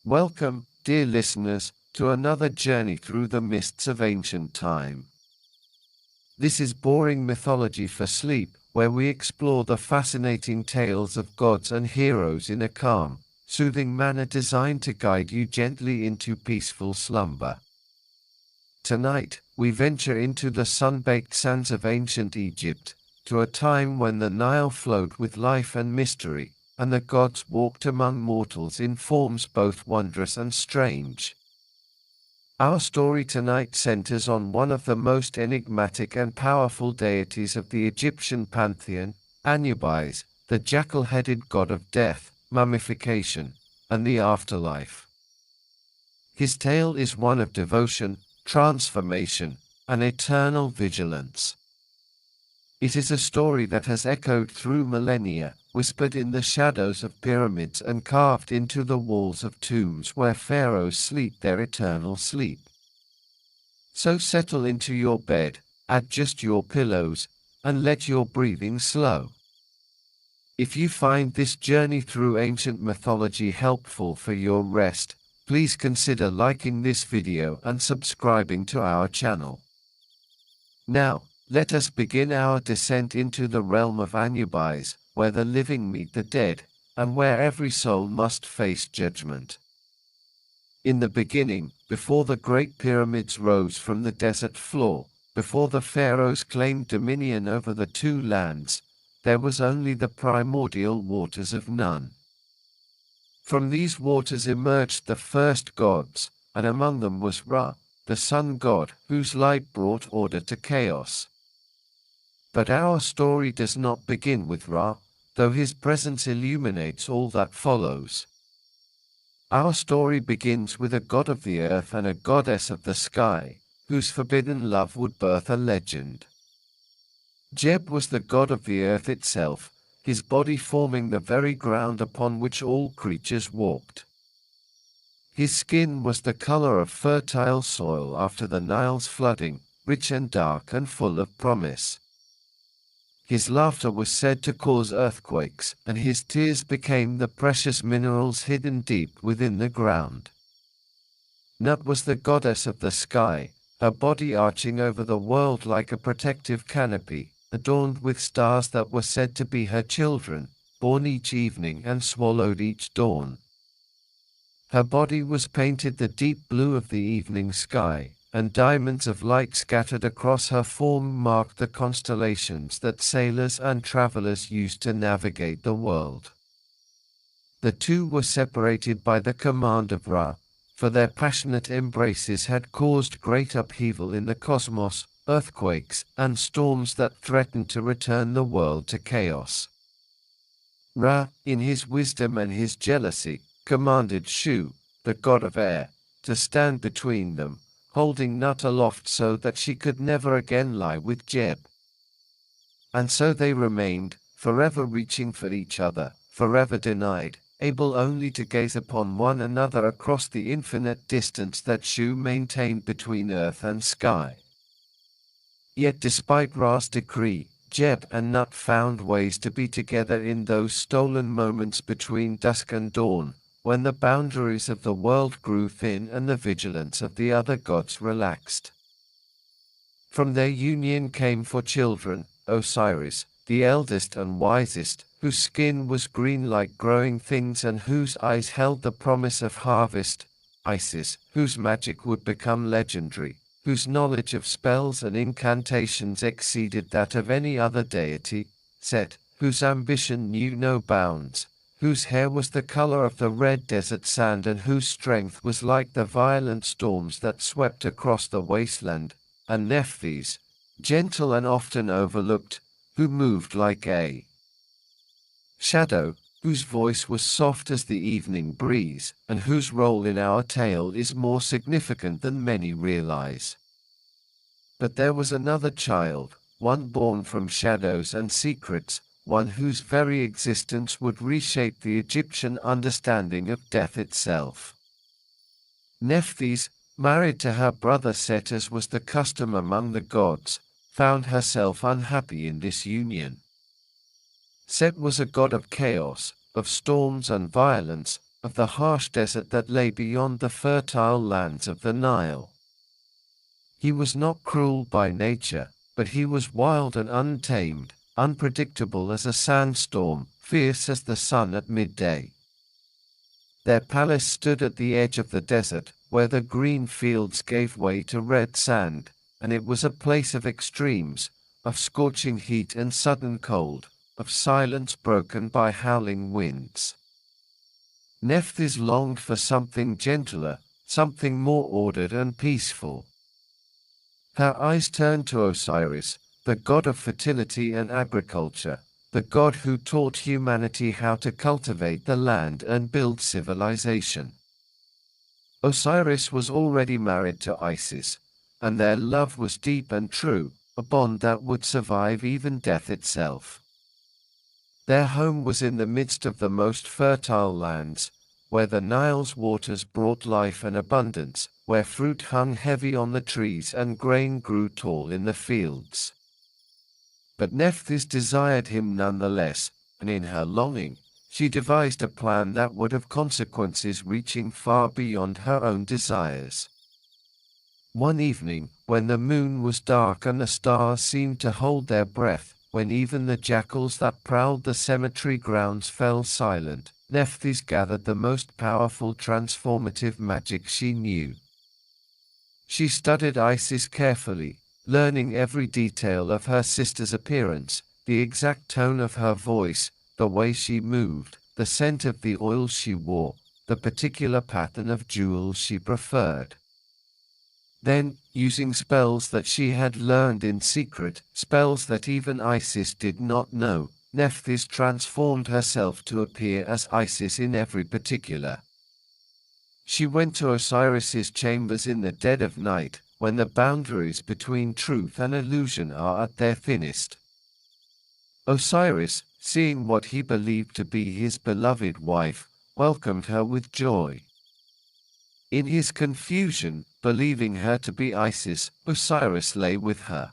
Welcome, dear listeners, to another journey through the mists of ancient time. This is boring mythology for sleep, where we explore the fascinating tales of gods and heroes in a calm, soothing manner designed to guide you gently into peaceful slumber. Tonight, we venture into the sun-baked sands of ancient Egypt, to a time when the Nile flowed with life and mystery, and the gods walked among mortals in forms both wondrous and strange. Our story tonight centers on one of the most enigmatic and powerful deities of the Egyptian pantheon, Anubis, the jackal-headed god of death, mummification, and the afterlife. His tale is one of devotion, transformation, and eternal vigilance. It is a story that has echoed through millennia, whispered in the shadows of pyramids and carved into the walls of tombs where pharaohs sleep their eternal sleep. So settle into your bed, adjust your pillows, and let your breathing slow. If you find this journey through ancient mythology helpful for your rest, please consider liking this video and subscribing to our channel. Now, let us begin our descent into the realm of Anubis, where the living meet the dead, and where every soul must face judgment. In the beginning, before the great pyramids rose from the desert floor, before the pharaohs claimed dominion over the two lands, there was only the primordial waters of Nun. From these waters emerged the first gods, and among them was Ra, the sun god, whose light brought order to chaos. But our story does not begin with Ra, though his presence illuminates all that follows. Our story begins with a god of the earth and a goddess of the sky, whose forbidden love would birth a legend. Geb was the god of the earth itself, his body forming the very ground upon which all creatures walked. His skin was the color of fertile soil after the Nile's flooding, rich and dark and full of promise. His laughter was said to cause earthquakes, and his tears became the precious minerals hidden deep within the ground. Nut was the goddess of the sky, her body arching over the world like a protective canopy, adorned with stars that were said to be her children, born each evening and swallowed each dawn. Her body was painted the deep blue of the evening sky, and diamonds of light scattered across her form marked the constellations that sailors and travelers used to navigate the world. The two were separated by the command of Ra, for their passionate embraces had caused great upheaval in the cosmos, earthquakes, and storms that threatened to return the world to chaos. Ra, in his wisdom and his jealousy, commanded Shu, the god of air, to stand between them, holding Nut aloft so that she could never again lie with Geb. And so they remained, forever reaching for each other, forever denied, able only to gaze upon one another across the infinite distance that Shu maintained between earth and sky. Yet despite Ra's decree, Geb and Nut found ways to be together in those stolen moments between dusk and dawn, when the boundaries of the world grew thin and the vigilance of the other gods relaxed. From their union came 4 children: Osiris, the eldest and wisest, whose skin was green like growing things and whose eyes held the promise of harvest; Isis, whose magic would become legendary, whose knowledge of spells and incantations exceeded that of any other deity; Set, whose ambition knew no bounds, whose hair was the color of the red desert sand and whose strength was like the violent storms that swept across the wasteland; and Nephthys, gentle and often overlooked, who moved like a shadow, whose voice was soft as the evening breeze, and whose role in our tale is more significant than many realize. But there was another child, one born from shadows and secrets, one whose very existence would reshape the Egyptian understanding of death itself. Nephthys, married to her brother Set as was the custom among the gods, found herself unhappy in this union. Set was a god of chaos, of storms and violence, of the harsh desert that lay beyond the fertile lands of the Nile. He was not cruel by nature, but he was wild and untamed, unpredictable as a sandstorm, fierce as the sun at midday. Their palace stood at the edge of the desert, where the green fields gave way to red sand, and it was a place of extremes, of scorching heat and sudden cold, of silence broken by howling winds. Nephthys longed for something gentler, something more ordered and peaceful. Her eyes turned to Osiris, the god of fertility and agriculture, the god who taught humanity how to cultivate the land and build civilization. Osiris was already married to Isis, and their love was deep and true, a bond that would survive even death itself. Their home was in the midst of the most fertile lands, where the Nile's waters brought life and abundance, where fruit hung heavy on the trees and grain grew tall in the fields. But Nephthys desired him nonetheless, and in her longing, she devised a plan that would have consequences reaching far beyond her own desires. One evening, when the moon was dark and the stars seemed to hold their breath, when even the jackals that prowled the cemetery grounds fell silent, Nephthys gathered the most powerful transformative magic she knew. She studied Isis carefully, learning every detail of her sister's appearance, the exact tone of her voice, the way she moved, the scent of the oil she wore, the particular pattern of jewels she preferred. Then, using spells that she had learned in secret, spells that even Isis did not know, Nephthys transformed herself to appear as Isis in every particular. She went to Osiris's chambers in the dead of night, when the boundaries between truth and illusion are at their thinnest. Osiris, seeing what he believed to be his beloved wife, welcomed her with joy. In his confusion, believing her to be Isis, Osiris lay with her.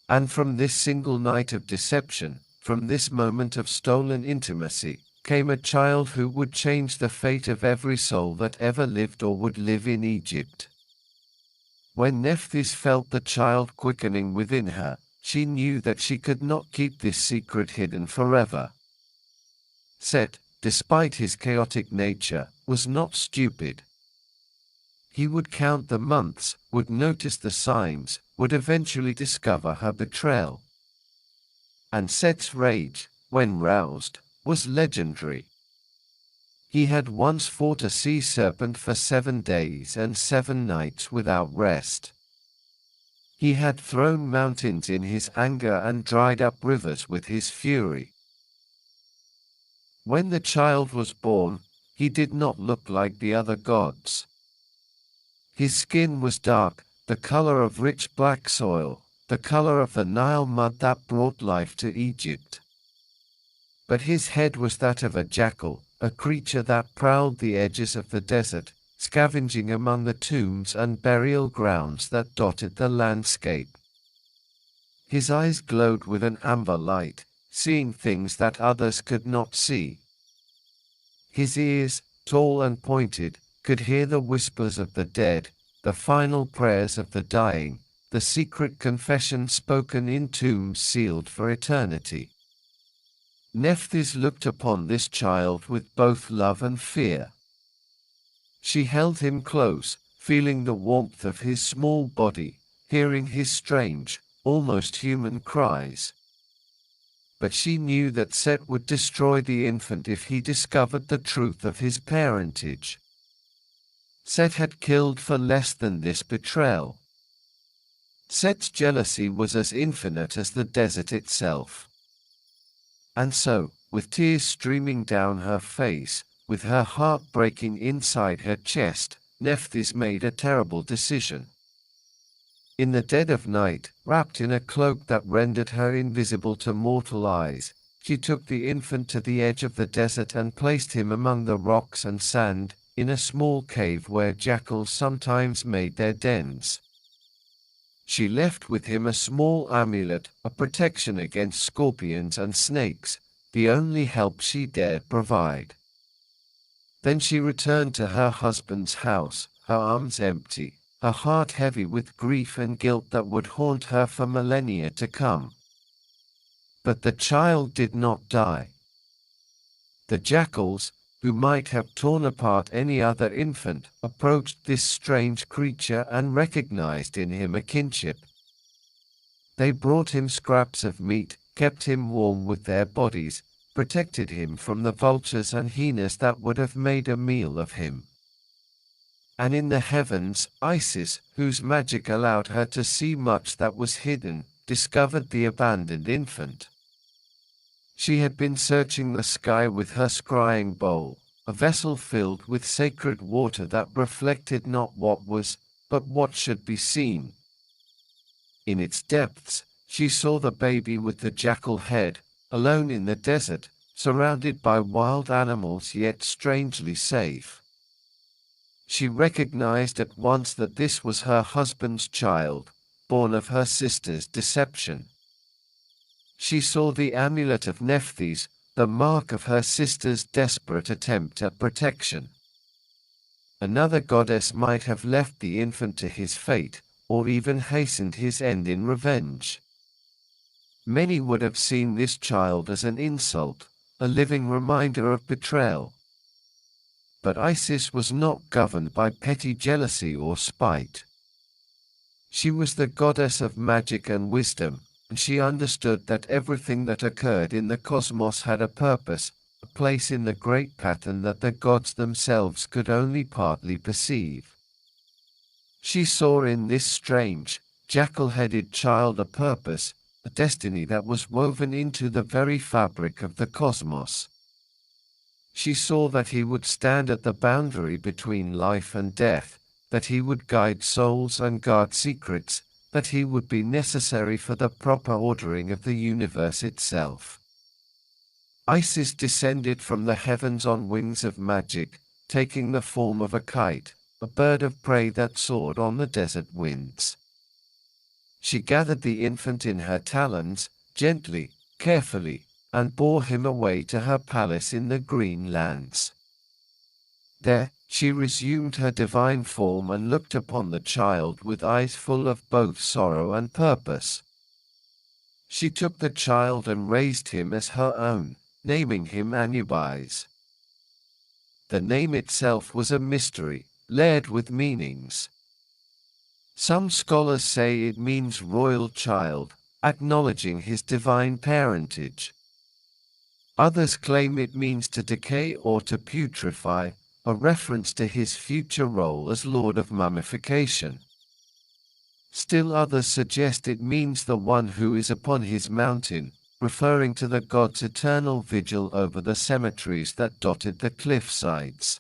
And from this single night of deception, from this moment of stolen intimacy, came a child who would change the fate of every soul that ever lived or would live in Egypt. When Nephthys felt the child quickening within her, she knew that she could not keep this secret hidden forever. Set, despite his chaotic nature, was not stupid. He would count the months, would notice the signs, would eventually discover her betrayal. And Set's rage, when roused, was legendary. He had once fought a sea serpent for 7 days and 7 nights without rest. He had thrown mountains in his anger and dried up rivers with his fury. When the child was born, he did not look like the other gods. His skin was dark, the color of rich black soil, the color of the Nile mud that brought life to Egypt. But his head was that of a jackal, a creature that prowled the edges of the desert, scavenging among the tombs and burial grounds that dotted the landscape. His eyes glowed with an amber light, seeing things that others could not see. His ears, tall and pointed, could hear the whispers of the dead, the final prayers of the dying, the secret confessions spoken in tombs sealed for eternity. Nephthys looked upon this child with both love and fear. She held him close, feeling the warmth of his small body, hearing his strange, almost human cries. But she knew that Set would destroy the infant if he discovered the truth of his parentage. Set had killed for less than this betrayal. Set's jealousy was as infinite as the desert itself. And so, with tears streaming down her face, with her heart breaking inside her chest, Nephthys made a terrible decision. In the dead of night, wrapped in a cloak that rendered her invisible to mortal eyes, she took the infant to the edge of the desert and placed him among the rocks and sand, in a small cave where jackals sometimes made their dens. She left with him a small amulet, a protection against scorpions and snakes, the only help she dared provide. Then she returned to her husband's house, her arms empty, her heart heavy with grief and guilt that would haunt her for millennia to come. But the child did not die. The jackals, who might have torn apart any other infant, approached this strange creature and recognized in him a kinship. They brought him scraps of meat, kept him warm with their bodies, protected him from the vultures and hyenas that would have made a meal of him. And in the heavens, Isis, whose magic allowed her to see much that was hidden, discovered the abandoned infant. She had been searching the sky with her scrying bowl, a vessel filled with sacred water that reflected not what was, but what should be seen. In its depths, she saw the baby with the jackal head, alone in the desert, surrounded by wild animals yet strangely safe. She recognized at once that this was her husband's child, born of her sister's deception. She saw the amulet of Nephthys, the mark of her sister's desperate attempt at protection. Another goddess might have left the infant to his fate, or even hastened his end in revenge. Many would have seen this child as an insult, a living reminder of betrayal. But Isis was not governed by petty jealousy or spite. She was the goddess of magic and wisdom, and she understood that everything that occurred in the cosmos had a purpose, a place in the great pattern that the gods themselves could only partly perceive. She saw in this strange, jackal-headed child a purpose, a destiny that was woven into the very fabric of the cosmos. She saw that he would stand at the boundary between life and death, that he would guide souls and guard secrets, that he would be necessary for the proper ordering of the universe itself. Isis descended from the heavens on wings of magic, taking the form of a kite, a bird of prey that soared on the desert winds. She gathered the infant in her talons, gently, carefully, and bore him away to her palace in the green lands. There, she resumed her divine form and looked upon the child with eyes full of both sorrow and purpose. She took the child and raised him as her own, naming him Anubis. The name itself was a mystery, layered with meanings. Some scholars say it means royal child, acknowledging his divine parentage. Others claim it means to decay or to putrefy, a reference to his future role as Lord of Mummification. Still others suggest it means the one who is upon his mountain, referring to the god's eternal vigil over the cemeteries that dotted the cliff sides.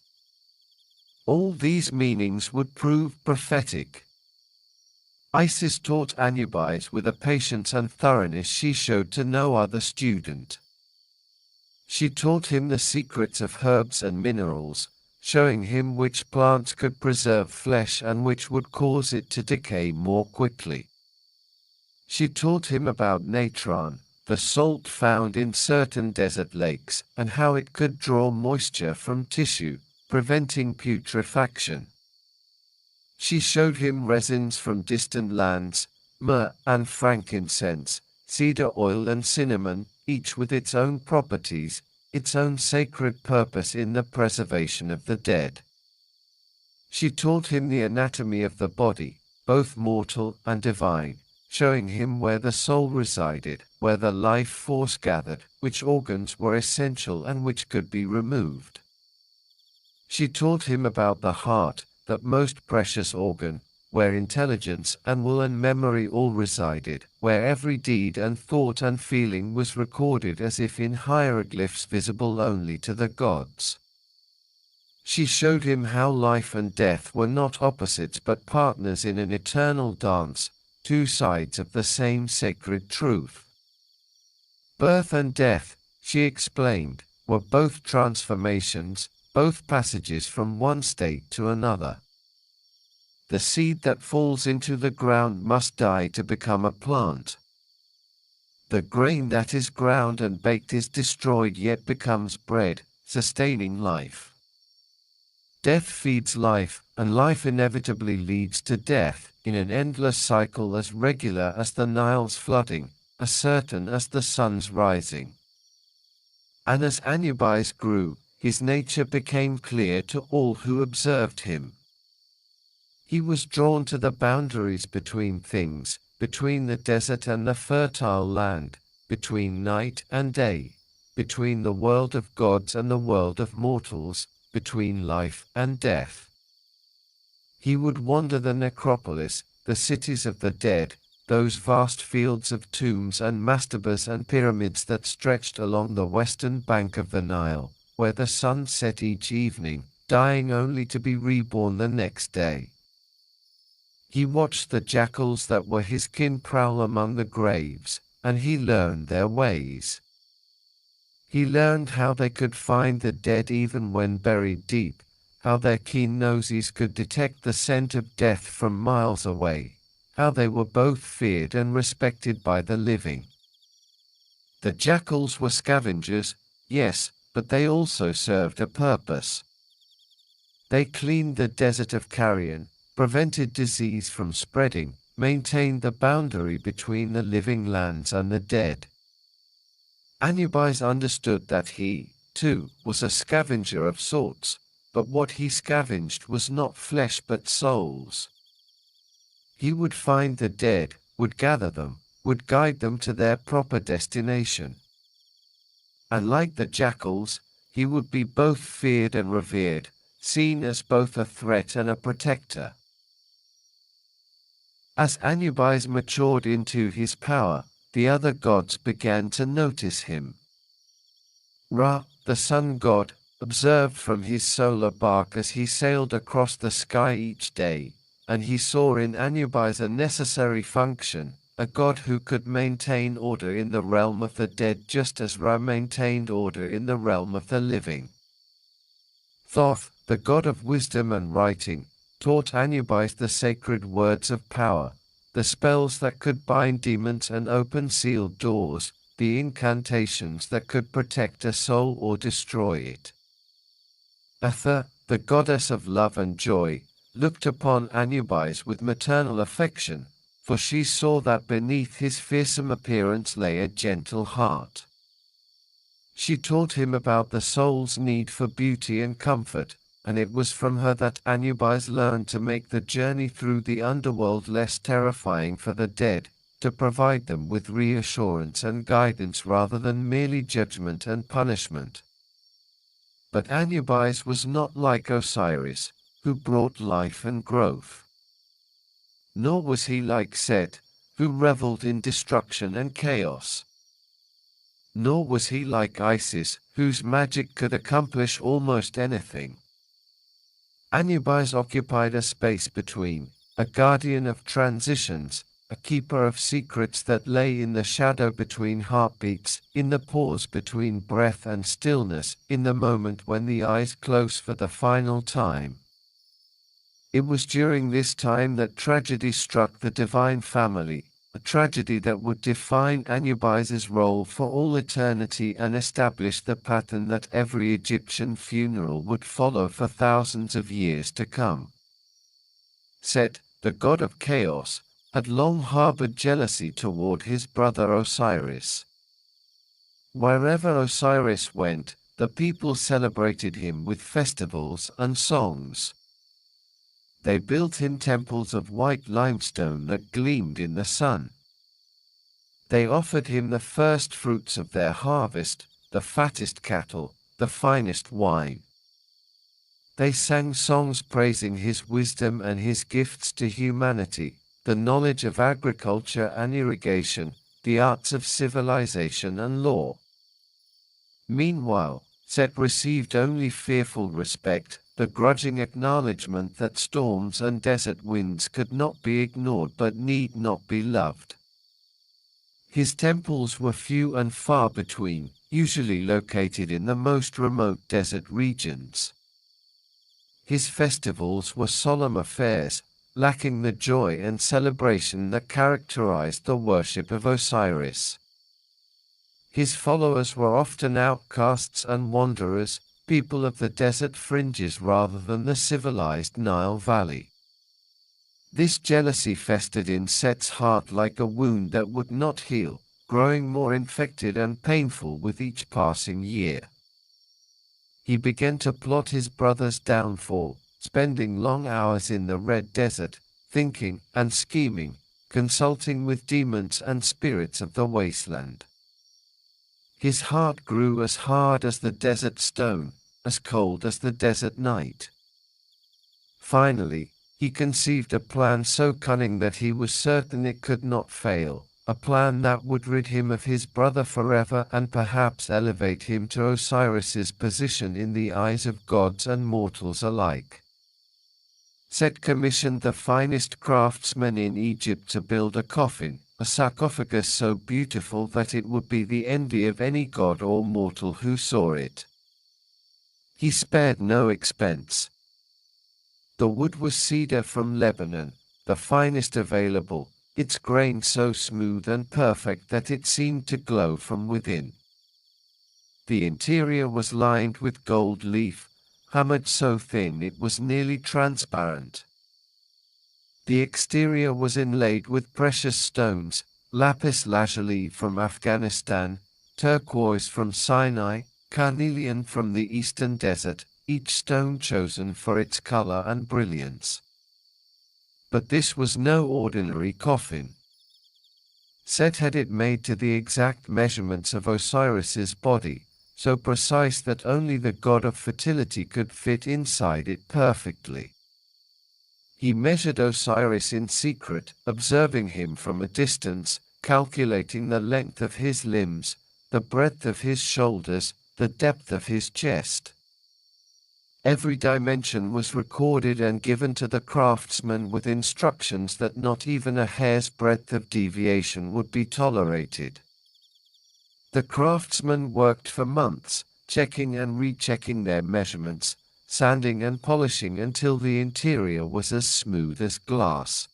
All these meanings would prove prophetic. Isis taught Anubis with a patience and thoroughness she showed to no other student. She taught him the secrets of herbs and minerals, showing him which plants could preserve flesh and which would cause it to decay more quickly. She taught him about natron, the salt found in certain desert lakes, and how it could draw moisture from tissue, preventing putrefaction. She showed him resins from distant lands, myrrh and frankincense, cedar oil and cinnamon, each with its own properties, its own sacred purpose in the preservation of the dead. She taught him the anatomy of the body, both mortal and divine, showing him where the soul resided, where the life force gathered, which organs were essential and which could be removed. She taught him about the heart, that most precious organ, where intelligence and will and memory all resided, where every deed and thought and feeling was recorded as if in hieroglyphs visible only to the gods. She showed him how life and death were not opposites but partners in an eternal dance, two sides of the same sacred truth. Birth and death, she explained, were both transformations, both passages from one state to another. The seed that falls into the ground must die to become a plant. The grain that is ground and baked is destroyed yet becomes bread, sustaining life. Death feeds life, and life inevitably leads to death, in an endless cycle as regular as the Nile's flooding, as certain as the sun's rising. And as Anubis grew, his nature became clear to all who observed him. He was drawn to the boundaries between things, between the desert and the fertile land, between night and day, between the world of gods and the world of mortals, between life and death. He would wander the necropolis, the cities of the dead, those vast fields of tombs and mastabas and pyramids that stretched along the western bank of the Nile, where the sun set each evening, dying only to be reborn the next day. He watched the jackals that were his kin prowl among the graves, and he learned their ways. He learned how they could find the dead even when buried deep, how their keen noses could detect the scent of death from miles away, how they were both feared and respected by the living. The jackals were scavengers, yes, but they also served a purpose. They cleaned the desert of carrion, prevented disease from spreading, maintained the boundary between the living lands and the dead. Anubis understood that he, too, was a scavenger of sorts, but what he scavenged was not flesh but souls. He would find the dead, would gather them, would guide them to their proper destination. And like the jackals, he would be both feared and revered, seen as both a threat and a protector. As Anubis matured into his power, the other gods began to notice him. Ra, the sun god, observed from his solar bark as he sailed across the sky each day, and he saw in Anubis a necessary function, a god who could maintain order in the realm of the dead just as Ra maintained order in the realm of the living. Thoth, the god of wisdom and writing, taught Anubis the sacred words of power, the spells that could bind demons and open sealed doors, the incantations that could protect a soul or destroy it. Atha, the goddess of love and joy, looked upon Anubis with maternal affection, for she saw that beneath his fearsome appearance lay a gentle heart. She taught him about the soul's need for beauty and comfort, and it was from her that Anubis learned to make the journey through the underworld less terrifying for the dead, to provide them with reassurance and guidance rather than merely judgment and punishment. But Anubis was not like Osiris, who brought life and growth. Nor was he like Set, who reveled in destruction and chaos. Nor was he like Isis, whose magic could accomplish almost anything. Anubis occupied a space between, a guardian of transitions, a keeper of secrets that lay in the shadow between heartbeats, in the pause between breath and stillness, in the moment when the eyes close for the final time. It was during this time that tragedy struck the divine family, a tragedy that would define Anubis's role for all eternity and establish the pattern that every Egyptian funeral would follow for thousands of years to come. Set, the god of chaos, had long harbored jealousy toward his brother Osiris. Wherever Osiris went, the people celebrated him with festivals and songs. They built him temples of white limestone that gleamed in the sun. They offered him the first fruits of their harvest, the fattest cattle, the finest wine. They sang songs praising his wisdom and his gifts to humanity, the knowledge of agriculture and irrigation, the arts of civilization and law. Meanwhile, Set received only fearful respect, the grudging acknowledgement that storms and desert winds could not be ignored but need not be loved. His temples were few and far between, usually located in the most remote desert regions. His festivals were solemn affairs, lacking the joy and celebration that characterized the worship of Osiris. His followers were often outcasts and wanderers, people of the desert fringes rather than the civilized Nile Valley. This jealousy festered in Set's heart like a wound that would not heal, growing more infected and painful with each passing year. He began to plot his brother's downfall, spending long hours in the Red Desert, thinking and scheming, consulting with demons and spirits of the wasteland. His heart grew as hard as the desert stone, as cold as the desert night. Finally, he conceived a plan so cunning that he was certain it could not fail, a plan that would rid him of his brother forever and perhaps elevate him to Osiris's position in the eyes of gods and mortals alike. Set commissioned the finest craftsmen in Egypt to build a coffin, a sarcophagus so beautiful that it would be the envy of any god or mortal who saw it. He spared no expense. The wood was cedar from Lebanon, the finest available, its grain so smooth and perfect that it seemed to glow from within. The interior was lined with gold leaf, hammered so thin it was nearly transparent. The exterior was inlaid with precious stones, lapis lazuli from Afghanistan, turquoise from Sinai, carnelian from the eastern desert, each stone chosen for its color and brilliance. But this was no ordinary coffin. Set had it made to the exact measurements of Osiris's body, so precise that only the god of fertility could fit inside it perfectly. He measured Osiris in secret, observing him from a distance, calculating the length of his limbs, the breadth of his shoulders, the depth of his chest. Every dimension was recorded and given to the craftsman with instructions that not even a hair's breadth of deviation would be tolerated. The craftsmen worked for months, checking and rechecking their measurements, sanding and polishing until the interior was as smooth as glass.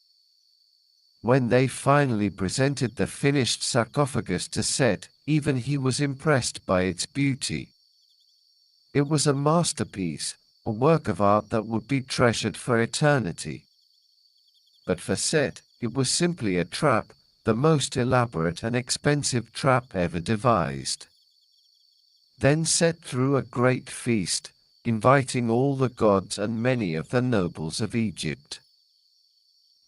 When they finally presented the finished sarcophagus to Set, even he was impressed by its beauty. It was a masterpiece, a work of art that would be treasured for eternity. But for Set, it was simply a trap, the most elaborate and expensive trap ever devised. Then Set threw a great feast, inviting all the gods and many of the nobles of Egypt.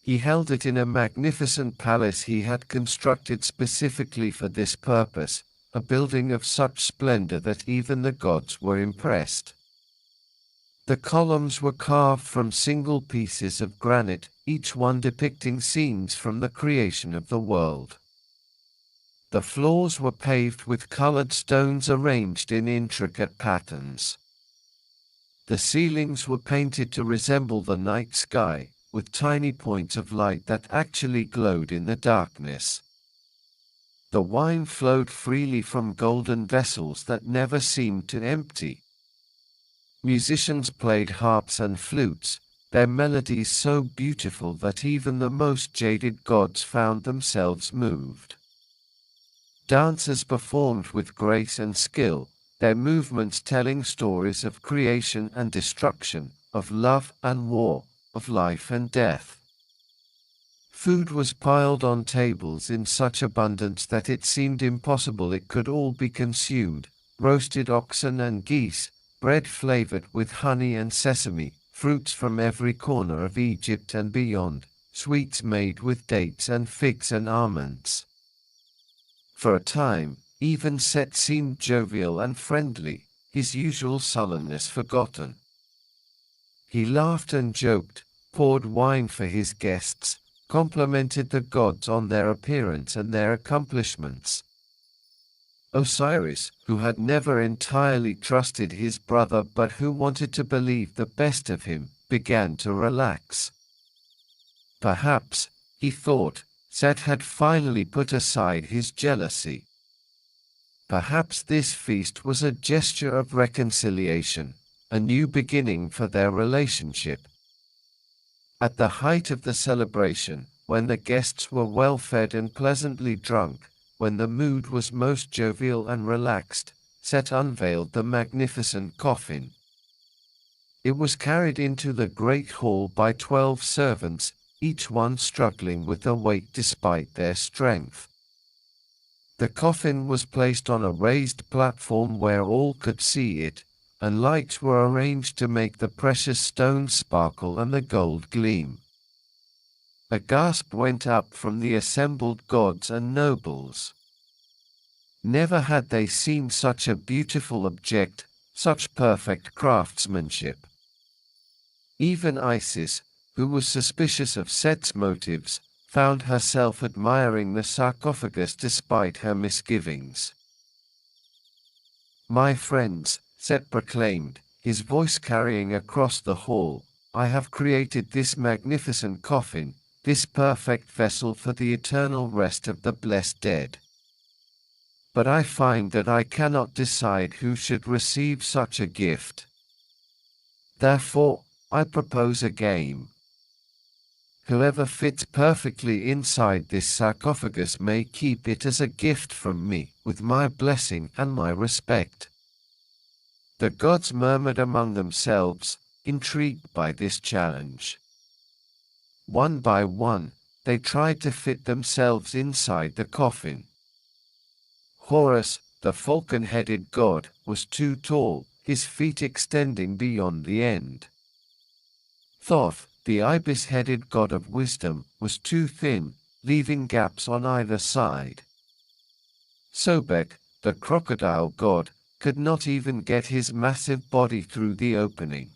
He held it in a magnificent palace he had constructed specifically for this purpose, a building of such splendor that even the gods were impressed. The columns were carved from single pieces of granite, each one depicting scenes from the creation of the world. The floors were paved with colored stones arranged in intricate patterns. The ceilings were painted to resemble the night sky, with tiny points of light that actually glowed in the darkness. The wine flowed freely from golden vessels that never seemed to empty. Musicians played harps and flutes, their melodies so beautiful that even the most jaded gods found themselves moved. Dancers performed with grace and skill, their movements telling stories of creation and destruction, of love and war, of life and death. Food was piled on tables in such abundance that it seemed impossible it could all be consumed, roasted oxen and geese, bread flavored with honey and sesame, fruits from every corner of Egypt and beyond, sweets made with dates and figs and almonds. For a time, even Set seemed jovial and friendly, his usual sullenness forgotten. He laughed and joked, poured wine for his guests, complimented the gods on their appearance and their accomplishments. Osiris, who had never entirely trusted his brother but who wanted to believe the best of him, began to relax. Perhaps, he thought, Set had finally put aside his jealousy. Perhaps this feast was a gesture of reconciliation, a new beginning for their relationship. At the height of the celebration, when the guests were well fed and pleasantly drunk, when the mood was most jovial and relaxed, Set unveiled the magnificent coffin. It was carried into the great hall by 12 servants, each one struggling with the weight despite their strength. The coffin was placed on a raised platform where all could see it, and lights were arranged to make the precious stones sparkle and the gold gleam. A gasp went up from the assembled gods and nobles. Never had they seen such a beautiful object, such perfect craftsmanship. Even Isis, who was suspicious of Set's motives, found herself admiring the sarcophagus despite her misgivings. "My friends," Set proclaimed, his voice carrying across the hall, "I have created this magnificent coffin, this perfect vessel for the eternal rest of the blessed dead. But I find that I cannot decide who should receive such a gift. Therefore, I propose a game. Whoever fits perfectly inside this sarcophagus may keep it as a gift from me, with my blessing and my respect." The gods murmured among themselves, intrigued by this challenge. One by one, they tried to fit themselves inside the coffin. Horus, the falcon-headed god, was too tall, his feet extending beyond the end. Thoth, the ibis-headed god of wisdom, was too thin, leaving gaps on either side. Sobek, the crocodile god, could not even get his massive body through the opening.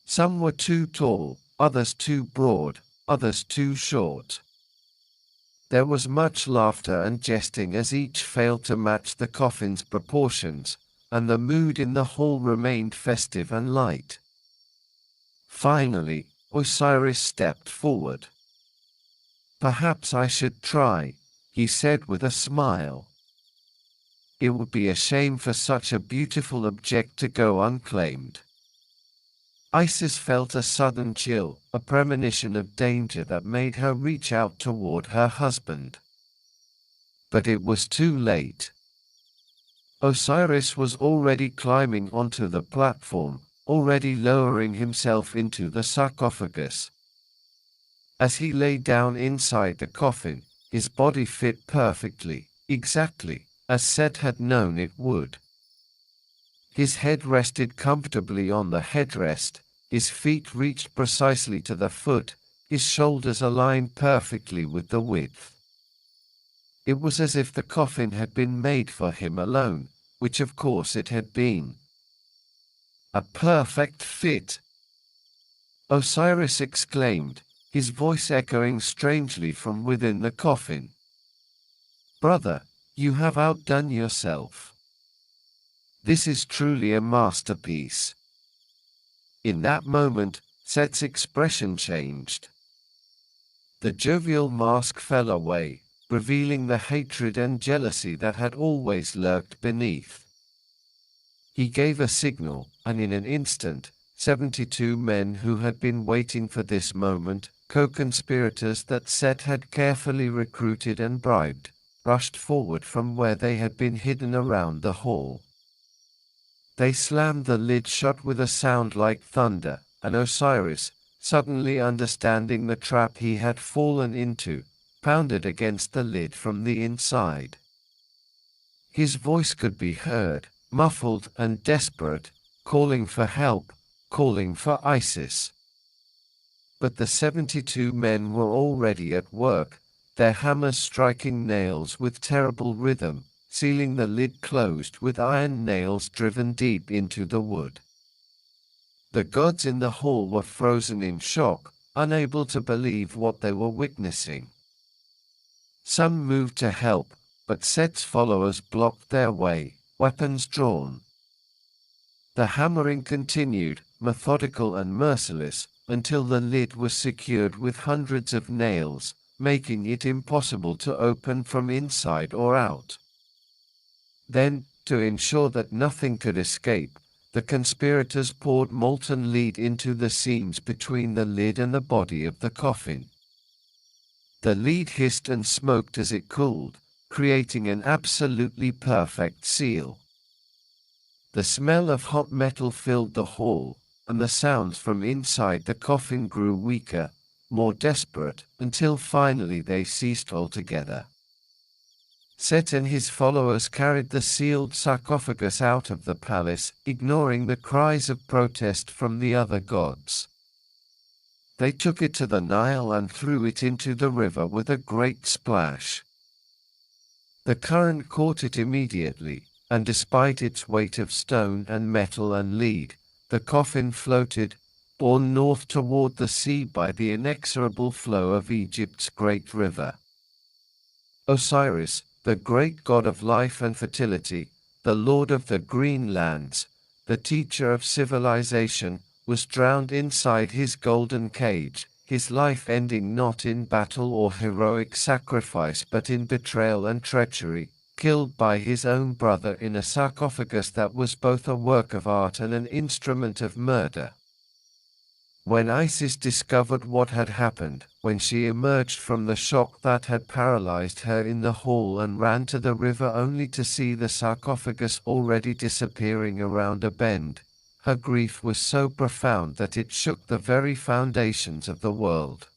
Some were too tall, others too broad, others too short. There was much laughter and jesting as each failed to match the coffin's proportions, and the mood in the hall remained festive and light. Finally, Osiris stepped forward. "Perhaps I should try," he said with a smile. "It would be a shame for such a beautiful object to go unclaimed." Isis felt a sudden chill, a premonition of danger that made her reach out toward her husband. But it was too late. Osiris was already climbing onto the platform, already lowering himself into the sarcophagus. As he lay down inside the coffin, his body fit perfectly, exactly, as Set had known it would. His head rested comfortably on the headrest, his feet reached precisely to the foot, his shoulders aligned perfectly with the width. It was as if the coffin had been made for him alone, which of course it had been. A perfect fit! Osiris exclaimed, his voice echoing strangely from within the coffin. "Brother, you have outdone yourself. This is truly a masterpiece." In that moment, Set's expression changed. The jovial mask fell away, revealing the hatred and jealousy that had always lurked beneath. He gave a signal, and in an instant, 72 men who had been waiting for this moment, co-conspirators that Set had carefully recruited and bribed, rushed forward from where they had been hidden around the hall. They slammed the lid shut with a sound like thunder, and Osiris, suddenly understanding the trap he had fallen into, pounded against the lid from the inside. His voice could be heard, muffled and desperate, calling for help, calling for Isis. But the 72 men were already at work, their hammers striking nails with terrible rhythm, sealing the lid closed with iron nails driven deep into the wood. The gods in the hall were frozen in shock, unable to believe what they were witnessing. Some moved to help, but Set's followers blocked their way, weapons drawn. The hammering continued, methodical and merciless, until the lid was secured with hundreds of nails, making it impossible to open from inside or out. Then, to ensure that nothing could escape, the conspirators poured molten lead into the seams between the lid and the body of the coffin. The lead hissed and smoked as it cooled, creating an absolutely perfect seal. The smell of hot metal filled the hall, and the sounds from inside the coffin grew weaker, more desperate, until finally they ceased altogether. Set and his followers carried the sealed sarcophagus out of the palace, ignoring the cries of protest from the other gods. They took it to the Nile and threw it into the river with a great splash. The current caught it immediately, and despite its weight of stone and metal and lead, the coffin floated, borne north toward the sea by the inexorable flow of Egypt's great river. Osiris, the great god of life and fertility, the lord of the green lands, the teacher of civilization, was drowned inside his golden cage, his life ending not in battle or heroic sacrifice but in betrayal and treachery, killed by his own brother in a sarcophagus that was both a work of art and an instrument of murder. When Isis discovered what had happened, when she emerged from the shock that had paralyzed her in the hall and ran to the river only to see the sarcophagus already disappearing around a bend, her grief was so profound that it shook the very foundations of the world.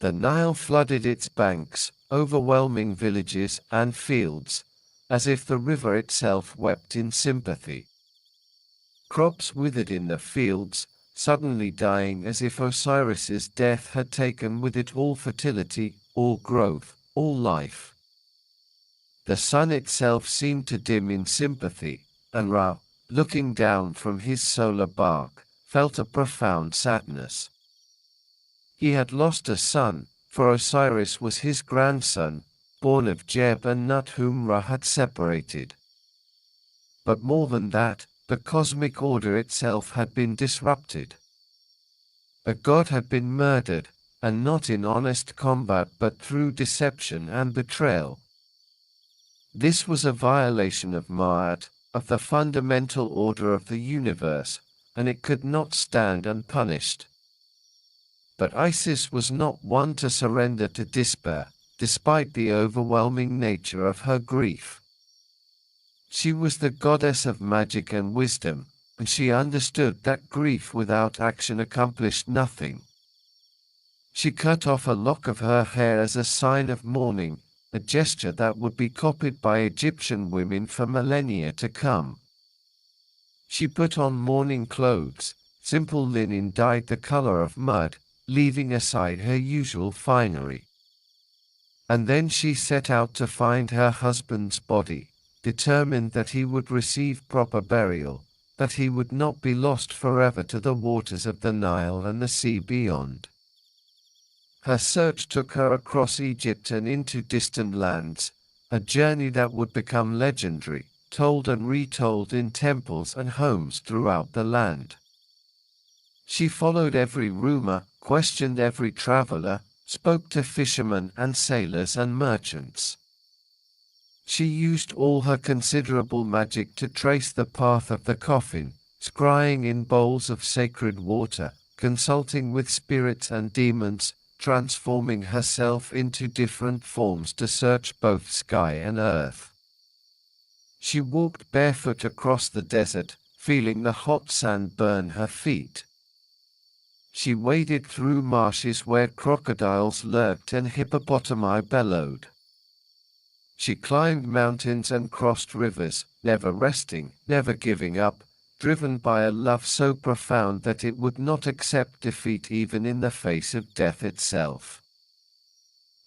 The Nile flooded its banks, overwhelming villages and fields, as if the river itself wept in sympathy. Crops withered in the fields, suddenly dying as if Osiris's death had taken with it all fertility, all growth, all life. The sun itself seemed to dim in sympathy, and Ra, looking down from his solar bark, felt a profound sadness. He had lost a son, for Osiris was his grandson, born of Jeb and Nut whom Ra had separated. But more than that, the cosmic order itself had been disrupted. A god had been murdered, and not in honest combat but through deception and betrayal. This was a violation of Ma'at, of the fundamental order of the universe, and it could not stand unpunished. But Isis was not one to surrender to despair, despite the overwhelming nature of her grief. She was the goddess of magic and wisdom, and she understood that grief without action accomplished nothing. She cut off a lock of her hair as a sign of mourning, a gesture that would be copied by Egyptian women for millennia to come. She put on mourning clothes, simple linen dyed the color of mud, leaving aside her usual finery. And then she set out to find her husband's body, determined that he would receive proper burial, that he would not be lost forever to the waters of the Nile and the sea beyond. Her search took her across Egypt and into distant lands, a journey that would become legendary, told and retold in temples and homes throughout the land. She followed every rumor, questioned every traveler, spoke to fishermen and sailors and merchants. She used all her considerable magic to trace the path of the coffin, scrying in bowls of sacred water, consulting with spirits and demons, transforming herself into different forms to search both sky and earth. She walked barefoot across the desert, feeling the hot sand burn her feet. She waded through marshes where crocodiles lurked and hippopotami bellowed. She climbed mountains and crossed rivers, never resting, never giving up, driven by a love so profound that it would not accept defeat even in the face of death itself.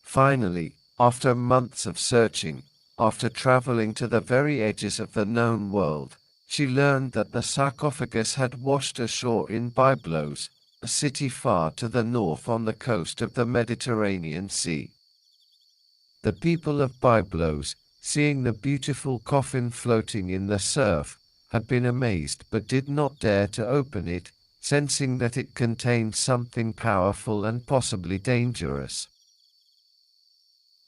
Finally, after months of searching, after traveling to the very edges of the known world, she learned that the sarcophagus had washed ashore in Byblos, a city far to the north on the coast of the Mediterranean Sea. The people of Byblos, seeing the beautiful coffin floating in the surf, had been amazed but did not dare to open it, sensing that it contained something powerful and possibly dangerous.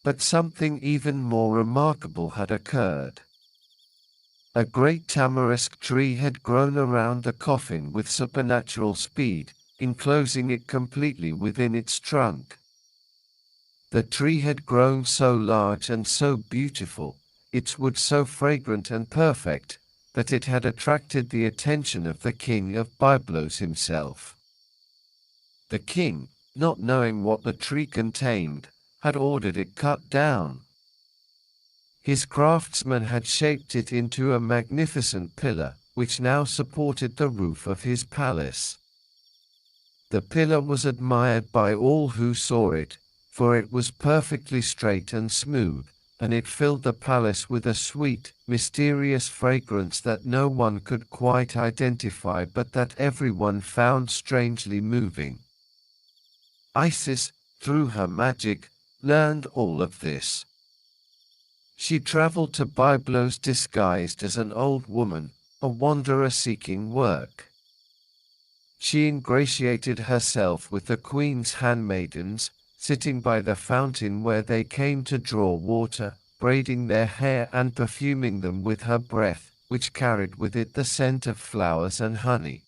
But something even more remarkable had occurred. A great tamarisk tree had grown around the coffin with supernatural speed, enclosing it completely within its trunk. The tree had grown so large and so beautiful, its wood so fragrant and perfect, that it had attracted the attention of the king of Byblos himself. The king, not knowing what the tree contained, had ordered it cut down. His craftsman had shaped it into a magnificent pillar, which now supported the roof of his palace. The pillar was admired by all who saw it, for it was perfectly straight and smooth, and it filled the palace with a sweet, mysterious fragrance that no one could quite identify but that everyone found strangely moving. Isis, through her magic, learned all of this. She traveled to Byblos disguised as an old woman, a wanderer seeking work. She ingratiated herself with the queen's handmaidens, sitting by the fountain where they came to draw water, braiding their hair and perfuming them with her breath, which carried with it the scent of flowers and honey.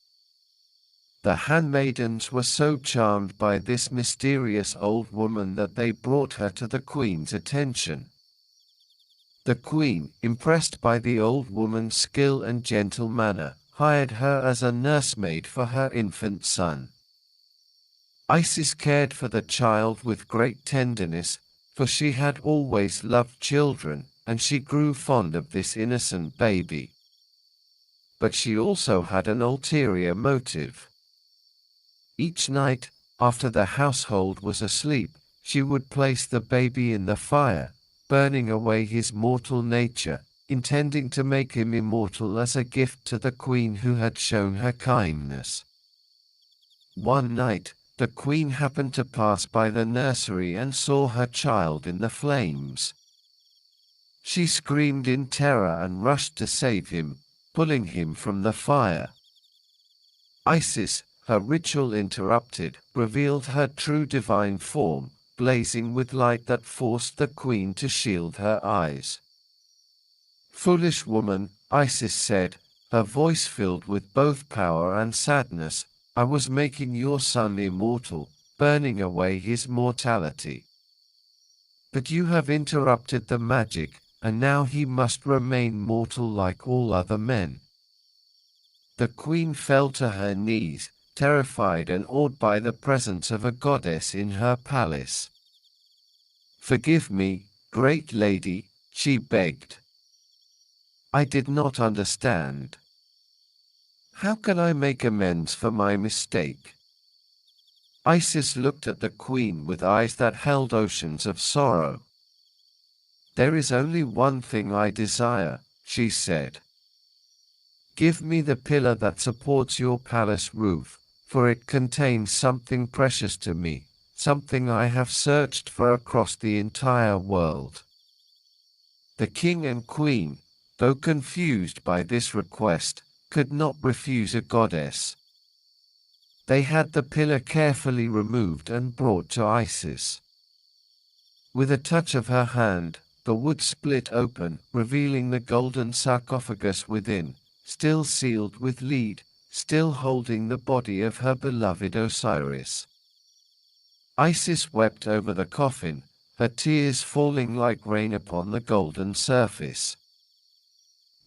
The handmaidens were so charmed by this mysterious old woman that they brought her to the queen's attention. The queen, impressed by the old woman's skill and gentle manner, hired her as a nursemaid for her infant son. Isis cared for the child with great tenderness, for she had always loved children, and she grew fond of this innocent baby. But she also had an ulterior motive. Each night, after the household was asleep, she would place the baby in the fire, burning away his mortal nature, intending to make him immortal as a gift to the queen who had shown her kindness. One night, the queen happened to pass by the nursery and saw her child in the flames. She screamed in terror and rushed to save him, pulling him from the fire. Isis, her ritual interrupted, revealed her true divine form, blazing with light that forced the queen to shield her eyes. "Foolish woman," Isis said, her voice filled with both power and sadness, "I was making your son immortal, burning away his mortality. But you have interrupted the magic, and now he must remain mortal like all other men." The queen fell to her knees, terrified and awed by the presence of a goddess in her palace. "Forgive me, great lady," she begged. "I did not understand. How can I make amends for my mistake?" Isis looked at the queen with eyes that held oceans of sorrow. "There is only one thing I desire," she said. "Give me the pillar that supports your palace roof, for it contains something precious to me, something I have searched for across the entire world." The king and queen, though confused by this request, could not refuse a goddess. They had the pillar carefully removed and brought to Isis. With a touch of her hand, the wood split open, revealing the golden sarcophagus within, still sealed with lead, still holding the body of her beloved Osiris. Isis wept over the coffin, her tears falling like rain upon the golden surface.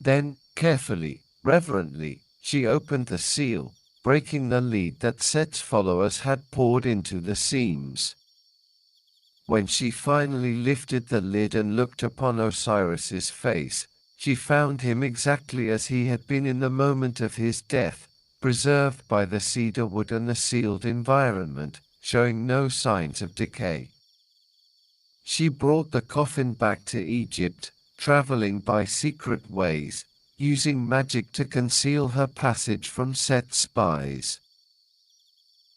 Then, carefully, reverently, she opened the seal, breaking the lead that Set's followers had poured into the seams. When she finally lifted the lid and looked upon Osiris's face, she found him exactly as he had been in the moment of his death, preserved by the cedar wood and the sealed environment, showing no signs of decay. She brought the coffin back to Egypt, traveling by secret ways, using magic to conceal her passage from Set's spies.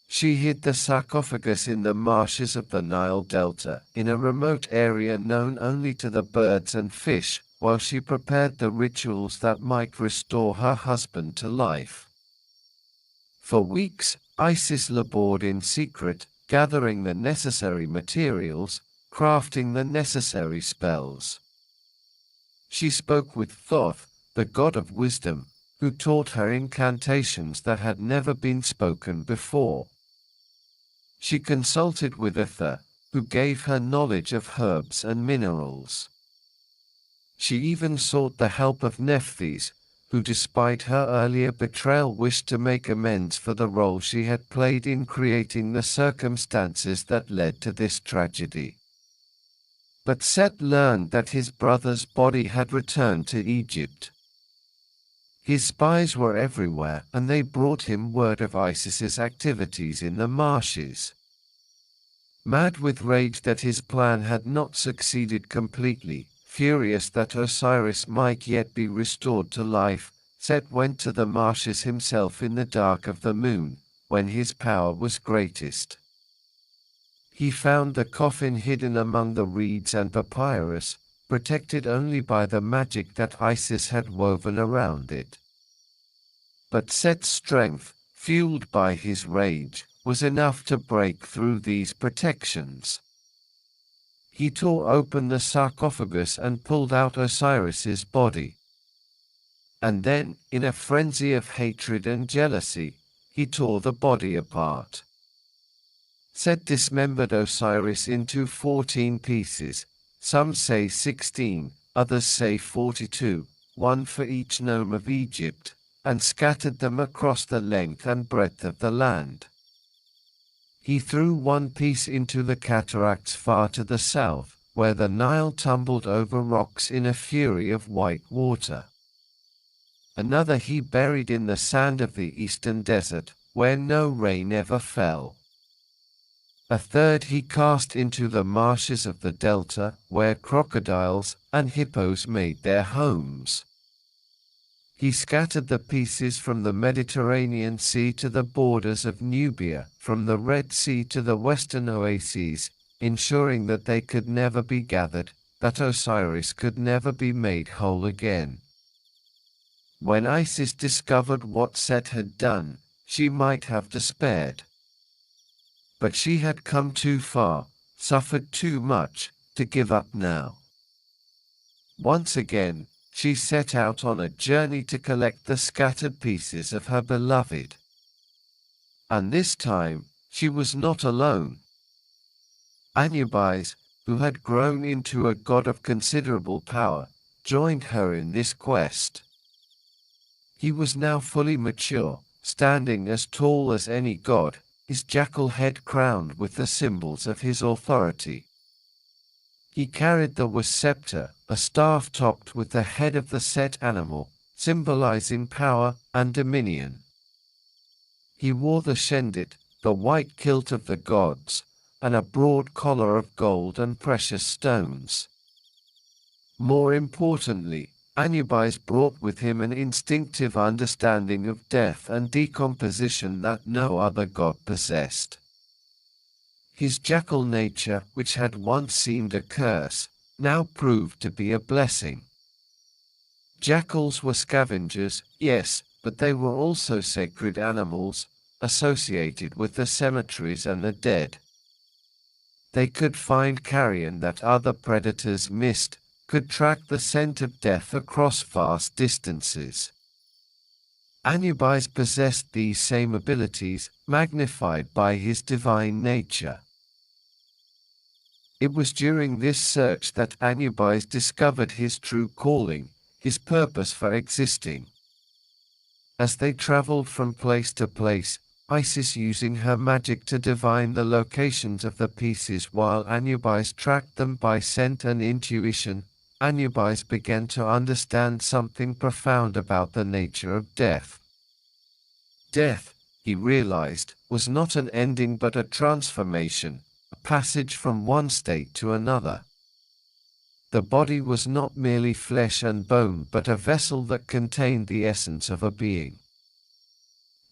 She hid the sarcophagus in the marshes of the Nile Delta, in a remote area known only to the birds and fish, while she prepared the rituals that might restore her husband to life. For weeks, Isis labored in secret, gathering the necessary materials, crafting the necessary spells. She spoke with Thoth, the god of wisdom, who taught her incantations that had never been spoken before. She consulted with Ether, who gave her knowledge of herbs and minerals. She even sought the help of Nephthys, who despite her earlier betrayal wished to make amends for the role she had played in creating the circumstances that led to this tragedy. But Set learned that his brother's body had returned to Egypt. His spies were everywhere, and they brought him word of Isis's activities in the marshes. Mad with rage that his plan had not succeeded completely, furious that Osiris might yet be restored to life, Set went to the marshes himself in the dark of the moon, when his power was greatest. He found the coffin hidden among the reeds and papyrus, protected only by the magic that Isis had woven around it. But Set's strength, fueled by his rage, was enough to break through these protections. He tore open the sarcophagus and pulled out Osiris's body. And then, in a frenzy of hatred and jealousy, he tore the body apart. Set dismembered Osiris into 14 pieces, some say 16, others say 42, one for each nome of Egypt, and scattered them across the length and breadth of the land. He threw one piece into the cataracts far to the south, where the Nile tumbled over rocks in a fury of white water. Another he buried in the sand of the eastern desert, where no rain ever fell. A third he cast into the marshes of the delta, where crocodiles and hippos made their homes. He scattered the pieces from the Mediterranean Sea to the borders of Nubia, from the Red Sea to the western oases, ensuring that they could never be gathered, that Osiris could never be made whole again. When Isis discovered what Set had done, she might have despaired. But she had come too far, suffered too much, to give up now. Once again, she set out on a journey to collect the scattered pieces of her beloved. And this time, she was not alone. Anubis, who had grown into a god of considerable power, joined her in this quest. He was now fully mature, standing as tall as any god, his jackal head crowned with the symbols of his authority. He carried the scepter, a staff topped with the head of the Set animal, symbolizing power and dominion. He wore the shendit, the white kilt of the gods, and a broad collar of gold and precious stones. More importantly, Anubis brought with him an instinctive understanding of death and decomposition that no other god possessed. His jackal nature, which had once seemed a curse, now proved to be a blessing. Jackals were scavengers, yes, but they were also sacred animals, associated with the cemeteries and the dead. They could find carrion that other predators missed, could track the scent of death across vast distances. Anubis possessed these same abilities, magnified by his divine nature. It was during this search that Anubis discovered his true calling, his purpose for existing. As they traveled from place to place, Isis using her magic to divine the locations of the pieces while Anubis tracked them by scent and intuition, Anubis began to understand something profound about the nature of death. Death, he realized, was not an ending but a transformation, a passage from one state to another. The body was not merely flesh and bone but a vessel that contained the essence of a being.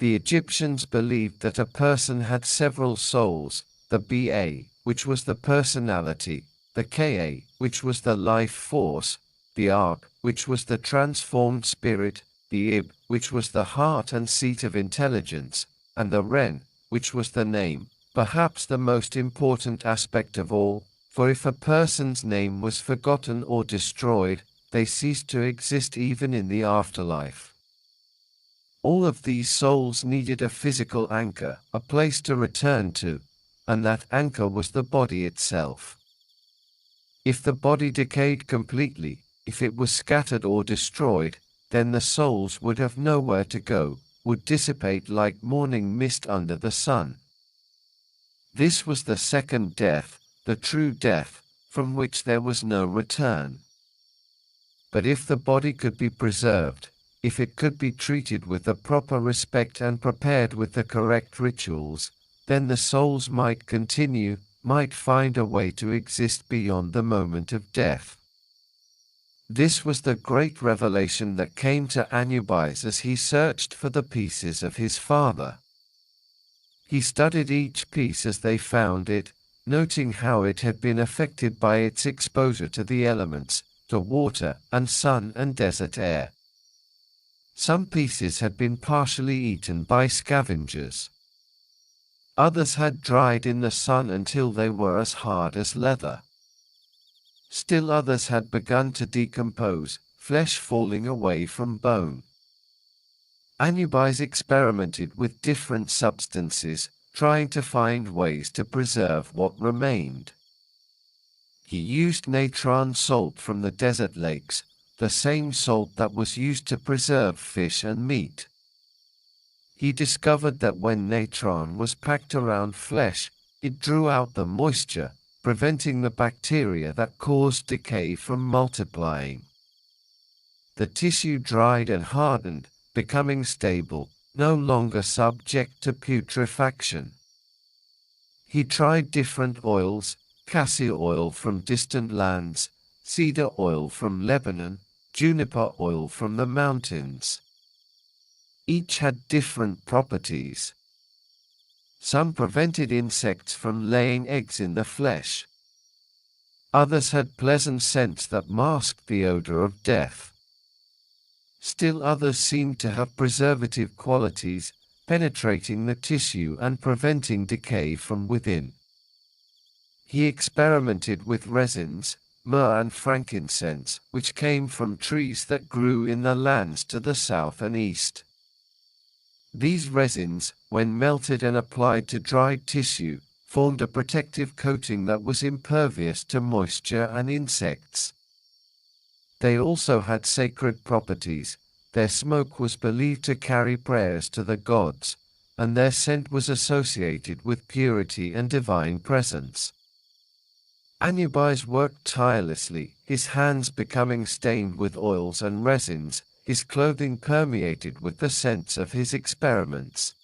The Egyptians believed that a person had several souls, the Ba, which was the personality, the Ka, which was the life force, the Ark, which was the transformed spirit, the Ib, which was the heart and seat of intelligence, and the Ren, which was the name, perhaps the most important aspect of all, for if a person's name was forgotten or destroyed, they ceased to exist even in the afterlife. All of these souls needed a physical anchor, a place to return to, and that anchor was the body itself. If the body decayed completely, if it was scattered or destroyed, then the souls would have nowhere to go, would dissipate like morning mist under the sun. This was the second death, the true death, from which there was no return. But if the body could be preserved, if it could be treated with the proper respect and prepared with the correct rituals, then the souls might continue, might find a way to exist beyond the moment of death. This was the great revelation that came to Anubis as he searched for the pieces of his father. He studied each piece as they found it, noting how it had been affected by its exposure to the elements, to water and sun and desert air. Some pieces had been partially eaten by scavengers. Others had dried in the sun until they were as hard as leather. Still others had begun to decompose, flesh falling away from bone. Anubis experimented with different substances, trying to find ways to preserve what remained. He used natron salt from the desert lakes, the same salt that was used to preserve fish and meat. He discovered that when natron was packed around flesh, it drew out the moisture, preventing the bacteria that caused decay from multiplying. The tissue dried and hardened, becoming stable, no longer subject to putrefaction. He tried different oils, cassia oil from distant lands, cedar oil from Lebanon, juniper oil from the mountains. Each had different properties. Some prevented insects from laying eggs in the flesh. Others had pleasant scents that masked the odor of death. Still others seemed to have preservative qualities, penetrating the tissue and preventing decay from within. He experimented with resins, myrrh and frankincense, which came from trees that grew in the lands to the south and east. These resins, when melted and applied to dried tissue, formed a protective coating that was impervious to moisture and insects. They also had sacred properties. Their smoke was believed to carry prayers to the gods, and their scent was associated with purity and divine presence. Anubis worked tirelessly, his hands becoming stained with oils and resins, his clothing permeated with the scents of his experiments.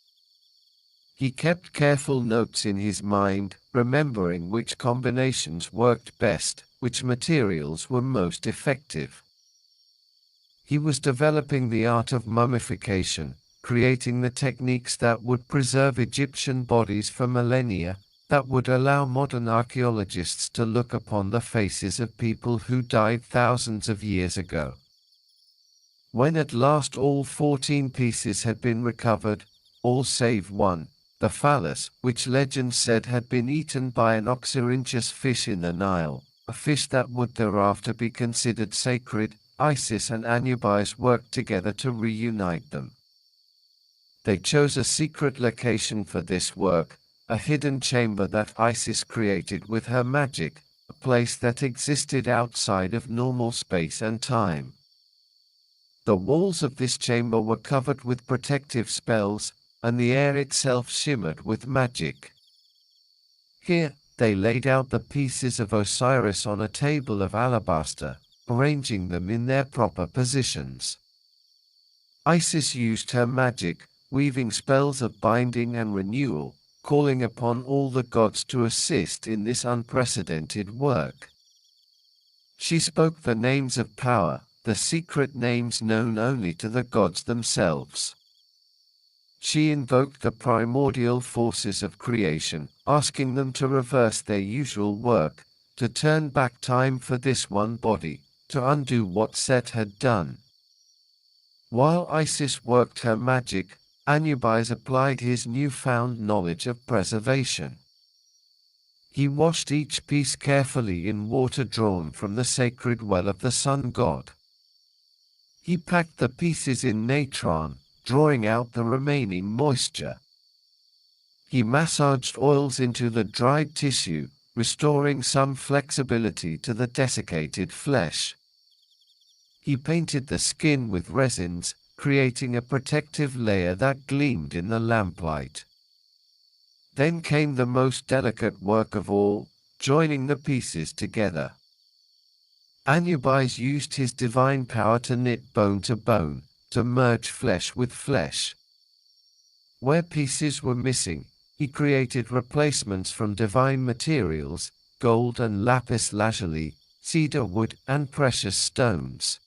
He kept careful notes in his mind, remembering which combinations worked best, which materials were most effective. He was developing the art of mummification, creating the techniques that would preserve Egyptian bodies for millennia, that would allow modern archaeologists to look upon the faces of people who died thousands of years ago. When at last all 14 pieces had been recovered, all save one, the phallus, which legend said had been eaten by an oxyrhynchus fish in the Nile, a fish that would thereafter be considered sacred, Isis and Anubis worked together to reunite them. They chose a secret location for this work, a hidden chamber that Isis created with her magic, a place that existed outside of normal space and time. The walls of this chamber were covered with protective spells, and the air itself shimmered with magic. Here, they laid out the pieces of Osiris on a table of alabaster, arranging them in their proper positions. Isis used her magic, weaving spells of binding and renewal, calling upon all the gods to assist in this unprecedented work. She spoke the names of power, the secret names known only to the gods themselves. She invoked the primordial forces of creation, asking them to reverse their usual work, to turn back time for this one body, to undo what Set had done. While Isis worked her magic, Anubis applied his newfound knowledge of preservation. He washed each piece carefully in water drawn from the sacred well of the sun god. He packed the pieces in natron, drawing out the remaining moisture. He massaged oils into the dried tissue, restoring some flexibility to the desiccated flesh. He painted the skin with resins, creating a protective layer that gleamed in the lamplight. Then came the most delicate work of all, joining the pieces together. Anubis used his divine power to knit bone to bone, to merge flesh with flesh. Where pieces were missing, he created replacements from divine materials, gold and lapis lazuli, cedar wood and precious stones.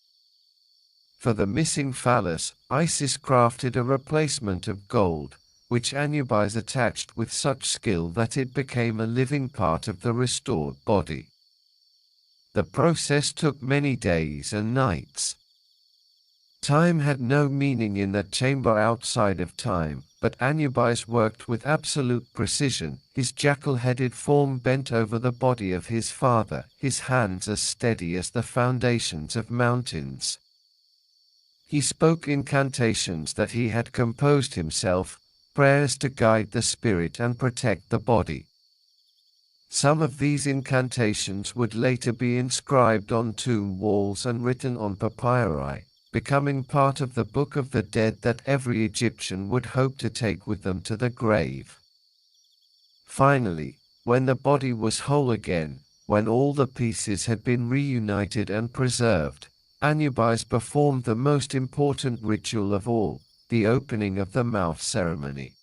For the missing phallus, Isis crafted a replacement of gold, which Anubis attached with such skill that it became a living part of the restored body. The process took many days and nights. Time had no meaning in that chamber outside of time, but Anubis worked with absolute precision, his jackal-headed form bent over the body of his father, his hands as steady as the foundations of mountains. He spoke incantations that he had composed himself, prayers to guide the spirit and protect the body. Some of these incantations would later be inscribed on tomb walls and written on papyri, becoming part of the Book of the Dead that every Egyptian would hope to take with them to the grave. Finally, when the body was whole again, when all the pieces had been reunited and preserved, Anubis performed the most important ritual of all, the opening of the mouth ceremony.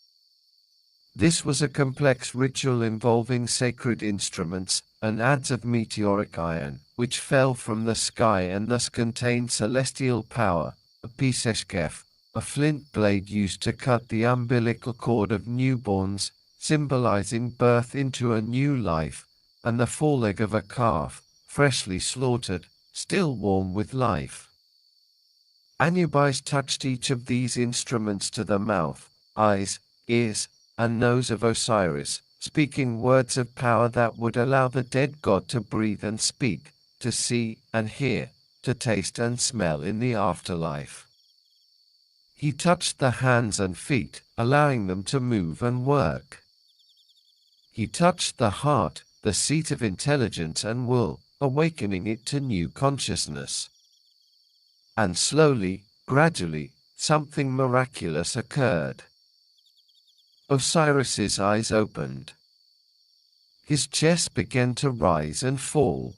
This was a complex ritual involving sacred instruments, and adze of meteoric iron, which fell from the sky and thus contained celestial power, a piseshkef, a flint blade used to cut the umbilical cord of newborns, symbolizing birth into a new life, and the foreleg of a calf, freshly slaughtered, still warm with life. Anubis touched each of these instruments to the mouth, eyes, ears, and nose of Osiris, speaking words of power that would allow the dead god to breathe and speak, to see and hear, to taste and smell in the afterlife. He touched the hands and feet, allowing them to move and work. He touched the heart, the seat of intelligence and will, awakening it to new consciousness. And slowly, gradually, something miraculous occurred. Osiris's eyes opened. His chest began to rise and fall.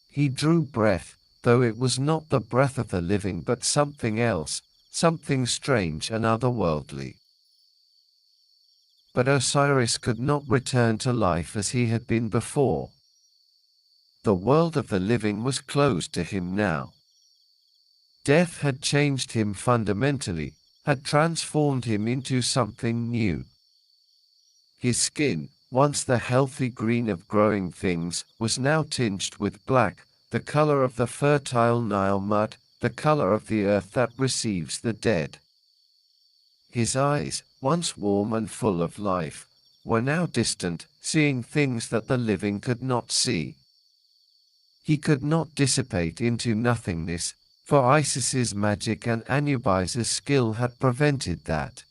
He drew breath, though it was not the breath of the living but something else, something strange and otherworldly. But Osiris could not return to life as he had been before. The world of the living was closed to him now. Death had changed him fundamentally, had transformed him into something new. His skin, once the healthy green of growing things, was now tinged with black, the color of the fertile Nile mud, the color of the earth that receives the dead. His eyes, once warm and full of life, were now distant, seeing things that the living could not see. He could not dissipate into nothingness, for Isis's magic and Anubis's skill had prevented that.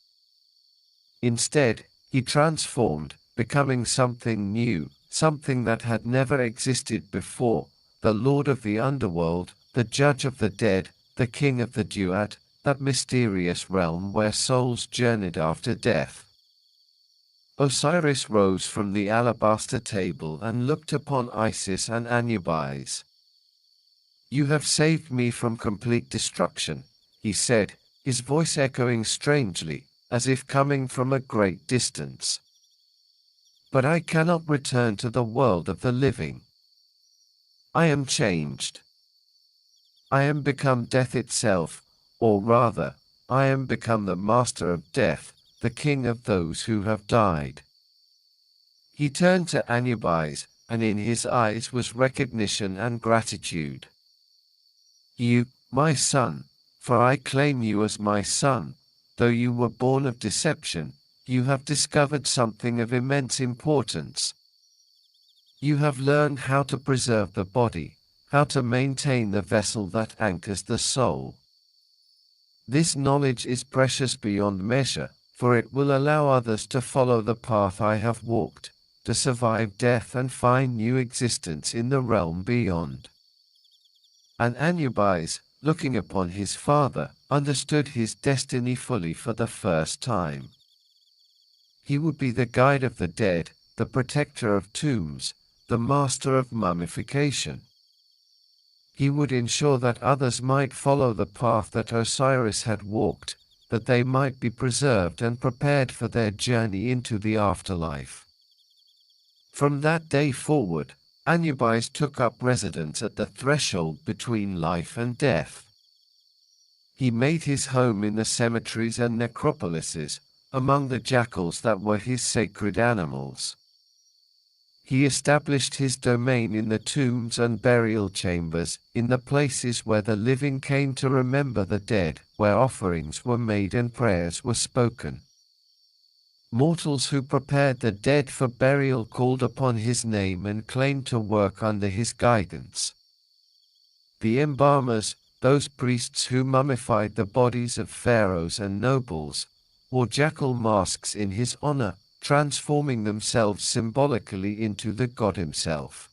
Instead, he transformed, becoming something new, something that had never existed before, the lord of the underworld, the judge of the dead, the king of the Duat, that mysterious realm where souls journeyed after death. Osiris rose from the alabaster table and looked upon Isis and Anubis. "You have saved me from complete destruction," he said, his voice echoing strangely, as if coming from a great distance. "But I cannot return to the world of the living. I am changed. I am become death itself, or rather, I am become the master of death, the king of those who have died." He turned to Anubis, and in his eyes was recognition and gratitude. "You, my son, for I claim you as my son, though you were born of deception, you have discovered something of immense importance. You have learned how to preserve the body, how to maintain the vessel that anchors the soul. This knowledge is precious beyond measure, for it will allow others to follow the path I have walked, to survive death and find new existence in the realm beyond." And Anubis, looking upon his father, understood his destiny fully for the first time. He would be the guide of the dead, the protector of tombs, the master of mummification. He would ensure that others might follow the path that Osiris had walked, that they might be preserved and prepared for their journey into the afterlife. From that day forward, Anubis took up residence at the threshold between life and death. He made his home in the cemeteries and necropolises, among the jackals that were his sacred animals. He established his domain in the tombs and burial chambers, in the places where the living came to remember the dead, where offerings were made and prayers were spoken. Mortals who prepared the dead for burial called upon his name and claimed to work under his guidance. The embalmers, those priests who mummified the bodies of pharaohs and nobles, wore jackal masks in his honor, transforming themselves symbolically into the god himself.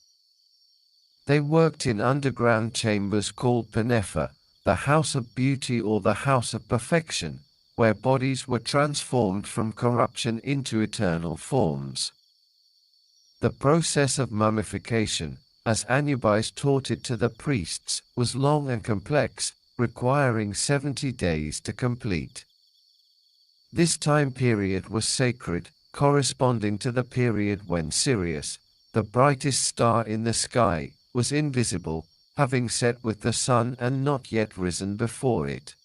They worked in underground chambers called Penefa, the house of beauty or the house of perfection, where bodies were transformed from corruption into eternal forms. The process of mummification, as Anubis taught it to the priests, was long and complex, requiring 70 days to complete. This time period was sacred, corresponding to the period when Sirius, the brightest star in the sky, was invisible, having set with the sun and not yet risen before it.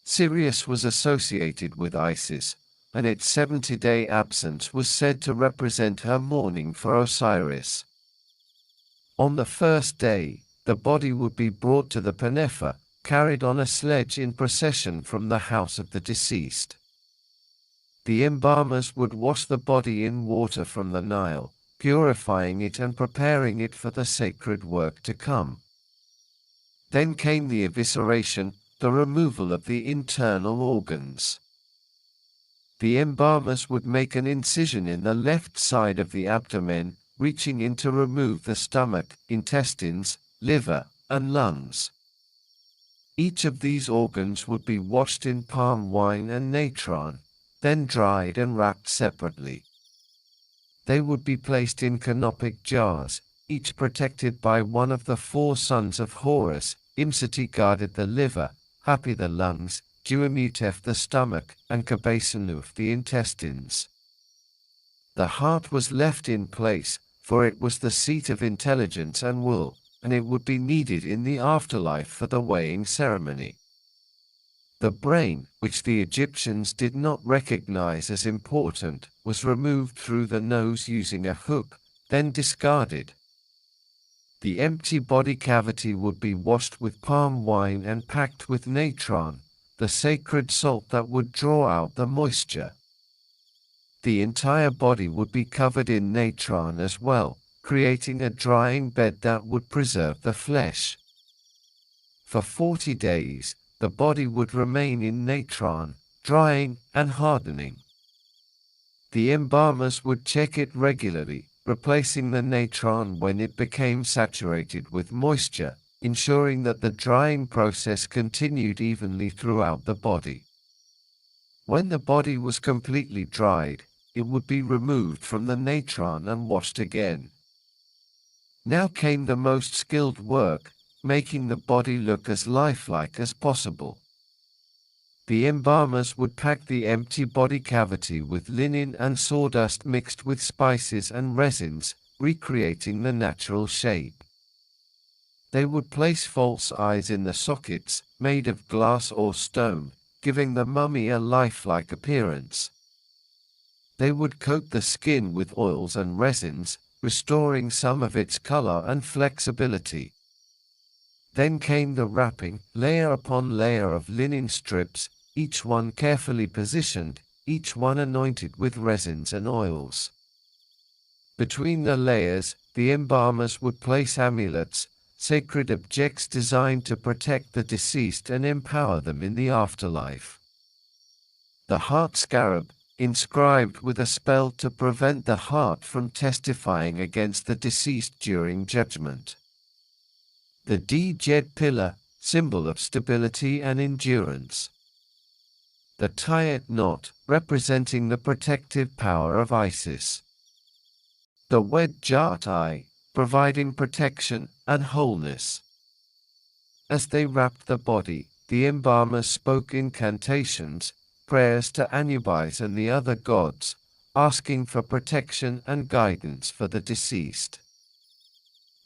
Sirius was associated with Isis, and its 70-day absence was said to represent her mourning for Osiris. On the first day, the body would be brought to the Penefa, carried on a sledge in procession from the house of the deceased. The embalmers would wash the body in water from the Nile, purifying it and preparing it for the sacred work to come. Then came the evisceration, the removal of the internal organs. The embalmers would make an incision in the left side of the abdomen, reaching in to remove the stomach, intestines, liver, and lungs. Each of these organs would be washed in palm wine and natron, then dried and wrapped separately. They would be placed in canopic jars, each protected by one of the 4 sons of Horus. Imseti guarded the liver, Hapi the lungs, Duamutef the stomach, and Kabesanuf the intestines. The heart was left in place, for it was the seat of intelligence and will, and it would be needed in the afterlife for the weighing ceremony. The brain, which the Egyptians did not recognize as important, was removed through the nose using a hook, then discarded. The empty body cavity would be washed with palm wine and packed with natron, the sacred salt that would draw out the moisture. The entire body would be covered in natron as well, creating a drying bed that would preserve the flesh. For 40 days, the body would remain in natron, drying and hardening. The embalmers would check it regularly, replacing the natron when it became saturated with moisture, ensuring that the drying process continued evenly throughout the body. When the body was completely dried, it would be removed from the natron and washed again. Now came the most skilled work, making the body look as lifelike as possible. The embalmers would pack the empty body cavity with linen and sawdust mixed with spices and resins, recreating the natural shape. They would place false eyes in the sockets, made of glass or stone, giving the mummy a lifelike appearance. They would coat the skin with oils and resins, restoring some of its color and flexibility. Then came the wrapping, layer upon layer of linen strips, each one carefully positioned, each one anointed with resins and oils. Between the layers, the embalmers would place amulets, sacred objects designed to protect the deceased and empower them in the afterlife. The heart scarab, inscribed with a spell to prevent the heart from testifying against the deceased during judgment. The D-jed pillar, symbol of stability and endurance. The Duat knot, representing the protective power of Isis. The wed Jat eye, providing protection and wholeness. As they wrapped the body, the embalmers spoke incantations, prayers to Anubis and the other gods, asking for protection and guidance for the deceased.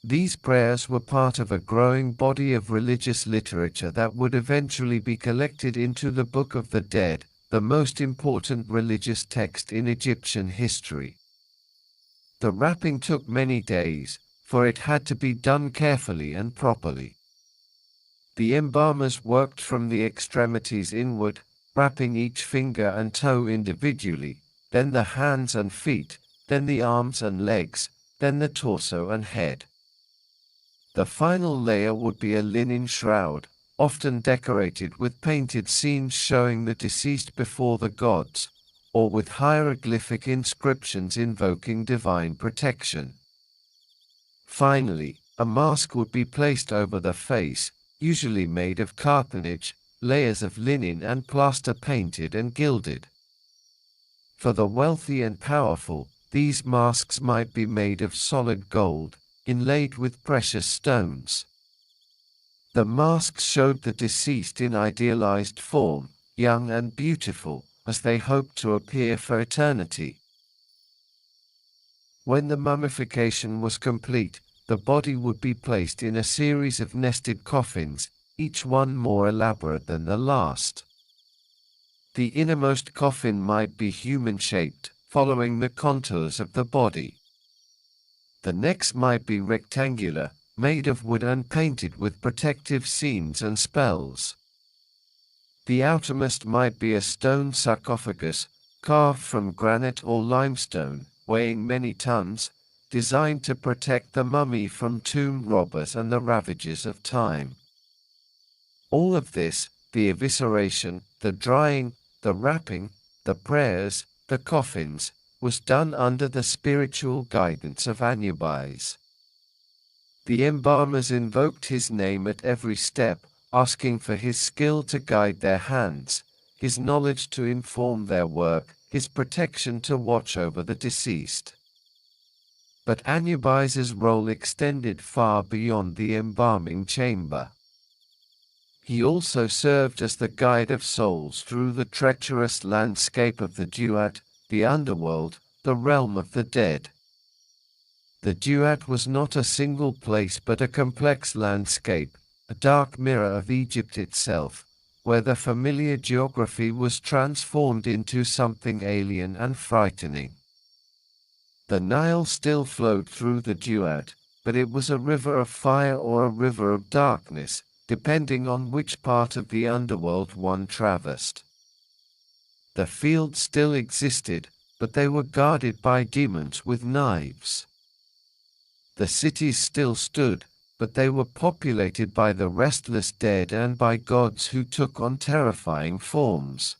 These prayers were part of a growing body of religious literature that would eventually be collected into the Book of the Dead, the most important religious text in Egyptian history. The wrapping took many days, for it had to be done carefully and properly. The embalmers worked from the extremities inward, wrapping each finger and toe individually, then the hands and feet, then the arms and legs, then the torso and head. The final layer would be a linen shroud, often decorated with painted scenes showing the deceased before the gods, or with hieroglyphic inscriptions invoking divine protection. Finally, a mask would be placed over the face, usually made of cartonnage, layers of linen and plaster painted and gilded. For the wealthy and powerful, these masks might be made of solid gold, inlaid with precious stones. The masks showed the deceased in idealized form, young and beautiful, as they hoped to appear for eternity. When the mummification was complete, the body would be placed in a series of nested coffins, each one more elaborate than the last. The innermost coffin might be human-shaped, following the contours of the body. The next might be rectangular, made of wood and painted with protective scenes and spells. The outermost might be a stone sarcophagus, carved from granite or limestone, weighing many tons, designed to protect the mummy from tomb robbers and the ravages of time. All of this, the evisceration, the drying, the wrapping, the prayers, the coffins, was done under the spiritual guidance of Anubis. The embalmers invoked his name at every step, asking for his skill to guide their hands, his knowledge to inform their work, his protection to watch over the deceased. But Anubis's role extended far beyond the embalming chamber. He also served as the guide of souls through the treacherous landscape of the Duat, the underworld, the realm of the dead. The Duat was not a single place but a complex landscape, a dark mirror of Egypt itself, where the familiar geography was transformed into something alien and frightening. The Nile still flowed through the Duat, but it was a river of fire or a river of darkness, depending on which part of the underworld one traversed. The fields still existed, but they were guarded by demons with knives. The cities still stood, but they were populated by the restless dead and by gods who took on terrifying forms.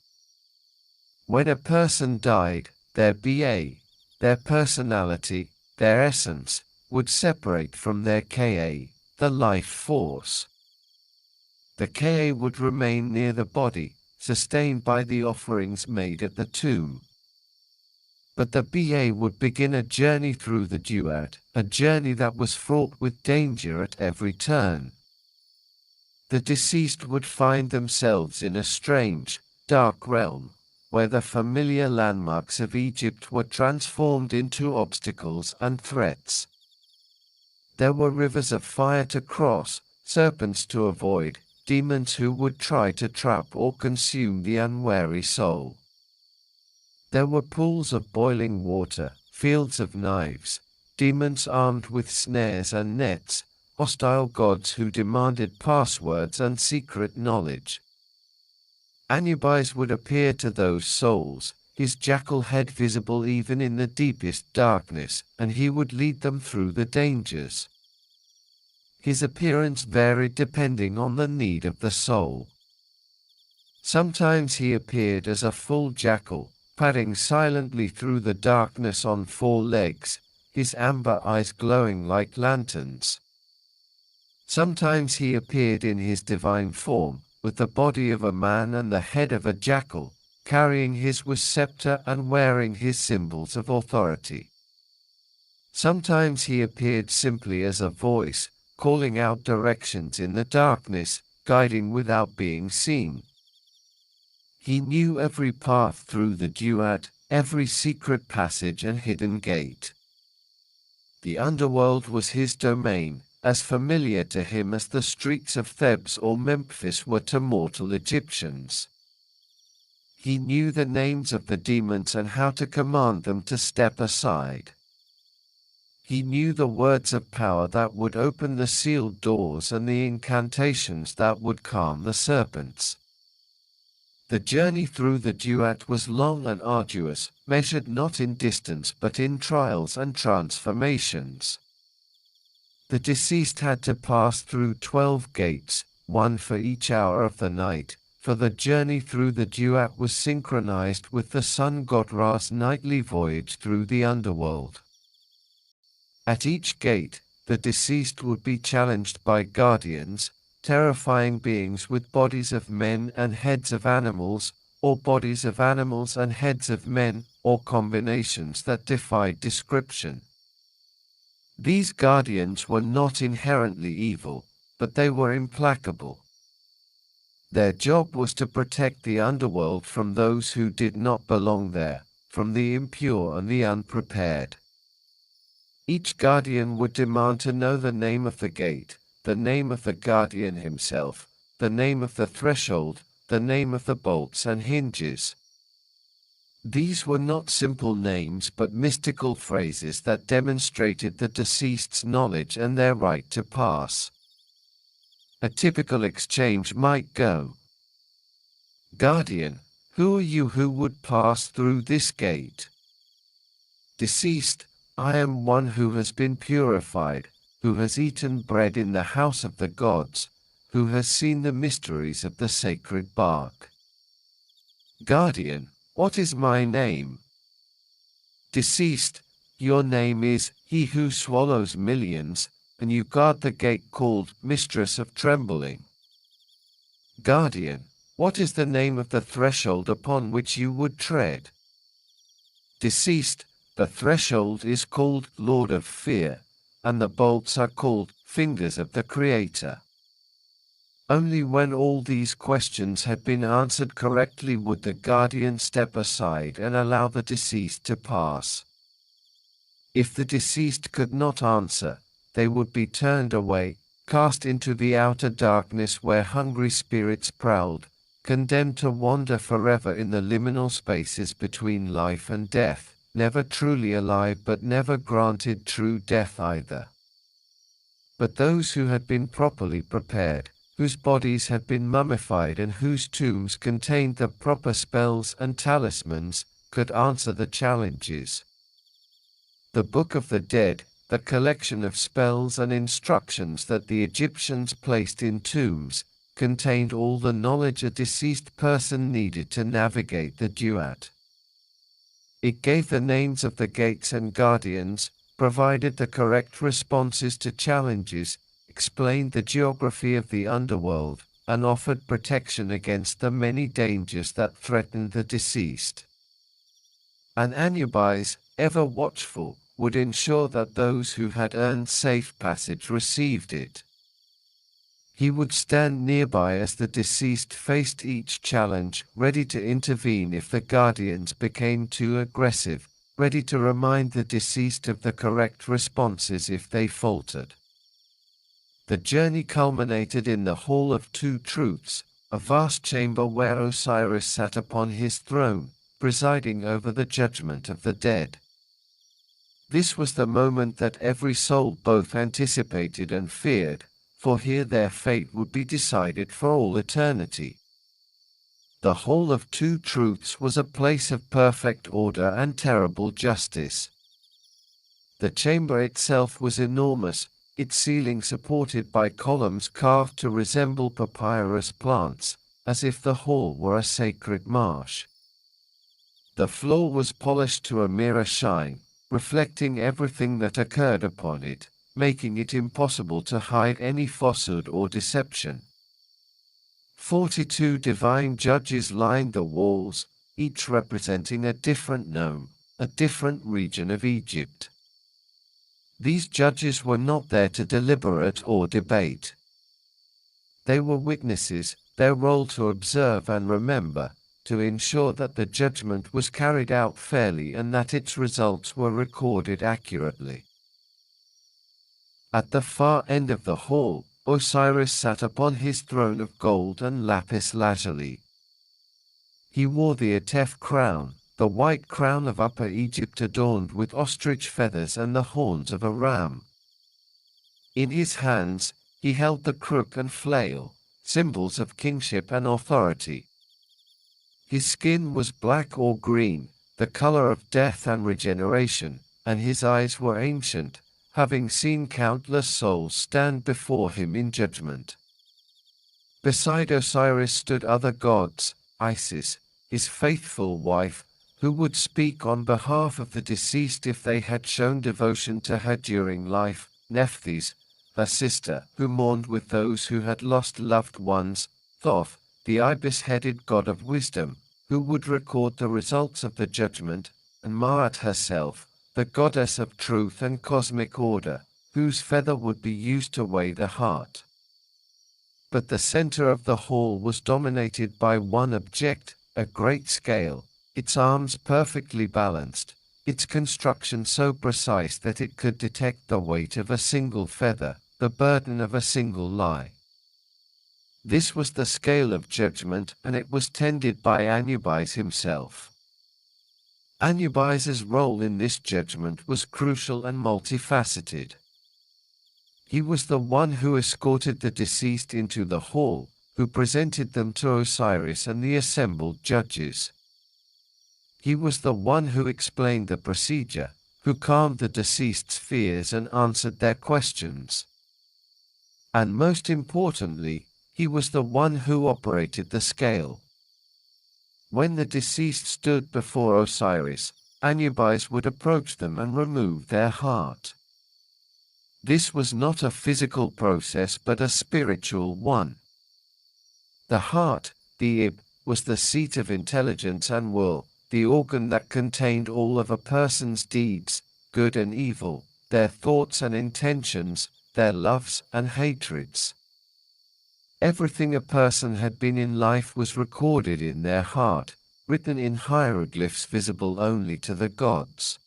When a person died, their their personality, their essence, would separate from their Ka, the life force. The Ka would remain near the body, sustained by the offerings made at the tomb. But the Ba would begin a journey through the Duat, a journey that was fraught with danger at every turn. The deceased would find themselves in a strange, dark realm, where the familiar landmarks of Egypt were transformed into obstacles and threats. There were rivers of fire to cross, serpents to avoid, demons who would try to trap or consume the unwary soul. There were pools of boiling water, fields of knives, demons armed with snares and nets, hostile gods who demanded passwords and secret knowledge. Anubis would appear to those souls, his jackal head visible even in the deepest darkness, and he would lead them through the dangers. His appearance varied depending on the need of the soul. Sometimes he appeared as a full jackal, padding silently through the darkness on 4 legs, his amber eyes glowing like lanterns. Sometimes he appeared in his divine form, with the body of a man and the head of a jackal, carrying his scepter and wearing his symbols of authority. Sometimes he appeared simply as a voice, calling out directions in the darkness, guiding without being seen. He knew every path through the Duat, every secret passage and hidden gate. The underworld was his domain, as familiar to him as the streets of Thebes or Memphis were to mortal Egyptians. He knew the names of the demons and how to command them to step aside. He knew the words of power that would open the sealed doors and the incantations that would calm the serpents. The journey through the Duat was long and arduous, measured not in distance but in trials and transformations. The deceased had to pass through 12 gates, one for each hour of the night, for the journey through the Duat was synchronized with the sun god Ra's nightly voyage through the underworld. At each gate, the deceased would be challenged by guardians, terrifying beings with bodies of men and heads of animals, or bodies of animals and heads of men, or combinations that defied description. These guardians were not inherently evil, but they were implacable. Their job was to protect the underworld from those who did not belong there, from the impure and the unprepared. Each guardian would demand to know the name of the gate, the name of the guardian himself, the name of the threshold, the name of the bolts and hinges. These were not simple names but mystical phrases that demonstrated the deceased's knowledge and their right to pass. A typical exchange might go: Guardian, who are you who would pass through this gate? Deceased, I am one who has been purified, who has eaten bread in the house of the gods, who has seen the mysteries of the sacred bark. Guardian, what is my name? Deceased, your name is He who swallows millions, and you guard the gate called Mistress of Trembling. Guardian, what is the name of the threshold upon which you would tread? Deceased, the threshold is called Lord of Fear, and the bolts are called Fingers of the Creator. Only when all these questions had been answered correctly would the guardian step aside and allow the deceased to pass. If the deceased could not answer, they would be turned away, cast into the outer darkness where hungry spirits prowled, condemned to wander forever in the liminal spaces between life and death, never truly alive but never granted true death either. But those who had been properly prepared, whose bodies had been mummified and whose tombs contained the proper spells and talismans, could answer the challenges. The Book of the Dead, the collection of spells and instructions that the Egyptians placed in tombs, contained all the knowledge a deceased person needed to navigate the Duat. It gave the names of the gates and guardians, provided the correct responses to challenges, explained the geography of the underworld, and offered protection against the many dangers that threatened the deceased. And Anubis, ever watchful, would ensure that those who had earned safe passage received it. He would stand nearby as the deceased faced each challenge, ready to intervene if the guardians became too aggressive, ready to remind the deceased of the correct responses if they faltered. The journey culminated in the Hall of Two Truths, a vast chamber where Osiris sat upon his throne, presiding over the judgment of the dead. This was the moment that every soul both anticipated and feared, for here their fate would be decided for all eternity. The Hall of Two Truths was a place of perfect order and terrible justice. The chamber itself was enormous, its ceiling supported by columns carved to resemble papyrus plants, as if the hall were a sacred marsh. The floor was polished to a mirror shine, reflecting everything that occurred upon it, making it impossible to hide any falsehood or deception. 42 divine judges lined the walls, each representing a different nome, a different region of Egypt. These judges were not there to deliberate or debate. They were witnesses, their role to observe and remember, to ensure that the judgment was carried out fairly and that its results were recorded accurately. At the far end of the hall, Osiris sat upon his throne of gold and lapis lazuli. He wore the Atef crown, the white crown of Upper Egypt adorned with ostrich feathers and the horns of a ram. In his hands, he held the crook and flail, symbols of kingship and authority. His skin was black or green, the color of death and regeneration, and his eyes were ancient, having seen countless souls stand before him in judgment. Beside Osiris stood other gods, Isis, his faithful wife, who would speak on behalf of the deceased if they had shown devotion to her during life, Nephthys, her sister, who mourned with those who had lost loved ones, Thoth, the ibis-headed god of wisdom, who would record the results of the judgment, and Ma'at herself, the goddess of truth and cosmic order, whose feather would be used to weigh the heart. But the center of the hall was dominated by one object, a great scale, its arms perfectly balanced, its construction so precise that it could detect the weight of a single feather, the burden of a single lie. This was the scale of judgment, and it was tended by Anubis himself. Anubis's role in this judgment was crucial and multifaceted. He was the one who escorted the deceased into the hall, who presented them to Osiris and the assembled judges. He was the one who explained the procedure, who calmed the deceased's fears and answered their questions. And most importantly, he was the one who operated the scale. When the deceased stood before Osiris, Anubis would approach them and remove their heart. This was not a physical process but a spiritual one. The heart, the ib, was the seat of intelligence and will, the organ that contained all of a person's deeds, good and evil, their thoughts and intentions, their loves and hatreds. Everything a person had been in life was recorded in their heart, written in hieroglyphs visible only to the gods.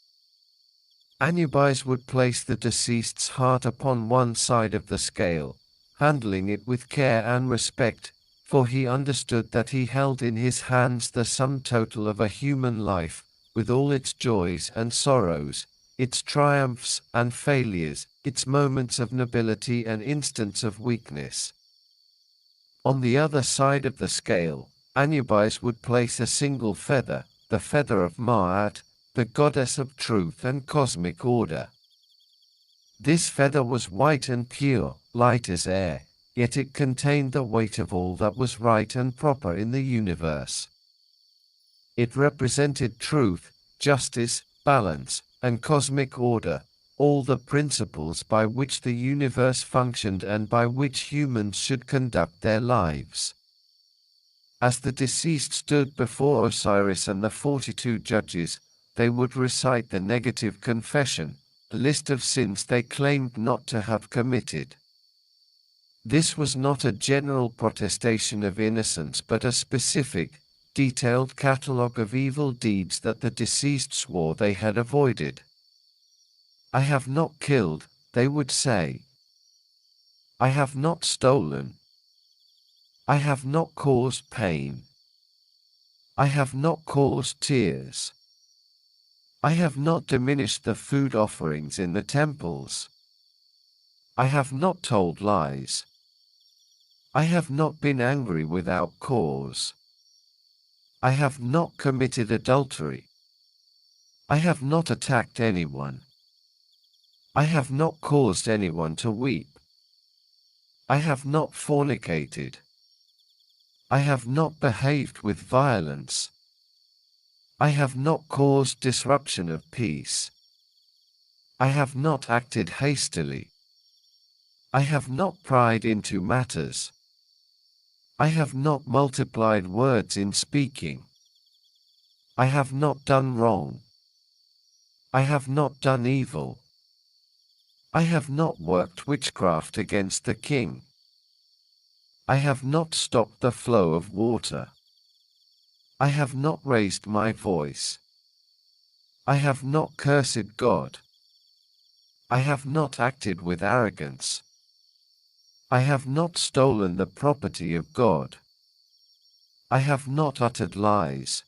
Anubis would place the deceased's heart upon one side of the scale, handling it with care and respect, for he understood that he held in his hands the sum total of a human life, with all its joys and sorrows, its triumphs and failures, its moments of nobility and instants of weakness. On the other side of the scale, Anubis would place a single feather, the feather of Ma'at, the goddess of truth and cosmic order. This feather was white and pure, light as air, yet it contained the weight of all that was right and proper in the universe. It represented truth, justice, balance, and cosmic order, all the principles by which the universe functioned and by which humans should conduct their lives. As the deceased stood before Osiris and the 42 judges, they would recite the negative confession, a list of sins they claimed not to have committed. This was not a general protestation of innocence but a specific, detailed catalogue of evil deeds that the deceased swore they had avoided. I have not killed, they would say. I have not stolen. I have not caused pain. I have not caused tears. I have not diminished the food offerings in the temples. I have not told lies. I have not been angry without cause. I have not committed adultery. I have not attacked anyone. I have not caused anyone to weep. I have not fornicated. I have not behaved with violence. I have not caused disruption of peace. I have not acted hastily. I have not pried into matters. I have not multiplied words in speaking. I have not done wrong. I have not done evil. I have not worked witchcraft against the king. I have not stopped the flow of water. I have not raised my voice. I have not cursed God. I have not acted with arrogance. I have not stolen the property of God. I have not uttered lies.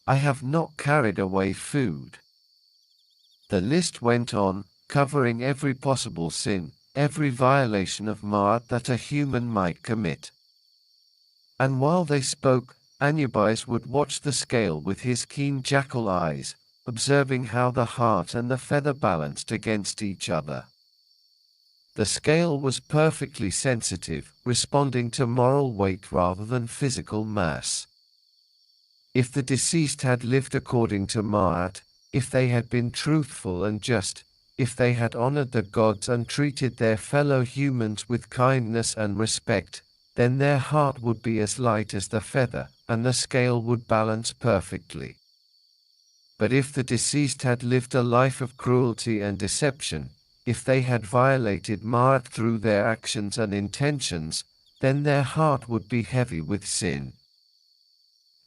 I have not carried away food. The list went on, covering every possible sin, every violation of Ma'at that a human might commit. And while they spoke, Anubis would watch the scale with his keen jackal eyes, observing how the heart and the feather balanced against each other. The scale was perfectly sensitive, responding to moral weight rather than physical mass. If the deceased had lived according to Ma'at, if they had been truthful and just, if they had honored the gods and treated their fellow humans with kindness and respect, then their heart would be as light as the feather, and the scale would balance perfectly. But if the deceased had lived a life of cruelty and deception, if they had violated Ma'at through their actions and intentions, then their heart would be heavy with sin.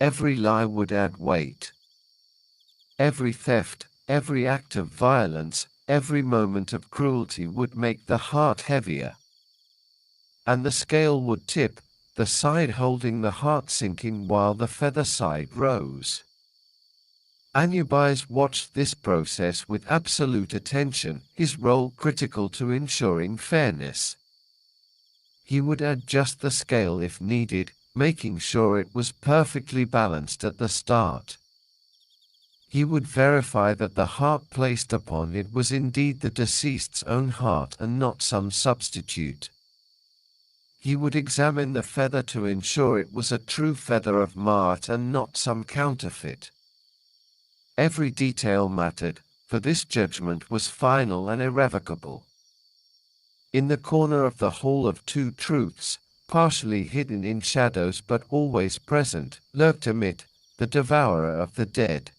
Every lie would add weight. Every theft, every act of violence, every moment of cruelty would make the heart heavier. And the scale would tip, the side holding the heart sinking while the feather side rose. Anubis watched this process with absolute attention, his role critical to ensuring fairness. He would adjust the scale if needed, making sure it was perfectly balanced at the start. He would verify that the heart placed upon it was indeed the deceased's own heart and not some substitute. He would examine the feather to ensure it was a true feather of Ma'at and not some counterfeit. Every detail mattered, for this judgment was final and irrevocable. In the corner of the Hall of Two Truths, partially hidden in shadows but always present, lurked Amit, the devourer of the dead.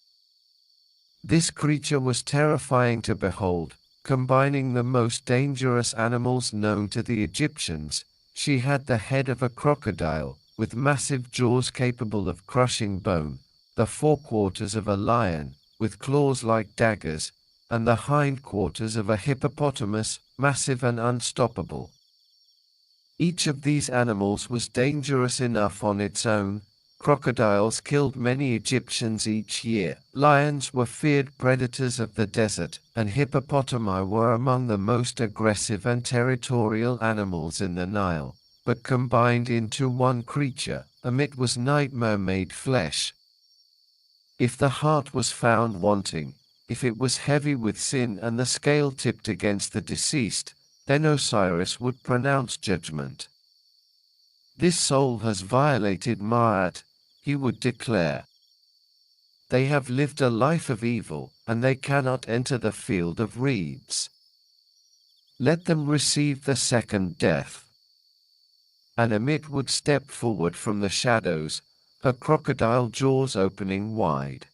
This creature was terrifying to behold, combining the most dangerous animals known to the Egyptians. She had the head of a crocodile, with massive jaws capable of crushing bone, the forequarters of a lion, with claws like daggers, and the hindquarters of a hippopotamus, massive and unstoppable. Each of these animals was dangerous enough on its own. Crocodiles killed many Egyptians each year, lions were feared predators of the desert, and hippopotami were among the most aggressive and territorial animals in the Nile. But combined into one creature, Amit was nightmare-made flesh. If the heart was found wanting, if it was heavy with sin and the scale tipped against the deceased, then Osiris would pronounce judgment. This soul has violated Ma'at, he would declare. They have lived a life of evil, and they cannot enter the field of reeds. Let them receive the second death. And Amit would step forward from the shadows, her crocodile jaws opening wide.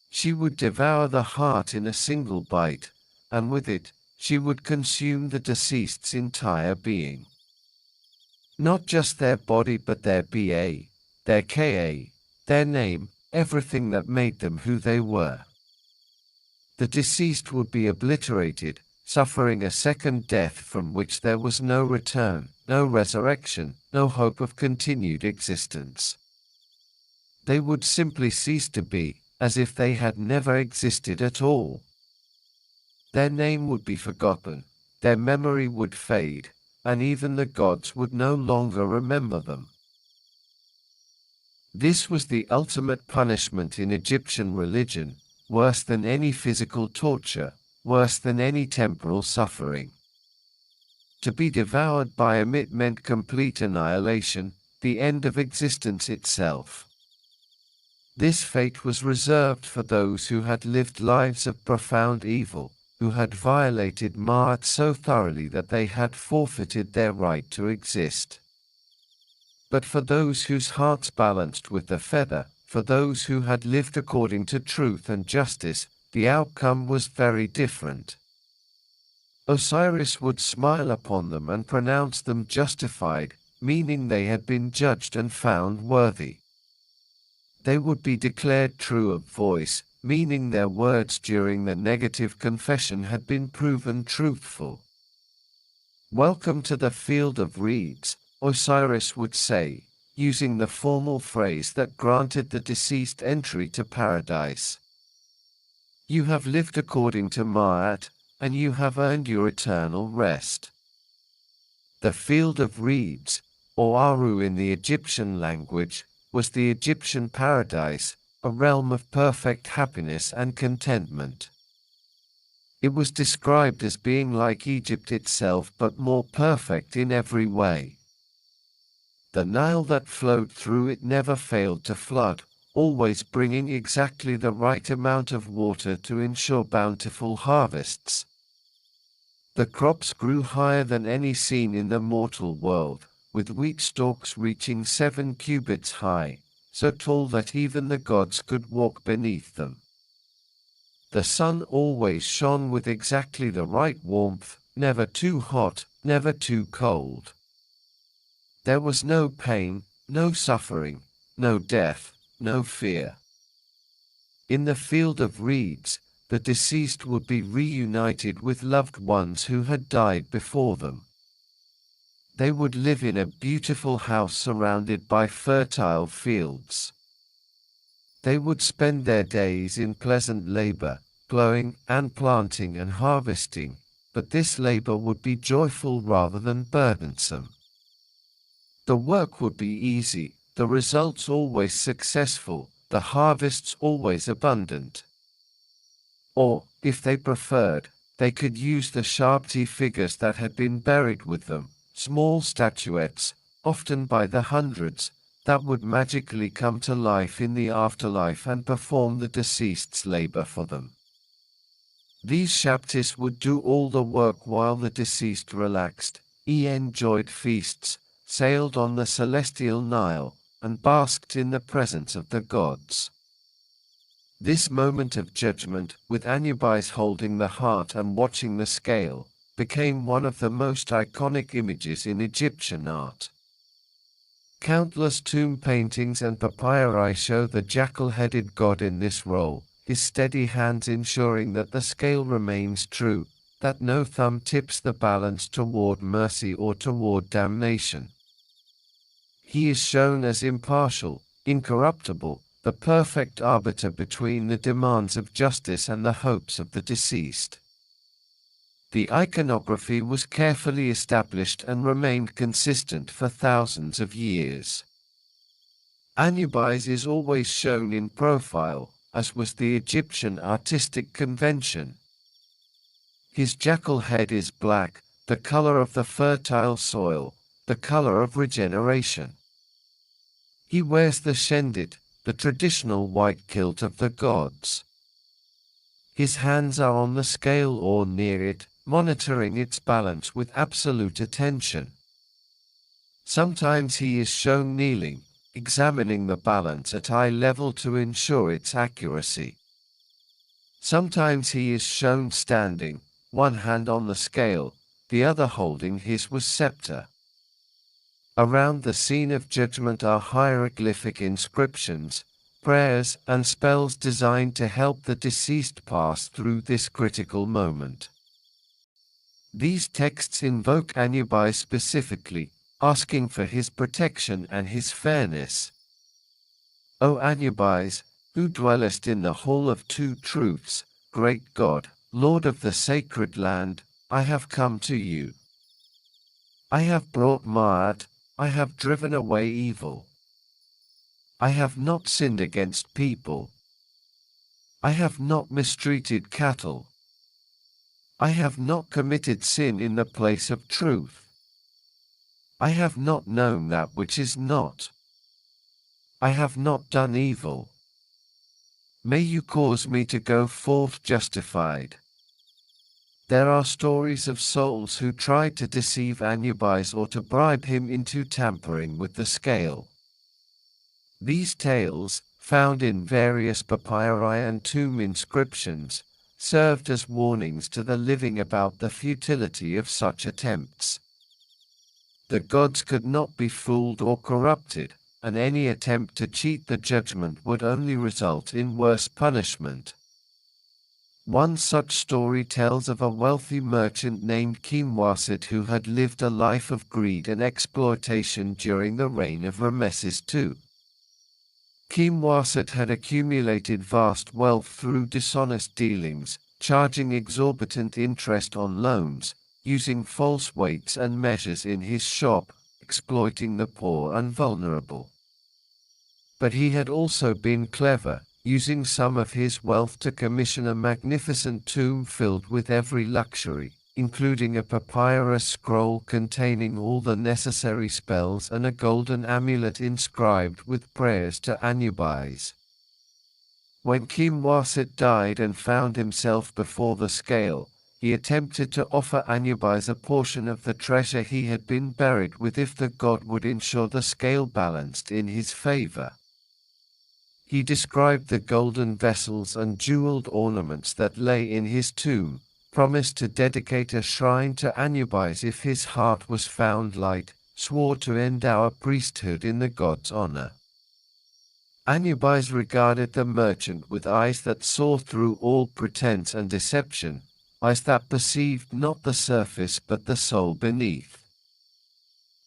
She would devour the heart in a single bite, and with it, she would consume the deceased's entire being. Not just their body but their BA, their KA, their name, everything that made them who they were. The deceased would be obliterated, suffering a second death from which there was no return, no resurrection, no hope of continued existence. They would simply cease to be, as if they had never existed at all. Their name would be forgotten, their memory would fade, and even the gods would no longer remember them. This was the ultimate punishment in Egyptian religion, worse than any physical torture, worse than any temporal suffering. To be devoured by Amit meant complete annihilation, the end of existence itself. This fate was reserved for those who had lived lives of profound evil, who had violated Ma'at so thoroughly that they had forfeited their right to exist. But for those whose hearts balanced with the feather, for those who had lived according to truth and justice, the outcome was very different. Osiris would smile upon them and pronounce them justified, meaning they had been judged and found worthy. They would be declared true of voice, meaning their words during the negative confession had been proven truthful. "Welcome to the field of reeds," Osiris would say, using the formal phrase that granted the deceased entry to paradise. "You have lived according to Ma'at, and you have earned your eternal rest." The field of reeds, or Aru in the Egyptian language, was the Egyptian paradise, a realm of perfect happiness and contentment. It was described as being like Egypt itself but more perfect in every way. The Nile that flowed through it never failed to flood, always bringing exactly the right amount of water to ensure bountiful harvests. The crops grew higher than any seen in the mortal world, with wheat stalks reaching 7 cubits high, so tall that even the gods could walk beneath them. The sun always shone with exactly the right warmth, never too hot, never too cold. There was no pain, no suffering, no death, no fear. In the field of reeds, the deceased would be reunited with loved ones who had died before them. They would live in a beautiful house surrounded by fertile fields. They would spend their days in pleasant labor, plowing and planting and harvesting, but this labor would be joyful rather than burdensome. The work would be easy, the results always successful, the harvests always abundant. Or, if they preferred, they could use the Shabti figures that had been buried with them, small statuettes, often by the hundreds, that would magically come to life in the afterlife and perform the deceased's labor for them. These Shabtis would do all the work while the deceased relaxed, enjoyed feasts, sailed on the celestial Nile, and basked in the presence of the gods. This moment of judgment, with Anubis holding the heart and watching the scale, became one of the most iconic images in Egyptian art. Countless tomb paintings and papyri show the jackal-headed god in this role, his steady hands ensuring that the scale remains true, that no thumb tips the balance toward mercy or toward damnation. He is shown as impartial, incorruptible, the perfect arbiter between the demands of justice and the hopes of the deceased. The iconography was carefully established and remained consistent for thousands of years. Anubis is always shown in profile, as was the Egyptian artistic convention. His jackal head is black, the color of the fertile soil, the color of regeneration. He wears the shendit, the traditional white kilt of the gods. His hands are on the scale or near it, monitoring its balance with absolute attention. Sometimes he is shown kneeling, examining the balance at eye level to ensure its accuracy. Sometimes he is shown standing, one hand on the scale, the other holding his scepter. Around the scene of judgment are hieroglyphic inscriptions, prayers, and spells designed to help the deceased pass through this critical moment. These texts invoke Anubis specifically, asking for his protection and his fairness. O Anubis, who dwellest in the hall of two truths, great God, Lord of the sacred land, I have come to you. I have brought Ma'at, I have driven away evil. I have not sinned against people. I have not mistreated cattle. I have not committed sin in the place of truth. I have not known that which is not. I have not done evil. May you cause me to go forth justified. There are stories of souls who tried to deceive Anubis or to bribe him into tampering with the scale. These tales, found in various papyri and tomb inscriptions, served as warnings to the living about the futility of such attempts. The gods could not be fooled or corrupted, and any attempt to cheat the judgment would only result in worse punishment. One such story tells of a wealthy merchant named Kimwasit who had lived a life of greed and exploitation during the reign of Rameses II. Kimwasit had accumulated vast wealth through dishonest dealings, charging exorbitant interest on loans, using false weights and measures in his shop, exploiting the poor and vulnerable. But he had also been clever, using some of his wealth to commission a magnificent tomb filled with every luxury, including a papyrus scroll containing all the necessary spells and a golden amulet inscribed with prayers to Anubis. When Kimwasit died and found himself before the scale, he attempted to offer Anubis a portion of the treasure he had been buried with if the god would ensure the scale balanced in his favor. He described the golden vessels and jeweled ornaments that lay in his tomb, promised to dedicate a shrine to Anubis if his heart was found light, swore to endow a priesthood in the god's honor. Anubis regarded the merchant with eyes that saw through all pretense and deception, eyes that perceived not the surface but the soul beneath.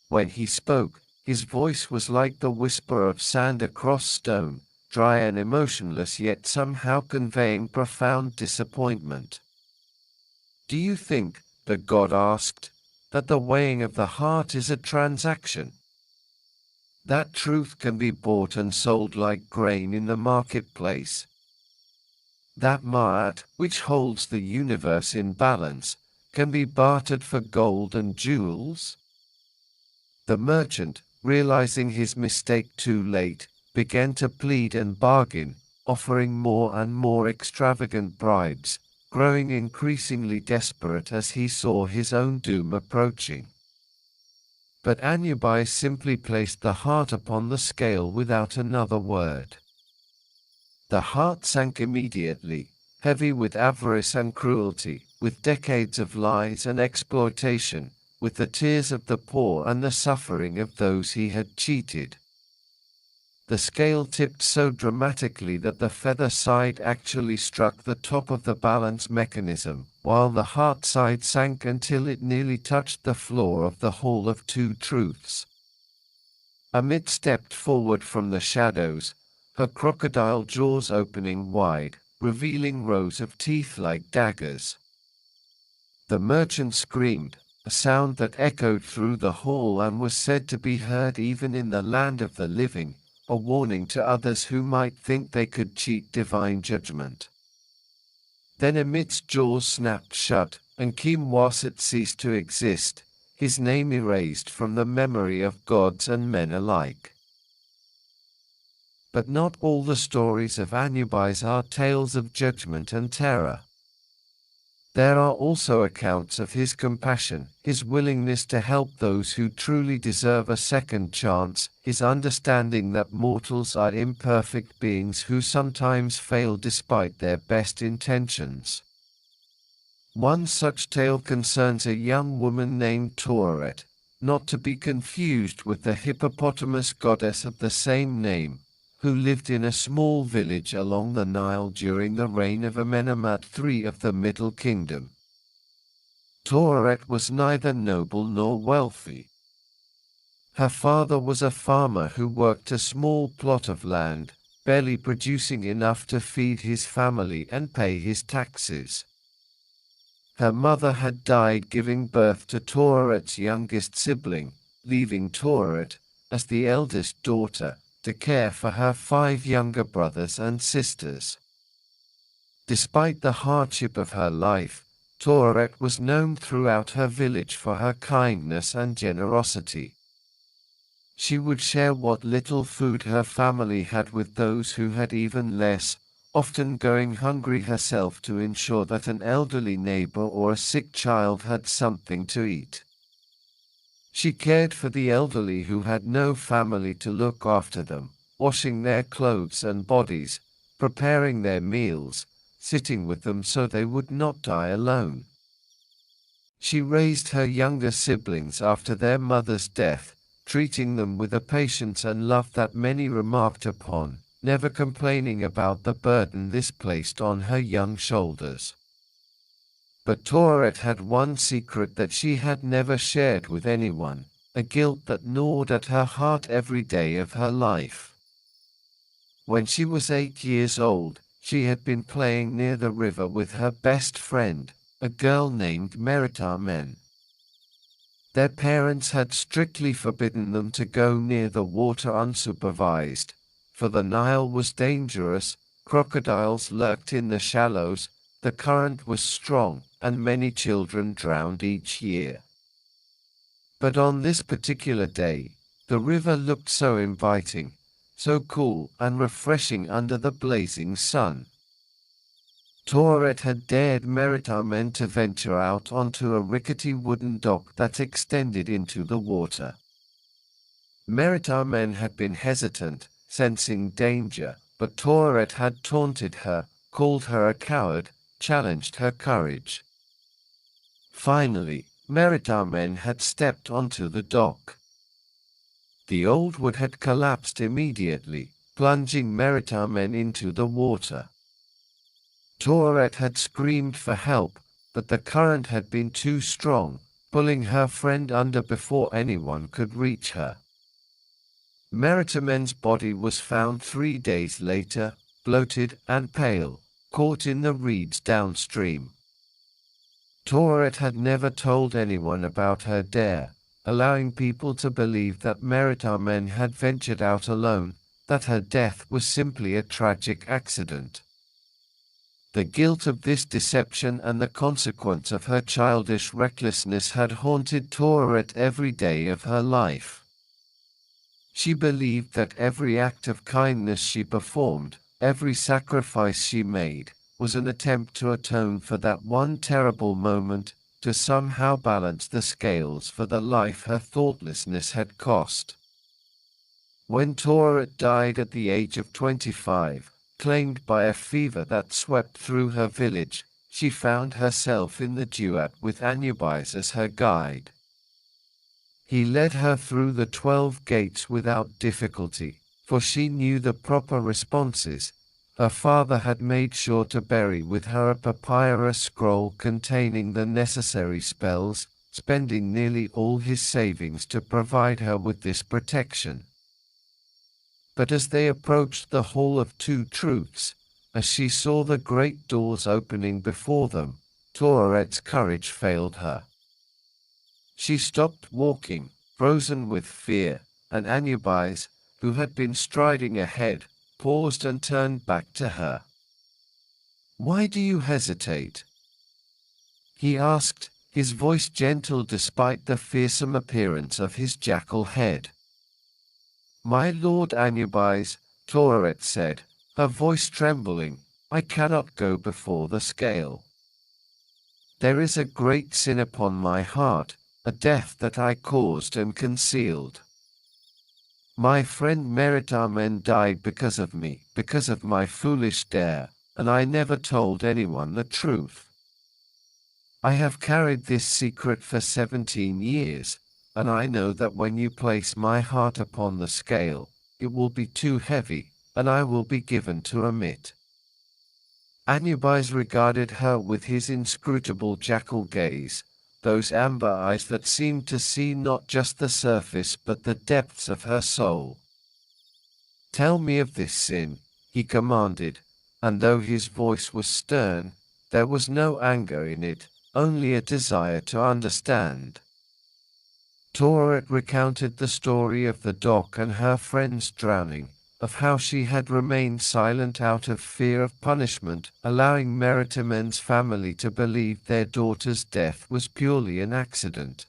When he spoke, his voice was like the whisper of sand across stone, dry and emotionless yet somehow conveying profound disappointment. "Do you think," the god asked, "that the weighing of the heart is a transaction? That truth can be bought and sold like grain in the marketplace? That Ma'at, which holds the universe in balance, can be bartered for gold and jewels?" The merchant, realizing his mistake too late, began to plead and bargain, offering more and more extravagant bribes, growing increasingly desperate as he saw his own doom approaching. But Anubis simply placed the heart upon the scale without another word. The heart sank immediately, heavy with avarice and cruelty, with decades of lies and exploitation, with the tears of the poor and the suffering of those he had cheated. The scale tipped so dramatically that the feather side actually struck the top of the balance mechanism, while the heart side sank until it nearly touched the floor of the Hall of Two Truths. Amit stepped forward from the shadows, her crocodile jaws opening wide, revealing rows of teeth like daggers. The merchant screamed, a sound that echoed through the hall and was said to be heard even in the land of the living, a warning to others who might think they could cheat divine judgment. Then Amit's jaws snapped shut, and Kimwasit ceased to exist, his name erased from the memory of gods and men alike. But not all the stories of Anubis are tales of judgment and terror. There are also accounts of his compassion, his willingness to help those who truly deserve a second chance, his understanding that mortals are imperfect beings who sometimes fail despite their best intentions. One such tale concerns a young woman named Duat, not to be confused with the hippopotamus goddess of the same name, who lived in a small village along the Nile during the reign of Amenemhat III of the Middle Kingdom. Duat was neither noble nor wealthy. Her father was a farmer who worked a small plot of land, barely producing enough to feed his family and pay his taxes. Her mother had died giving birth to Duat's youngest sibling, leaving Duat, as the eldest daughter, to care for her 5 younger brothers and sisters. Despite the hardship of her life, Duat was known throughout her village for her kindness and generosity. She would share what little food her family had with those who had even less, often going hungry herself to ensure that an elderly neighbor or a sick child had something to eat. She cared for the elderly who had no family to look after them, washing their clothes and bodies, preparing their meals, sitting with them so they would not die alone. She raised her younger siblings after their mother's death, treating them with a patience and love that many remarked upon, never complaining about the burden this placed on her young shoulders. But Tauret had one secret that she had never shared with anyone, a guilt that gnawed at her heart every day of her life. When she was 8 years old, she had been playing near the river with her best friend, a girl named Meritamen. Their parents had strictly forbidden them to go near the water unsupervised, for the Nile was dangerous, crocodiles lurked in the shallows, the current was strong, and many children drowned each year. But on this particular day, the river looked so inviting, so cool and refreshing under the blazing sun. Tauret had dared Meritamen to venture out onto a rickety wooden dock that extended into the water. Meritamen had been hesitant, sensing danger, but Tauret had taunted her, called her a coward, challenged her courage. Finally, Meritamen had stepped onto the dock. The old wood had collapsed immediately, plunging Meritamen into the water. Tauret had screamed for help, but the current had been too strong, pulling her friend under before anyone could reach her. Meritamen's body was found 3 days later, bloated and pale, caught in the reeds downstream. Tauret had never told anyone about her dare, allowing people to believe that Meritamen had ventured out alone, that her death was simply a tragic accident. The guilt of this deception and the consequence of her childish recklessness had haunted Tauret every day of her life. She believed that every act of kindness she performed, every sacrifice she made, was an attempt to atone for that one terrible moment, to somehow balance the scales for the life her thoughtlessness had cost. When Tauret died at the age of 25, claimed by a fever that swept through her village, she found herself in the Duat with Anubis as her guide. He led her through the 12 gates without difficulty, for she knew the proper responses. Her father had made sure to bury with her a papyrus scroll containing the necessary spells, spending nearly all his savings to provide her with this protection. But as they approached the Hall of Two Truths, as she saw the great doors opening before them, Tauret's courage failed her. She stopped walking, frozen with fear, and Anubis, who had been striding ahead, paused and turned back to her. "Why do you hesitate?" he asked, his voice gentle despite the fearsome appearance of his jackal head. "My lord Anubis," Tauret said, her voice trembling, "I cannot go before the scale. There is a great sin upon my heart, a death that I caused and concealed. My friend Meritamen died because of me, because of my foolish dare, and I never told anyone the truth. I have carried this secret for 17 years, and I know that when you place my heart upon the scale, it will be too heavy, and I will be given to omit." Anubis regarded her with his inscrutable jackal gaze, those amber eyes that seemed to see not just the surface but the depths of her soul. "Tell me of this sin," he commanded, and though his voice was stern, there was no anger in it, only a desire to understand. Tauret recounted the story of the dock and her friend's drowning, of how she had remained silent out of fear of punishment, allowing Meritamen's family to believe their daughter's death was purely an accident.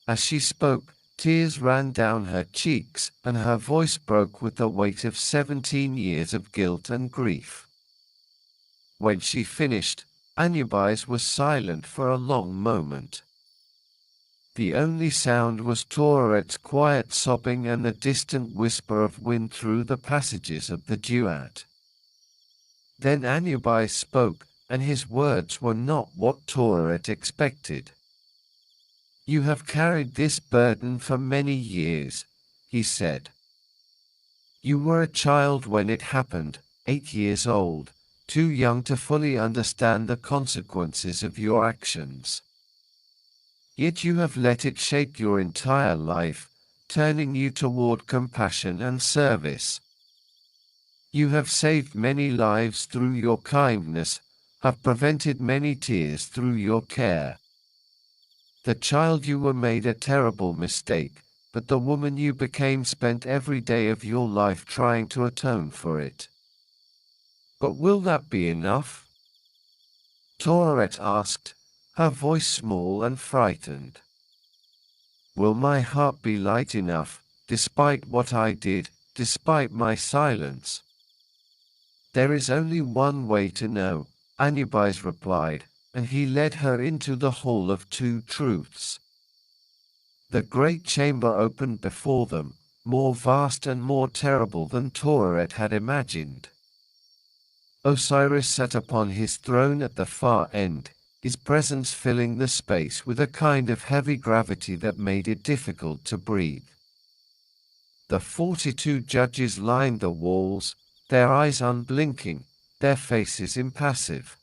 As she spoke, Tears ran down her cheeks, and her voice broke with the weight of 17 years of guilt and grief. When she finished, Anubis was silent for a long moment. The only sound was Tauret's quiet sobbing and the distant whisper of wind through the passages of the Duat. Then Anubis spoke, and his words were not what Tauret expected. "You have carried this burden for many years," he said. "You were a child when it happened, 8 years old, too young to fully understand the consequences of your actions. Yet you have let it shape your entire life, turning you toward compassion and service. You have saved many lives through your kindness, have prevented many tears through your care. The child you were made a terrible mistake, but the woman you became spent every day of your life trying to atone for it. But will that be enough?" Tauret asked, her voice small and frightened. "Will my heart be light enough, despite what I did, despite my silence?" "There is only one way to know," Anubis replied, and he led her into the Hall of Two Truths. The great chamber opened before them, more vast and more terrible than Tauret had imagined. Osiris sat upon his throne at the far end, his presence filling the space with a kind of heavy gravity that made it difficult to breathe. The 42 judges lined the walls, their eyes unblinking, their faces impassive.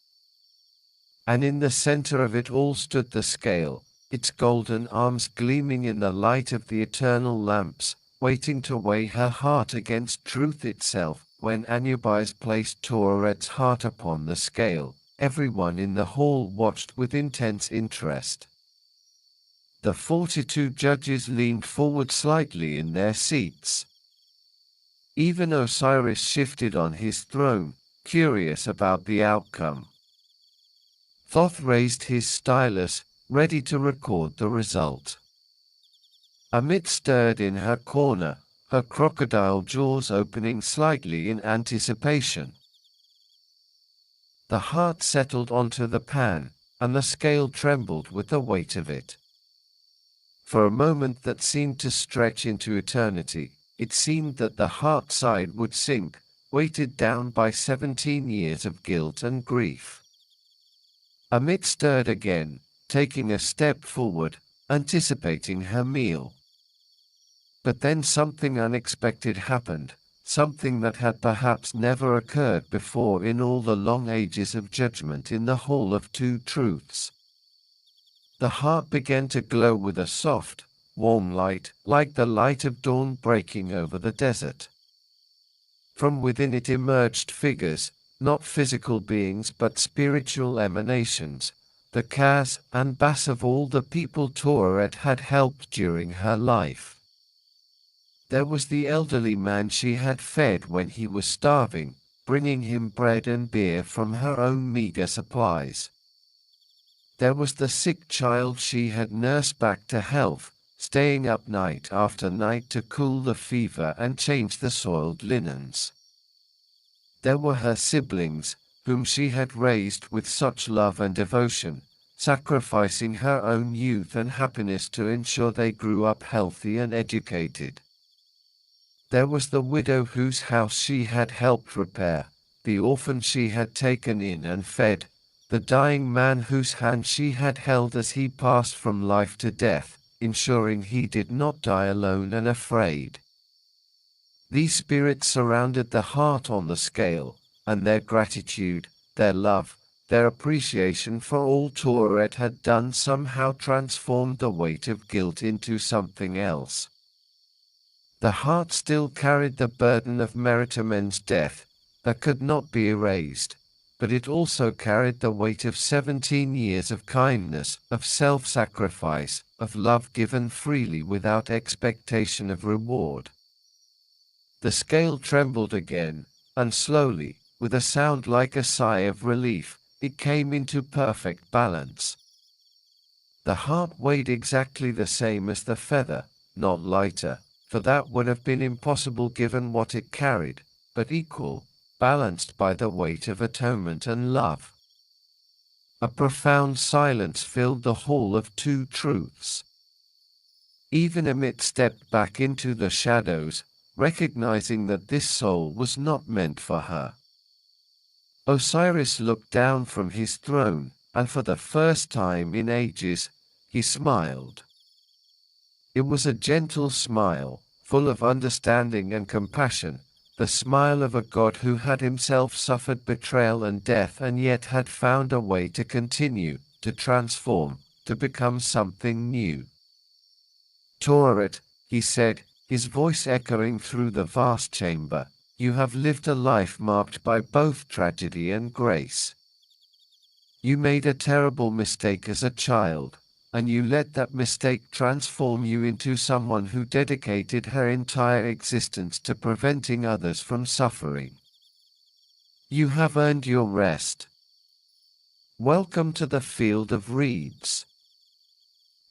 And in the center of it all stood the scale, its golden arms gleaming in the light of the eternal lamps, waiting to weigh her heart against truth itself. When Anubis placed Tauret's heart upon the scale, everyone in the hall watched with intense interest. The 42 judges leaned forward slightly in their seats. Even Osiris shifted on his throne, curious about the outcome. Thoth raised his stylus, ready to record the result. Amit stirred in her corner, her crocodile jaws opening slightly in anticipation. The heart settled onto the pan, and the scale trembled with the weight of it. For a moment that seemed to stretch into eternity, it seemed that the heart side would sink, weighted down by 17 years of guilt and grief. Amit stirred again, taking a step forward, anticipating her meal. But then something unexpected happened, something that had perhaps never occurred before in all the long ages of judgment in the Hall of Two Truths. The heart began to glow with a soft, warm light, like the light of dawn breaking over the desert. From within it emerged figures, not physical beings but spiritual emanations, the Kas and Bas of all the people Tauret had helped during her life. There was the elderly man she had fed when he was starving, bringing him bread and beer from her own meager supplies. There was the sick child she had nursed back to health, staying up night after night to cool the fever and change the soiled linens. There were her siblings, whom she had raised with such love and devotion, sacrificing her own youth and happiness to ensure they grew up healthy and educated. There was the widow whose house she had helped repair, the orphan she had taken in and fed, the dying man whose hand she had held as he passed from life to death, ensuring he did not die alone and afraid. These spirits surrounded the heart on the scale, and their gratitude, their love, their appreciation for all Tauret had done somehow transformed the weight of guilt into something else. The heart still carried the burden of Meritamen's death, that could not be erased, but it also carried the weight of 17 years of kindness, of self-sacrifice, of love given freely without expectation of reward. The scale trembled again, and slowly, with a sound like a sigh of relief, it came into perfect balance. The heart weighed exactly the same as the feather, not lighter, for that would have been impossible given what it carried, but equal, balanced by the weight of atonement and love. A profound silence filled the hall of two truths. Even Amit stepped back into the shadows, recognizing that this soul was not meant for her. Osiris looked down from his throne, and for the first time in ages, he smiled. It was a gentle smile, full of understanding and compassion, the smile of a god who had himself suffered betrayal and death and yet had found a way to continue, to transform, to become something new. Duat, he said, his voice echoing through the vast chamber, you have lived a life marked by both tragedy and grace. You made a terrible mistake as a child, and you let that mistake transform you into someone who dedicated her entire existence to preventing others from suffering. You have earned your rest. Welcome to the field of reeds.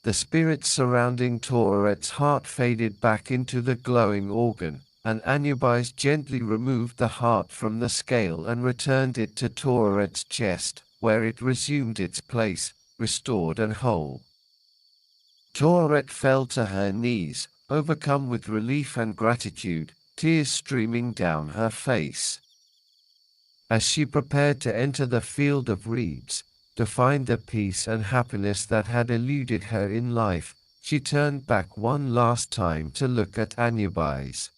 The spirits surrounding Duat's heart faded back into the glowing organ, and Anubis gently removed the heart from the scale and returned it to Duat's chest, where it resumed its place, restored and whole. Duat fell to her knees, overcome with relief and gratitude, tears streaming down her face. As she prepared to enter the field of reeds, to find the peace and happiness that had eluded her in life, she turned back one last time to look at Anubis.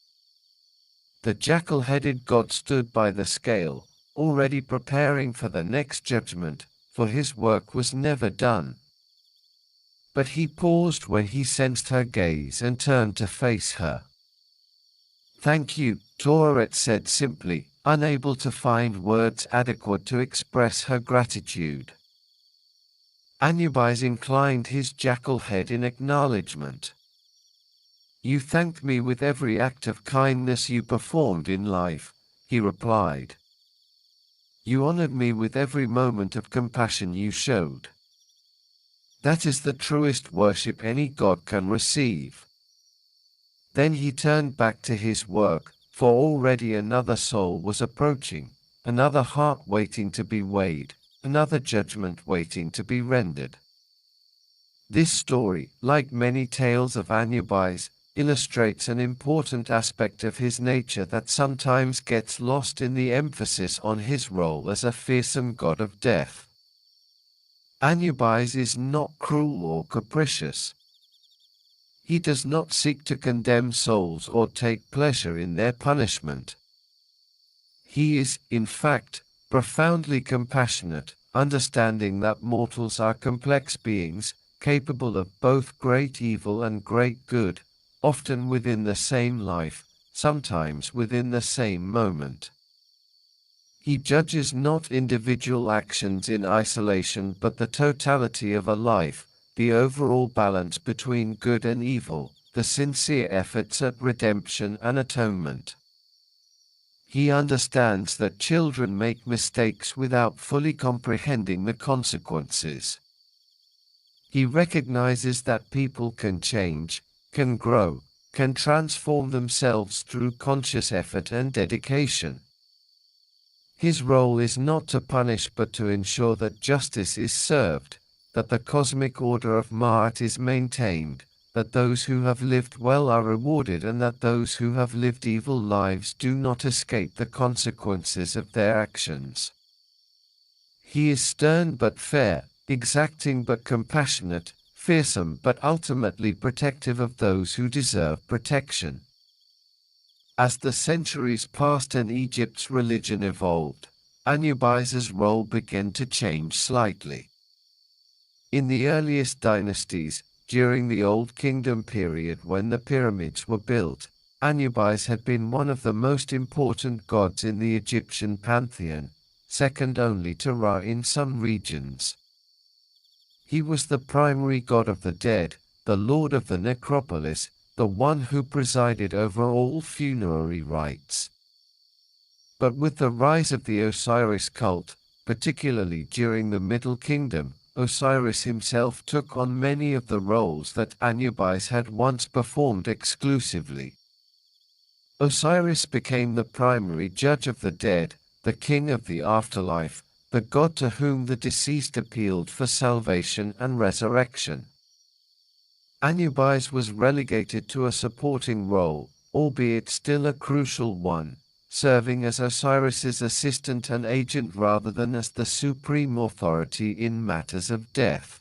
The jackal-headed god stood by the scale, already preparing for the next judgment, for his work was never done. But he paused when he sensed her gaze and turned to face her. Thank you, Duat said simply, unable to find words adequate to express her gratitude. Anubis inclined his jackal head in acknowledgement. You thanked me with every act of kindness you performed in life, he replied. You honored me with every moment of compassion you showed. That is the truest worship any god can receive. Then he turned back to his work, for already another soul was approaching, another heart waiting to be weighed, another judgment waiting to be rendered. This story, like many tales of Anubis, illustrates an important aspect of his nature that sometimes gets lost in the emphasis on his role as a fearsome god of death. Anubis is not cruel or capricious. He does not seek to condemn souls or take pleasure in their punishment. He is, in fact, profoundly compassionate, understanding that mortals are complex beings, capable of both great evil and great good, often within the same life, sometimes within the same moment. He judges not individual actions in isolation but the totality of a life, the overall balance between good and evil, the sincere efforts at redemption and atonement. He understands that children make mistakes without fully comprehending the consequences. He recognizes that people can change, can grow, can transform themselves through conscious effort and dedication. His role is not to punish but to ensure that justice is served, that the cosmic order of Ma'at is maintained, that those who have lived well are rewarded and that those who have lived evil lives do not escape the consequences of their actions. He is stern but fair, exacting but compassionate, fearsome but ultimately protective of those who deserve protection. As the centuries passed and Egypt's religion evolved, Anubis's role began to change slightly. In the earliest dynasties, during the Old Kingdom period when the pyramids were built, Anubis had been one of the most important gods in the Egyptian pantheon, second only to Ra in some regions. He was the primary god of the dead, the lord of the necropolis, the one who presided over all funerary rites. But with the rise of the Osiris cult, particularly during the Middle Kingdom, Osiris himself took on many of the roles that Anubis had once performed exclusively. Osiris became the primary judge of the dead, the king of the afterlife, the god to whom the deceased appealed for salvation and resurrection. Anubis was relegated to a supporting role, albeit still a crucial one, serving as Osiris's assistant and agent rather than as the supreme authority in matters of death.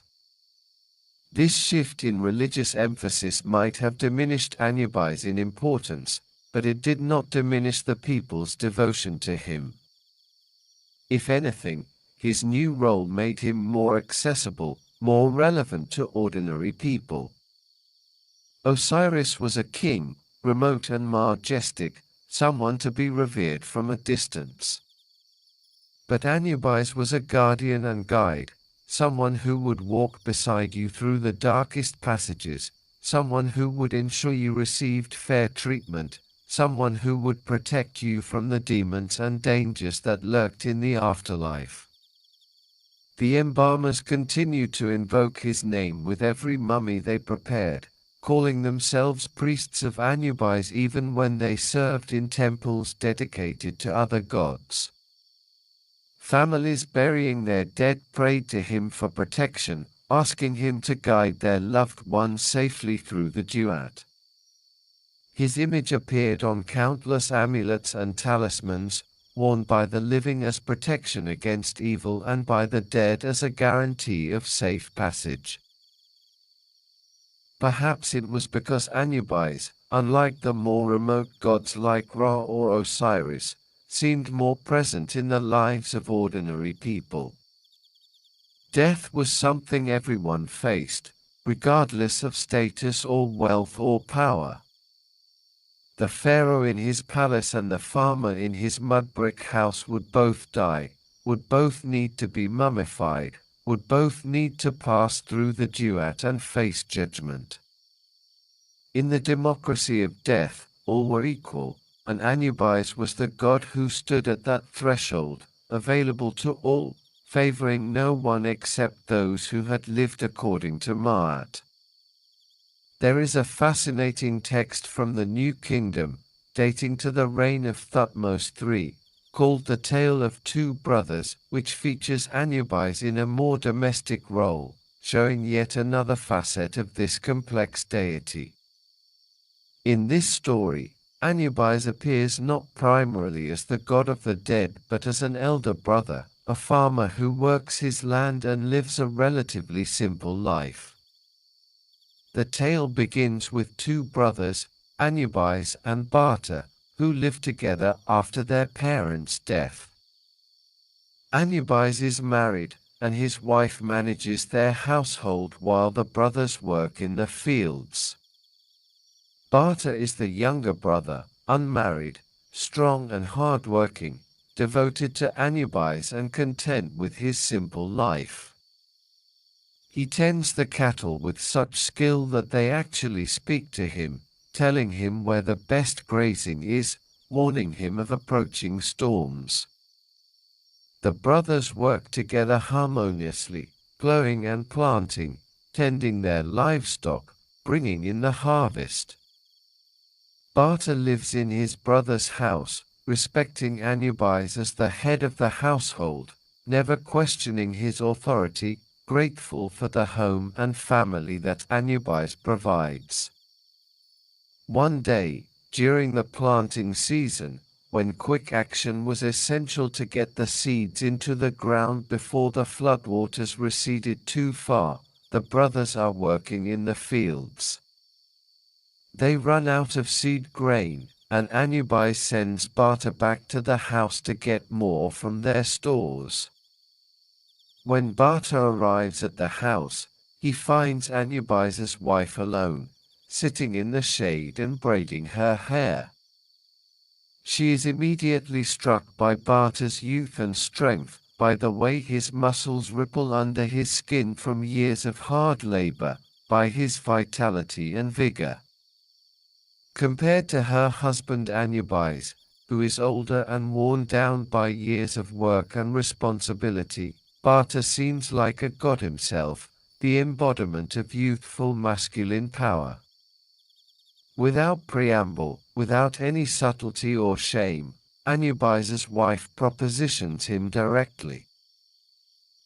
This shift in religious emphasis might have diminished Anubis in importance, but it did not diminish the people's devotion to him. If anything, his new role made him more accessible, more relevant to ordinary people. Osiris was a king, remote and majestic, someone to be revered from a distance. But Anubis was a guardian and guide, someone who would walk beside you through the darkest passages, someone who would ensure you received fair treatment, someone who would protect you from the demons and dangers that lurked in the afterlife. The embalmers continued to invoke his name with every mummy they prepared, calling themselves priests of Anubis even when they served in temples dedicated to other gods. Families burying their dead prayed to him for protection, asking him to guide their loved ones safely through the Duat. His image appeared on countless amulets and talismans, worn by the living as protection against evil and by the dead as a guarantee of safe passage. Perhaps it was because Anubis, unlike the more remote gods like Ra or Osiris, seemed more present in the lives of ordinary people. Death was something everyone faced, regardless of status or wealth or power. The pharaoh in his palace and the farmer in his mud-brick house would both die, would both need to be mummified, would both need to pass through the Duat and face judgment. In the democracy of death, all were equal, and Anubis was the god who stood at that threshold, available to all, favoring no one except those who had lived according to Ma'at. There is a fascinating text from the New Kingdom, dating to the reign of Thutmose III, called The Tale of Two Brothers, which features Anubis in a more domestic role, showing yet another facet of this complex deity. In this story, Anubis appears not primarily as the god of the dead but as an elder brother, a farmer who works his land and lives a relatively simple life. The tale begins with two brothers, Anubis and Bata, who live together after their parents' death. Anubis is married, and his wife manages their household while the brothers work in the fields. Bata is the younger brother, unmarried, strong and hard-working, devoted to Anubis and content with his simple life. He tends the cattle with such skill that they actually speak to him, telling him where the best grazing is, warning him of approaching storms. The brothers work together harmoniously, plowing and planting, tending their livestock, bringing in the harvest. Bata lives in his brother's house, respecting Anubis as the head of the household, never questioning his authority, grateful for the home and family that Anubis provides. One day, during the planting season, when quick action was essential to get the seeds into the ground before the floodwaters receded too far, the brothers are working in the fields. They run out of seed grain, and Anubis sends Bata back to the house to get more from their stores. When Bata arrives at the house, he finds Anubis' wife alone, sitting in the shade and braiding her hair. She is immediately struck by Bata's youth and strength, by the way his muscles ripple under his skin from years of hard labor, by his vitality and vigor. Compared to her husband Anubis, who is older and worn down by years of work and responsibility, Bata seems like a god himself, the embodiment of youthful masculine power. Without preamble, without any subtlety or shame, Anubis's wife propositions him directly.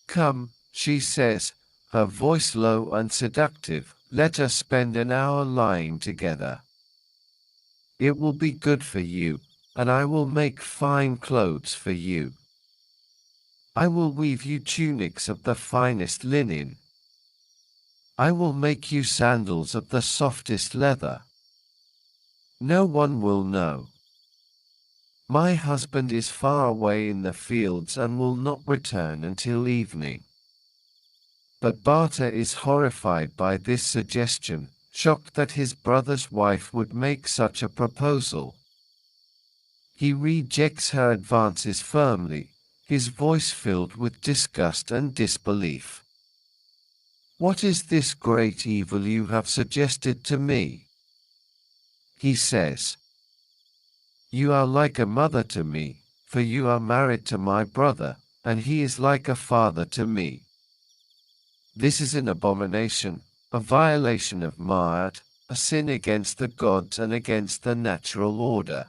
"Come," she says, her voice low and seductive, "let us spend an hour lying together. It will be good for you, and I will make fine clothes for you. I will weave you tunics of the finest linen. I will make you sandals of the softest leather. No one will know. My husband is far away in the fields and will not return until evening." But Bata is horrified by this suggestion, shocked that his brother's wife would make such a proposal. He rejects her advances firmly, his voice filled with disgust and disbelief. "What is this great evil you have suggested to me?" he says. "You are like a mother to me, for you are married to my brother, and he is like a father to me. This is an abomination, a violation of Ma'at, a sin against the gods and against the natural order.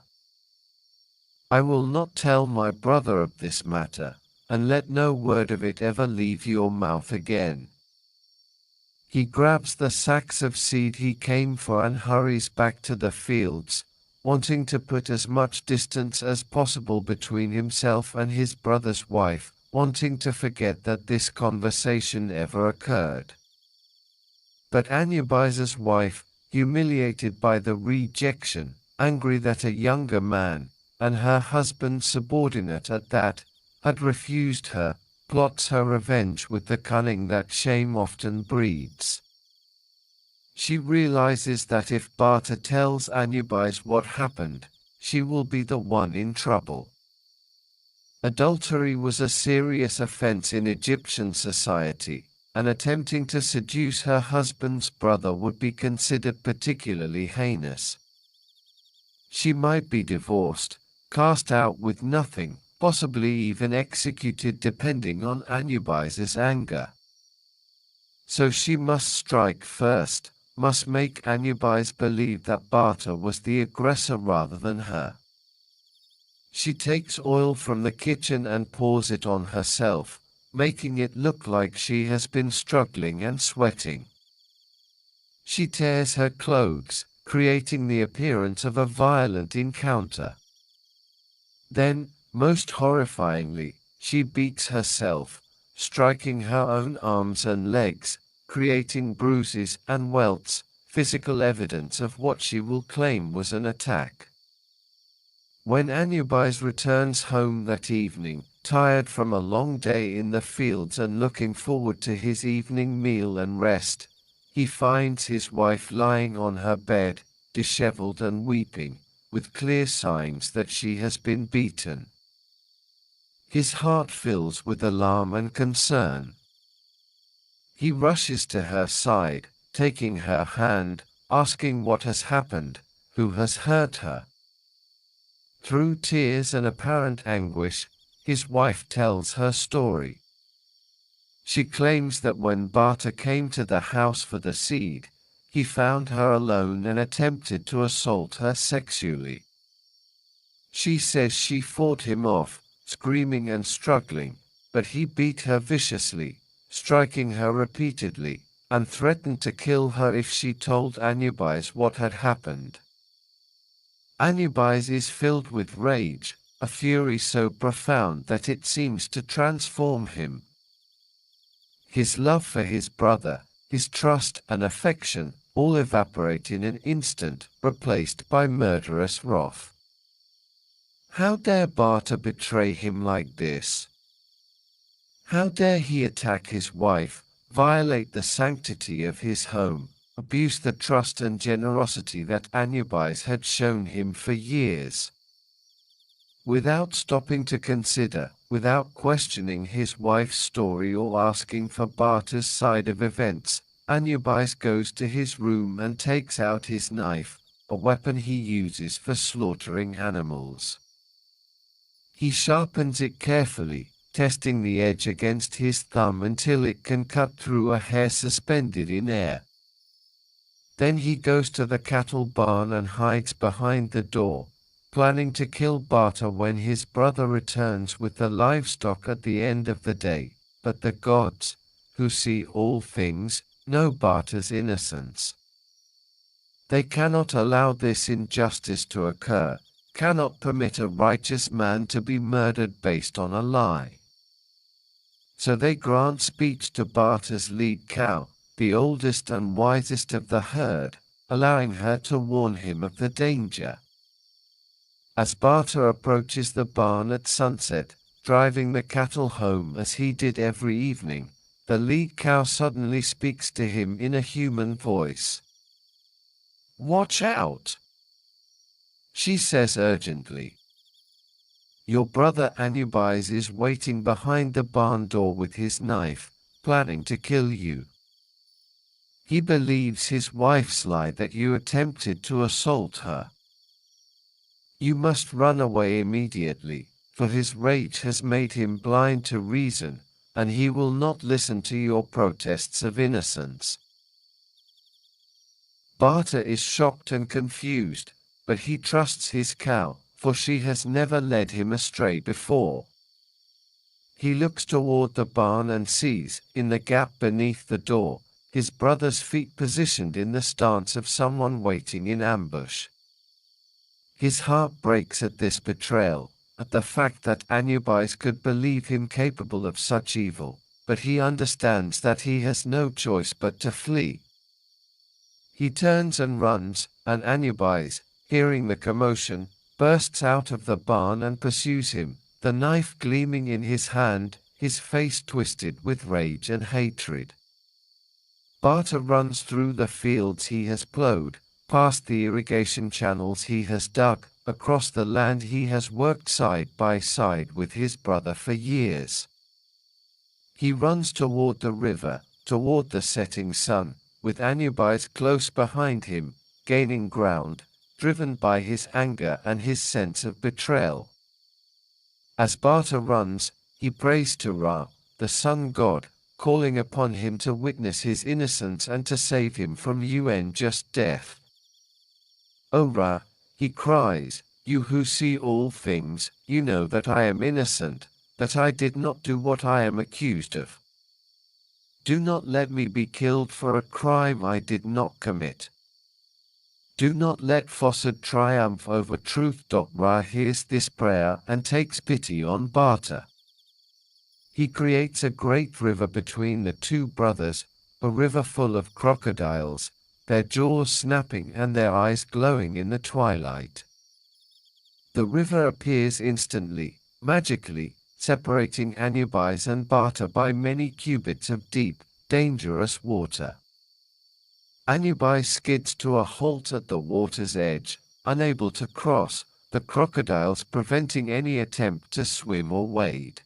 I will not tell my brother of this matter, and let no word of it ever leave your mouth again." He grabs the sacks of seed he came for and hurries back to the fields, wanting to put as much distance as possible between himself and his brother's wife, wanting to forget that this conversation ever occurred. But Anubis's wife, humiliated by the rejection, angry that a younger man, and her husband's subordinate at that, had refused her, plots her revenge with the cunning that shame often breeds. She realizes that if Bata tells Anubis what happened, she will be the one in trouble. Adultery was a serious offense in Egyptian society, and attempting to seduce her husband's brother would be considered particularly heinous. She might be divorced, cast out with nothing, possibly even executed depending on Anubis's anger. So she must strike first, must make Anubis believe that Bata was the aggressor rather than her. She takes oil from the kitchen and pours it on herself, making it look like she has been struggling and sweating. She tears her clothes, creating the appearance of a violent encounter. Then, most horrifyingly, she beats herself, striking her own arms and legs, creating bruises and welts, physical evidence of what she will claim was an attack. When Anubis returns home that evening, tired from a long day in the fields and looking forward to his evening meal and rest, he finds his wife lying on her bed, disheveled and weeping, with clear signs that she has been beaten. His heart fills with alarm and concern. He rushes to her side, taking her hand, asking what has happened, who has hurt her. Through tears and apparent anguish, his wife tells her story. She claims that when Bata came to the house for the seed, he found her alone and attempted to assault her sexually. She says she fought him off, screaming and struggling, but he beat her viciously, striking her repeatedly, and threatened to kill her if she told Anubis what had happened. Anubis is filled with rage, a fury so profound that it seems to transform him. His love for his brother, his trust and affection, all evaporate in an instant, replaced by murderous wrath. How dare Bata betray him like this? How dare he attack his wife, violate the sanctity of his home, abuse the trust and generosity that Anubis had shown him for years? Without stopping to consider, without questioning his wife's story or asking for Bata's side of events, Anubis goes to his room and takes out his knife, a weapon he uses for slaughtering animals. He sharpens it carefully, testing the edge against his thumb until it can cut through a hair suspended in air. Then he goes to the cattle barn and hides behind the door, planning to kill Bata when his brother returns with the livestock at the end of the day. But the gods, who see all things, know Bata's innocence. They cannot allow this injustice to occur, cannot permit a righteous man to be murdered based on a lie. So they grant speech to Bata's lead cow, the oldest and wisest of the herd, allowing her to warn him of the danger. As Bata approaches the barn at sunset, driving the cattle home as he did every evening, the lead cow suddenly speaks to him in a human voice. "Watch out!" she says urgently. "Your brother Anubis is waiting behind the barn door with his knife, planning to kill you. He believes his wife's lie that you attempted to assault her. You must run away immediately, for his rage has made him blind to reason, and he will not listen to your protests of innocence." Bata is shocked and confused, but he trusts his cow, for she has never led him astray before. He looks toward the barn and sees, in the gap beneath the door, his brother's feet positioned in the stance of someone waiting in ambush. His heart breaks at this betrayal, at the fact that Anubis could believe him capable of such evil, but he understands that he has no choice but to flee. He turns and runs, and Anubis, hearing the commotion, bursts out of the barn and pursues him, the knife gleaming in his hand, his face twisted with rage and hatred. Bata runs through the fields he has plowed, past the irrigation channels he has dug, across the land he has worked side by side with his brother for years. He runs toward the river, toward the setting sun, with Anubis close behind him, gaining ground, driven by his anger and his sense of betrayal. As Bata runs, he prays to Ra, the sun god, calling upon him to witness his innocence and to save him from unjust death. "O Ra," he cries, "you who see all things, you know that I am innocent, that I did not do what I am accused of. Do not let me be killed for a crime I did not commit. Do not let falsehood triumph over truth." Ra hears this prayer and takes pity on Bata. He creates a great river between the two brothers, a river full of crocodiles, their jaws snapping and their eyes glowing in the twilight. The river appears instantly, magically, separating Anubis and Bata by many cubits of deep, dangerous water. Anubis skids to a halt at the water's edge, unable to cross, the crocodiles preventing any attempt to swim or wade.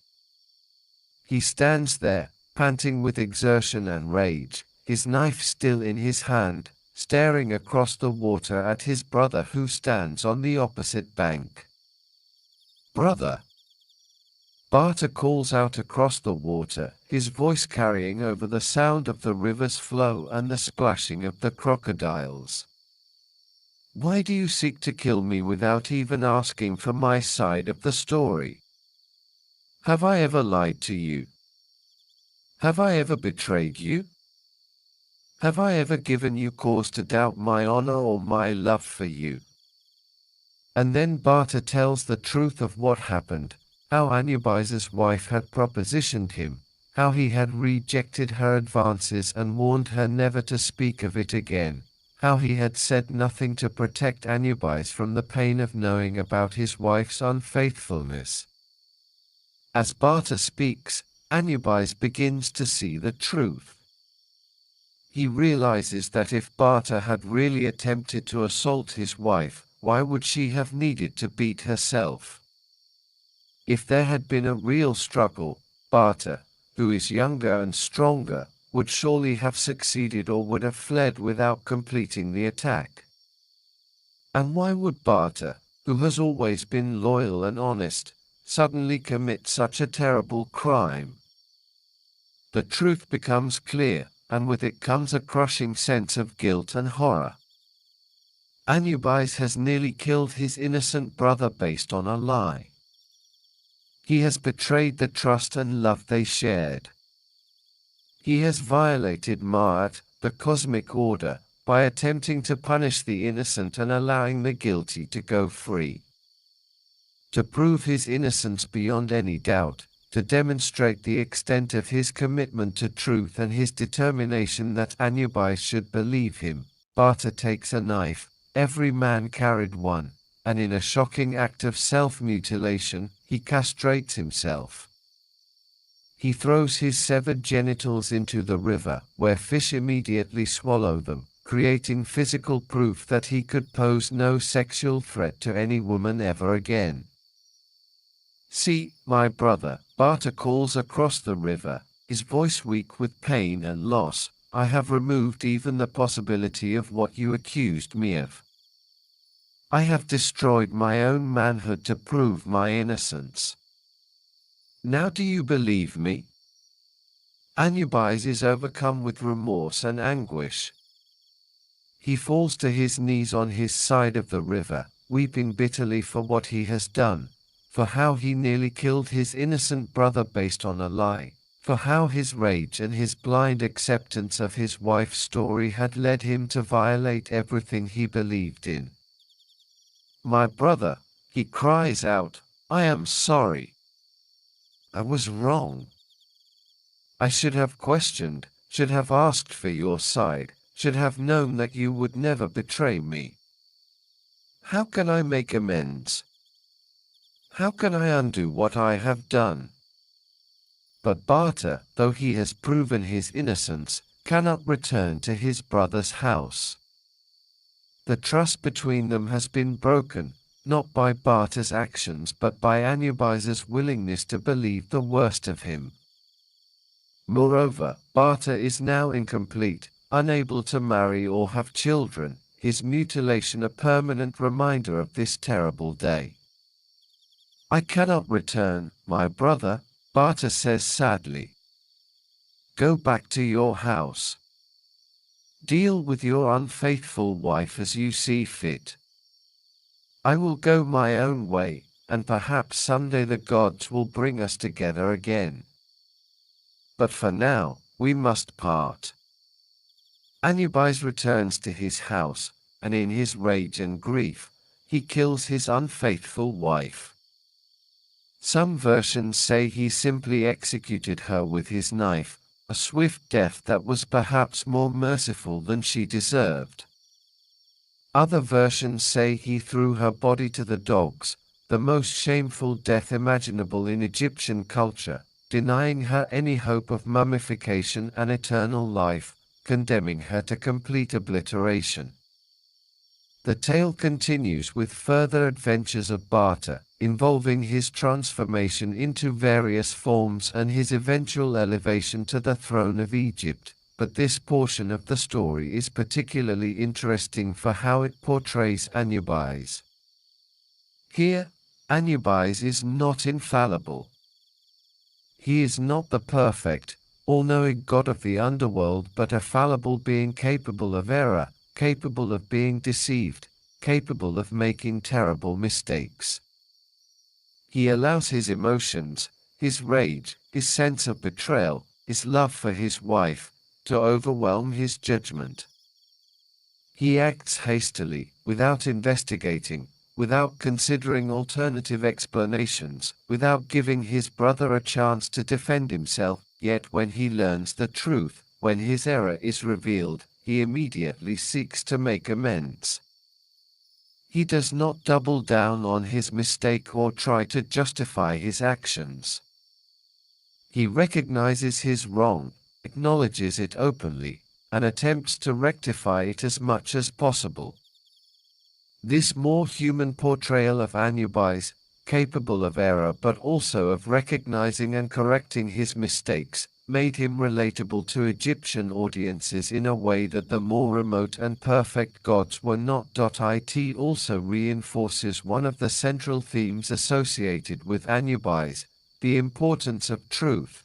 He stands there, panting with exertion and rage, his knife still in his hand, staring across the water at his brother who stands on the opposite bank. "Brother!" Bata calls out across the water, his voice carrying over the sound of the river's flow and the splashing of the crocodiles. "Why do you seek to kill me without even asking for my side of the story? Have I ever lied to you? Have I ever betrayed you? Have I ever given you cause to doubt my honor or my love for you?" And then Bata tells the truth of what happened, how Anubis' wife had propositioned him, how he had rejected her advances and warned her never to speak of it again, how he had said nothing to protect Anubis from the pain of knowing about his wife's unfaithfulness. As Bata speaks, Anubis begins to see the truth. He realizes that if Bata had really attempted to assault his wife, why would she have needed to beat herself? If there had been a real struggle, Bata, who is younger and stronger, would surely have succeeded or would have fled without completing the attack. And why would Bata, who has always been loyal and honest, suddenly commit such a terrible crime? The truth becomes clear, and with it comes a crushing sense of guilt and horror. Anubis has nearly killed his innocent brother based on a lie. He has betrayed the trust and love they shared. He has violated Ma'at, the cosmic order, by attempting to punish the innocent and allowing the guilty to go free. To prove his innocence beyond any doubt, to demonstrate the extent of his commitment to truth and his determination that Anubis should believe him, Bata takes a knife, every man carried one, and in a shocking act of self-mutilation, he castrates himself. He throws his severed genitals into the river, where fish immediately swallow them, creating physical proof that he could pose no sexual threat to any woman ever again. "See, my brother," Bata calls across the river, his voice weak with pain and loss, "I have removed even the possibility of what you accused me of. I have destroyed my own manhood to prove my innocence. Now do you believe me?" Anubis is overcome with remorse and anguish. He falls to his knees on his side of the river, weeping bitterly for what he has done, for how he nearly killed his innocent brother based on a lie, for how his rage and his blind acceptance of his wife's story had led him to violate everything he believed in. "My brother," he cries out, "I am sorry. I was wrong. I should have questioned, should have asked for your side, should have known that you would never betray me. How can I make amends? How can I undo what I have done?" But Bata, though he has proven his innocence, cannot return to his brother's house. The trust between them has been broken, not by Bata's actions but by Anubis's willingness to believe the worst of him. Moreover, Bata is now incomplete, unable to marry or have children, his mutilation a permanent reminder of this terrible day. "I cannot return, my brother," Bata says sadly. "Go back to your house. Deal with your unfaithful wife as you see fit. I will go my own way, and perhaps someday the gods will bring us together again. But for now, we must part." Anubis returns to his house, and in his rage and grief, he kills his unfaithful wife. Some versions say he simply executed her with his knife, a swift death that was perhaps more merciful than she deserved. Other versions say he threw her body to the dogs, the most shameful death imaginable in Egyptian culture, denying her any hope of mummification and eternal life, condemning her to complete obliteration. The tale continues with further adventures of Bata, involving his transformation into various forms and his eventual elevation to the throne of Egypt, but this portion of the story is particularly interesting for how it portrays Anubis. Here, Anubis is not infallible. He is not the perfect, all-knowing god of the underworld but a fallible being capable of error, capable of being deceived, capable of making terrible mistakes. He allows his emotions, his rage, his sense of betrayal, his love for his wife, to overwhelm his judgment. He acts hastily, without investigating, without considering alternative explanations, without giving his brother a chance to defend himself, yet when he learns the truth, when his error is revealed, he immediately seeks to make amends. He does not double down on his mistake or try to justify his actions. He recognizes his wrong, acknowledges it openly, and attempts to rectify it as much as possible. This more human portrayal of Anubis, capable of error but also of recognizing and correcting his mistakes, made him relatable to Egyptian audiences in a way that the more remote and perfect gods were not. It also reinforces one of the central themes associated with Anubis, the importance of truth.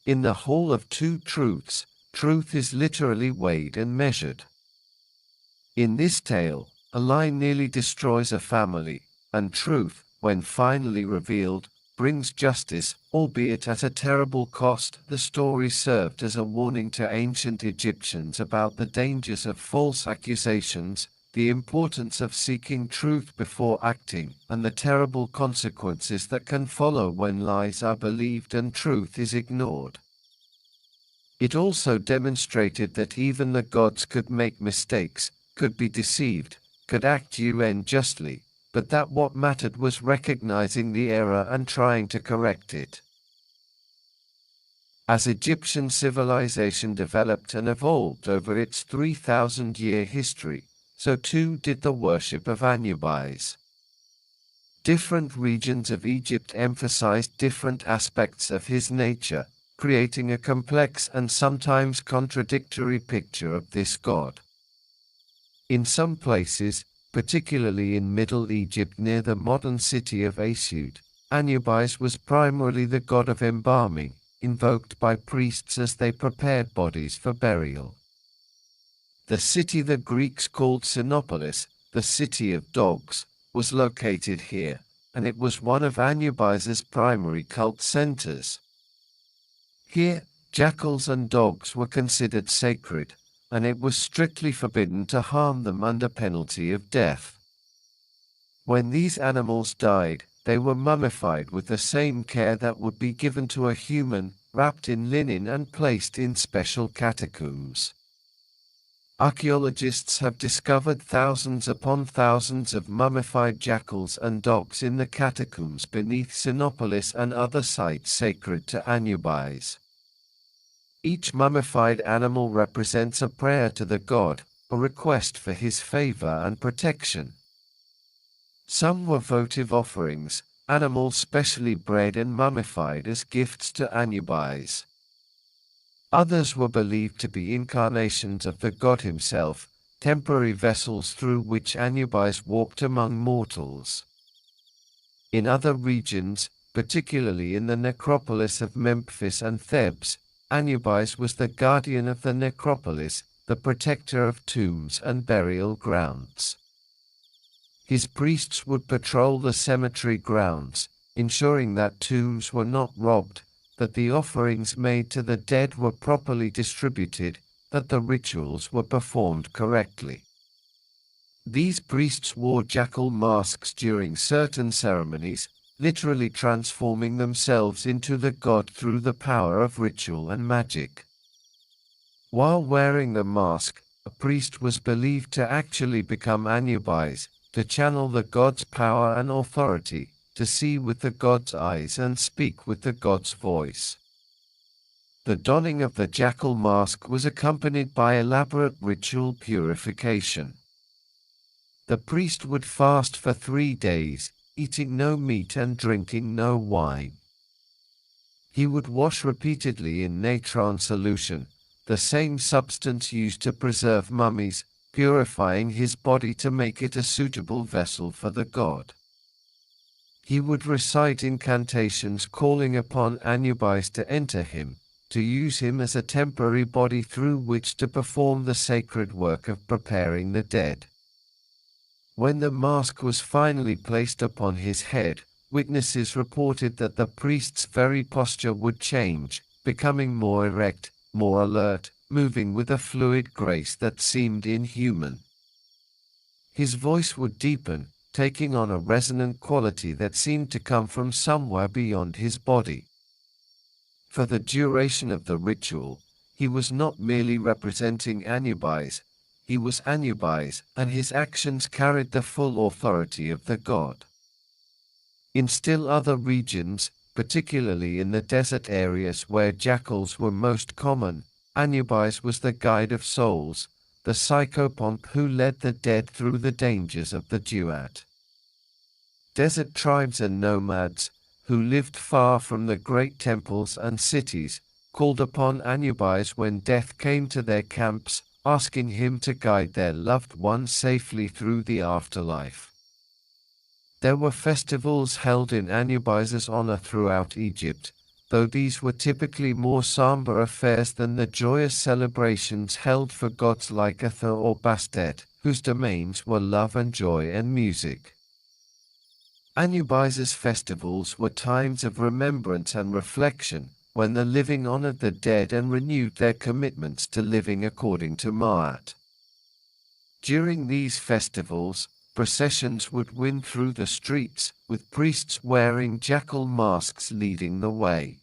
In the Hall of Two Truths, truth is literally weighed and measured. In this tale, a lie nearly destroys a family, and truth, when finally revealed, brings justice, albeit at a terrible cost. The story served as a warning to ancient Egyptians about the dangers of false accusations, the importance of seeking truth before acting, and the terrible consequences that can follow when lies are believed and truth is ignored. It also demonstrated that even the gods could make mistakes, could be deceived, could act unjustly, but that what mattered was recognizing the error and trying to correct it. As Egyptian civilization developed and evolved over its 3,000-year history, so too did the worship of Anubis. Different regions of Egypt emphasized different aspects of his nature, creating a complex and sometimes contradictory picture of this god. In some places, particularly in Middle Egypt near the modern city of Asud, Anubis was primarily the god of embalming, invoked by priests as they prepared bodies for burial. The city the Greeks called Sinopolis, the city of dogs, was located here, and it was one of Anubis's primary cult centers. Here, jackals and dogs were considered sacred, and it was strictly forbidden to harm them under penalty of death. When these animals died, they were mummified with the same care that would be given to a human, wrapped in linen and placed in special catacombs. Archaeologists have discovered thousands upon thousands of mummified jackals and dogs in the catacombs beneath Sinopolis and other sites sacred to Anubis. Each mummified animal represents a prayer to the god, a request for his favor and protection. Some were votive offerings, animals specially bred and mummified as gifts to Anubis. Others were believed to be incarnations of the god himself, temporary vessels through which Anubis walked among mortals. In other regions, particularly in the necropolis of Memphis and Thebes, Anubis was the guardian of the necropolis, the protector of tombs and burial grounds. His priests would patrol the cemetery grounds, ensuring that tombs were not robbed, that the offerings made to the dead were properly distributed, that the rituals were performed correctly. These priests wore jackal masks during certain ceremonies, literally transforming themselves into the god through the power of ritual and magic. While wearing the mask, a priest was believed to actually become Anubis, to channel the god's power and authority, to see with the god's eyes and speak with the god's voice. The donning of the jackal mask was accompanied by elaborate ritual purification. The priest would fast for 3 days, eating no meat and drinking no wine. He would wash repeatedly in natron solution, the same substance used to preserve mummies, purifying his body to make it a suitable vessel for the god. He would recite incantations calling upon Anubis to enter him, to use him as a temporary body through which to perform the sacred work of preparing the dead. When the mask was finally placed upon his head, witnesses reported that the priest's very posture would change, becoming more erect, more alert, moving with a fluid grace that seemed inhuman. His voice would deepen, taking on a resonant quality that seemed to come from somewhere beyond his body. For the duration of the ritual, he was not merely representing Anubis, he was Anubis, and his actions carried the full authority of the god. In still other regions, particularly in the desert areas where jackals were most common, Anubis was the guide of souls, the psychopomp who led the dead through the dangers of the Duat. Desert tribes and nomads, who lived far from the great temples and cities, called upon Anubis when death came to their camps, asking him to guide their loved ones safely through the afterlife. There were festivals held in Anubis' honor throughout Egypt, though these were typically more somber affairs than the joyous celebrations held for gods like Hathor or Bastet, whose domains were love and joy and music. Anubis' festivals were times of remembrance and reflection, when the living honored the dead and renewed their commitments to living according to Ma'at. During these festivals, processions would wind through the streets, with priests wearing jackal masks leading the way.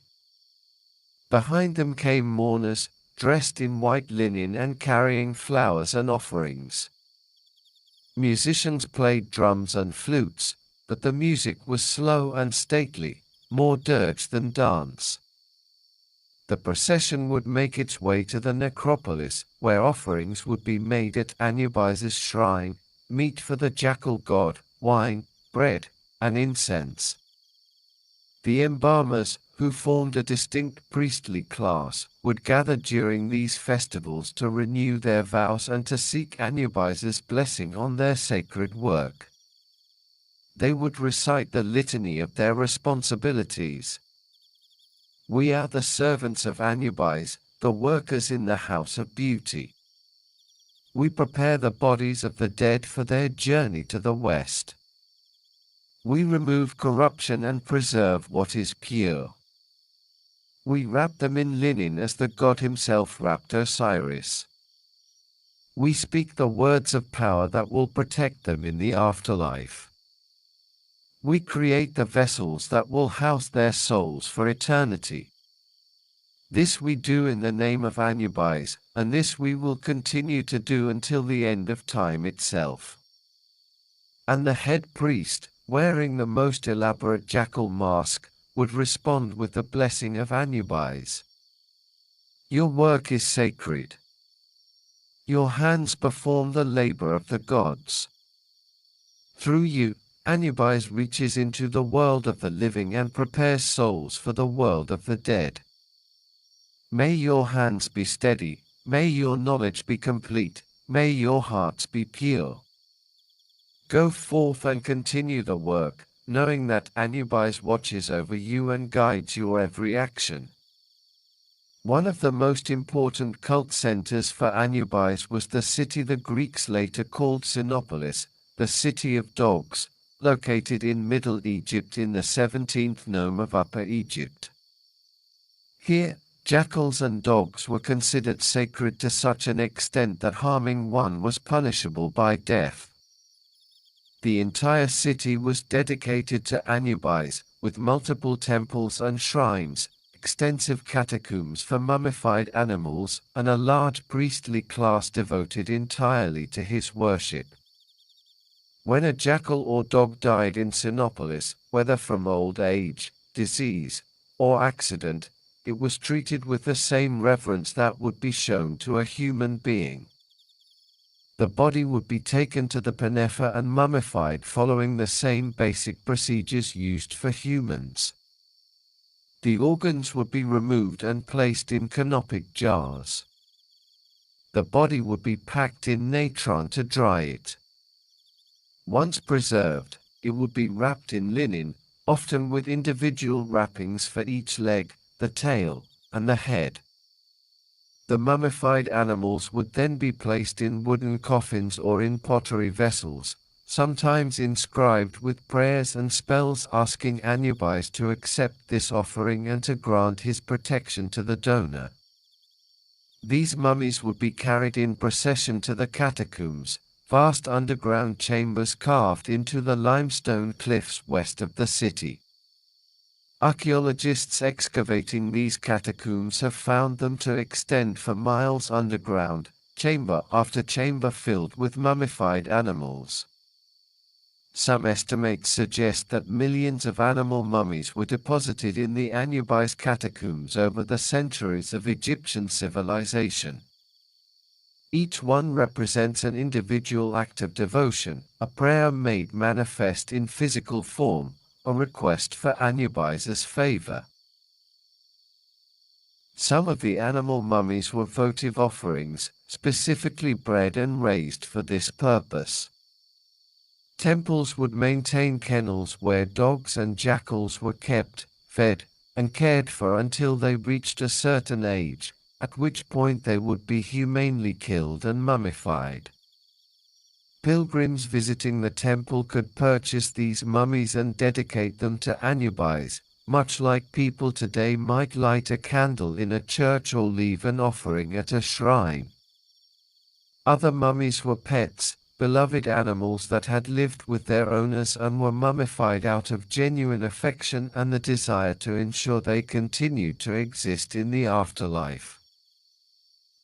Behind them came mourners, dressed in white linen and carrying flowers and offerings. Musicians played drums and flutes, but the music was slow and stately, more dirge than dance. The procession would make its way to the necropolis, where offerings would be made at Anubis' shrine, meat for the jackal god, wine, bread, and incense. The embalmers, who formed a distinct priestly class, would gather during these festivals to renew their vows and to seek Anubis' blessing on their sacred work. They would recite the litany of their responsibilities. We are the servants of Anubis, the workers in the house of beauty. We prepare the bodies of the dead for their journey to the west. We remove corruption and preserve what is pure. We wrap them in linen as the god himself wrapped Osiris. We speak the words of power that will protect them in the afterlife. We create the vessels that will house their souls for eternity. This we do in the name of Anubis, and this we will continue to do until the end of time itself. And the head priest, wearing the most elaborate jackal mask, would respond with the blessing of Anubis. Your work is sacred. Your hands perform the labor of the gods. Through you, Anubis reaches into the world of the living and prepares souls for the world of the dead. May your hands be steady, may your knowledge be complete, may your hearts be pure. Go forth and continue the work, knowing that Anubis watches over you and guides your every action. One of the most important cult centers for Anubis was the city the Greeks later called Sinopolis, the city of dogs, located in Middle Egypt in the 17th nome of Upper Egypt. Here, jackals and dogs were considered sacred to such an extent that harming one was punishable by death. The entire city was dedicated to Anubis, with multiple temples and shrines, extensive catacombs for mummified animals, and a large priestly class devoted entirely to his worship. When a jackal or dog died in Sinopolis, whether from old age, disease, or accident, it was treated with the same reverence that would be shown to a human being. The body would be taken to the Penefa and mummified following the same basic procedures used for humans. The organs would be removed and placed in canopic jars. The body would be packed in natron to dry it. Once preserved, it would be wrapped in linen, often with individual wrappings for each leg, the tail, and the head. The mummified animals would then be placed in wooden coffins or in pottery vessels, sometimes inscribed with prayers and spells asking Anubis to accept this offering and to grant his protection to the donor. These mummies would be carried in procession to the catacombs, vast underground chambers carved into the limestone cliffs west of the city. Archaeologists excavating these catacombs have found them to extend for miles underground, chamber after chamber filled with mummified animals. Some estimates suggest that millions of animal mummies were deposited in the Anubis catacombs over the centuries of Egyptian civilization. Each one represents an individual act of devotion, a prayer made manifest in physical form, a request for Anubis' favor. Some of the animal mummies were votive offerings, specifically bred and raised for this purpose. Temples would maintain kennels where dogs and jackals were kept, fed, and cared for until they reached a certain age, at which point they would be humanely killed and mummified. Pilgrims visiting the temple could purchase these mummies and dedicate them to Anubis, much like people today might light a candle in a church or leave an offering at a shrine. Other mummies were pets, beloved animals that had lived with their owners and were mummified out of genuine affection and the desire to ensure they continued to exist in the afterlife.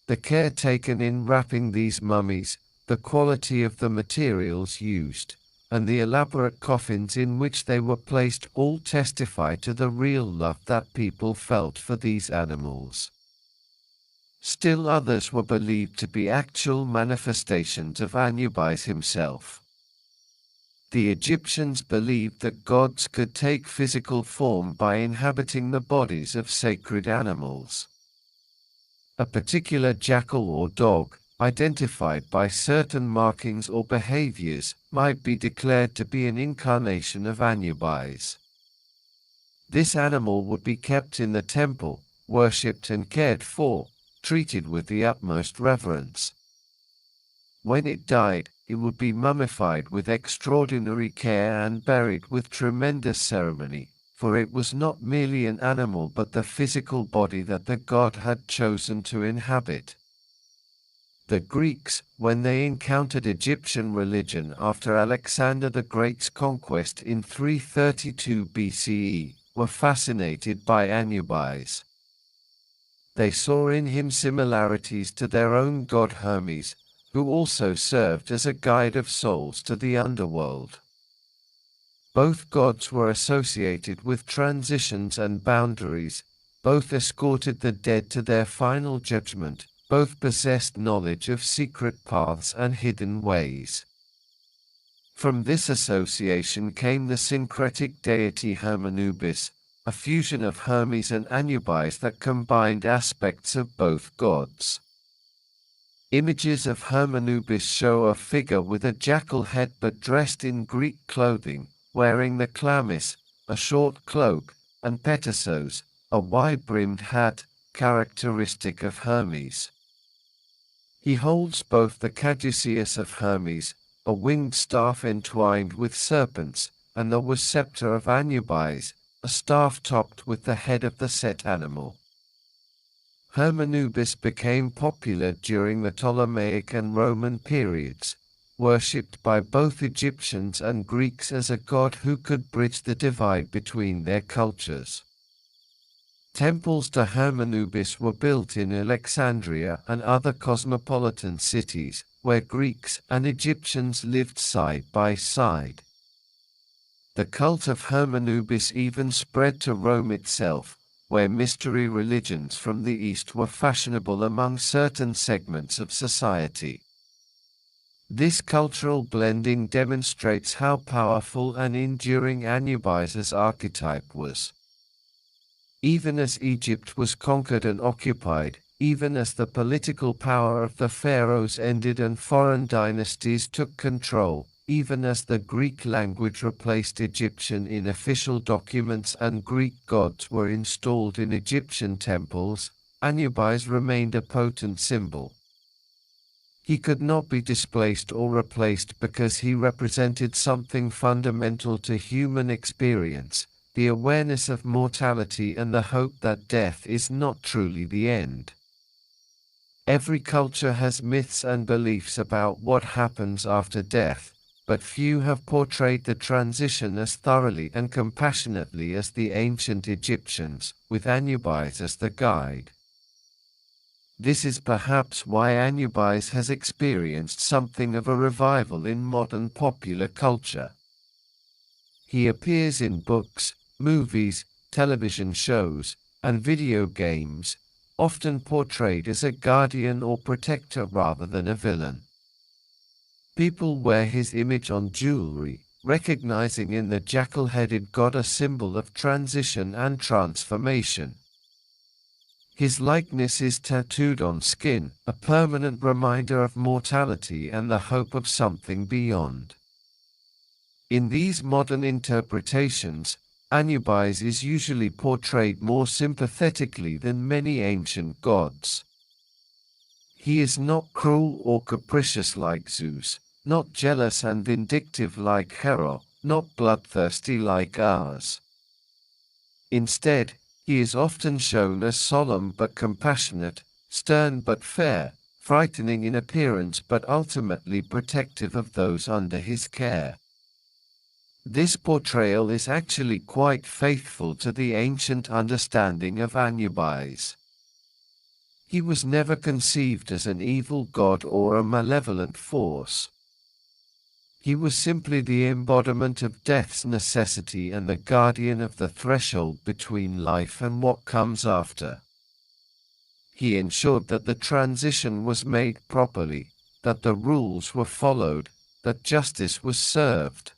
The care taken in wrapping these mummies, the quality of the materials used, and the elaborate coffins in which they were placed all testify to the real love that people felt for these animals. Still others were believed to be actual manifestations of Anubis himself. The Egyptians believed that gods could take physical form by inhabiting the bodies of sacred animals. A particular jackal or dog, identified by certain markings or behaviors, might be declared to be an incarnation of Anubis. This animal would be kept in the temple, worshipped and cared for, treated with the utmost reverence. When it died, it would be mummified with extraordinary care and buried with tremendous ceremony, for it was not merely an animal but the physical body that the god had chosen to inhabit. The Greeks, when they encountered Egyptian religion after Alexander the Great's conquest in 332 BCE, were fascinated by Anubis. They saw in him similarities to their own god Hermes, who also served as a guide of souls to the underworld. Both gods were associated with transitions and boundaries, both escorted the dead to their final judgment, both possessed knowledge of secret paths and hidden ways. From this association came the syncretic deity Anubis, a fusion of Hermes and Anubis that combined aspects of both gods. Images of Anubis show a figure with a jackal head but dressed in Greek clothing, wearing the chlamys, a short cloak, and petassos, a wide-brimmed hat, characteristic of Hermes. He holds both the caduceus of Hermes, a winged staff entwined with serpents, and the scepter of Anubis, a staff topped with the head of the set animal. Anubis became popular during the Ptolemaic and Roman periods, worshipped by both Egyptians and Greeks as a god who could bridge the divide between their cultures. Temples to Anubis were built in Alexandria and other cosmopolitan cities, where Greeks and Egyptians lived side by side. The cult of Anubis even spread to Rome itself, where mystery religions from the East were fashionable among certain segments of society. This cultural blending demonstrates how powerful and enduring Anubis' archetype was. Even as Egypt was conquered and occupied, even as the political power of the pharaohs ended and foreign dynasties took control, even as the Greek language replaced Egyptian in official documents and Greek gods were installed in Egyptian temples, Anubis remained a potent symbol. He could not be displaced or replaced because he represented something fundamental to human experience, the awareness of mortality and the hope that death is not truly the end. Every culture has myths and beliefs about what happens after death, but few have portrayed the transition as thoroughly and compassionately as the ancient Egyptians, with Anubis as the guide. This is perhaps why Anubis has experienced something of a revival in modern popular culture. He appears in books, movies, television shows, and video games, often portrayed as a guardian or protector rather than a villain. People wear his image on jewelry, recognizing in the jackal-headed god a symbol of transition and transformation. His likeness is tattooed on skin, a permanent reminder of mortality and the hope of something beyond. In these modern interpretations, Anubis is usually portrayed more sympathetically than many ancient gods. He is not cruel or capricious like Zeus, not jealous and vindictive like Hera, not bloodthirsty like ours. Instead, he is often shown as solemn but compassionate, stern but fair, frightening in appearance but ultimately protective of those under his care. This portrayal is actually quite faithful to the ancient understanding of Anubis. He was never conceived as an evil god or a malevolent force. He was simply the embodiment of death's necessity and the guardian of the threshold between life and what comes after. He ensured that the transition was made properly, that the rules were followed, that justice was served.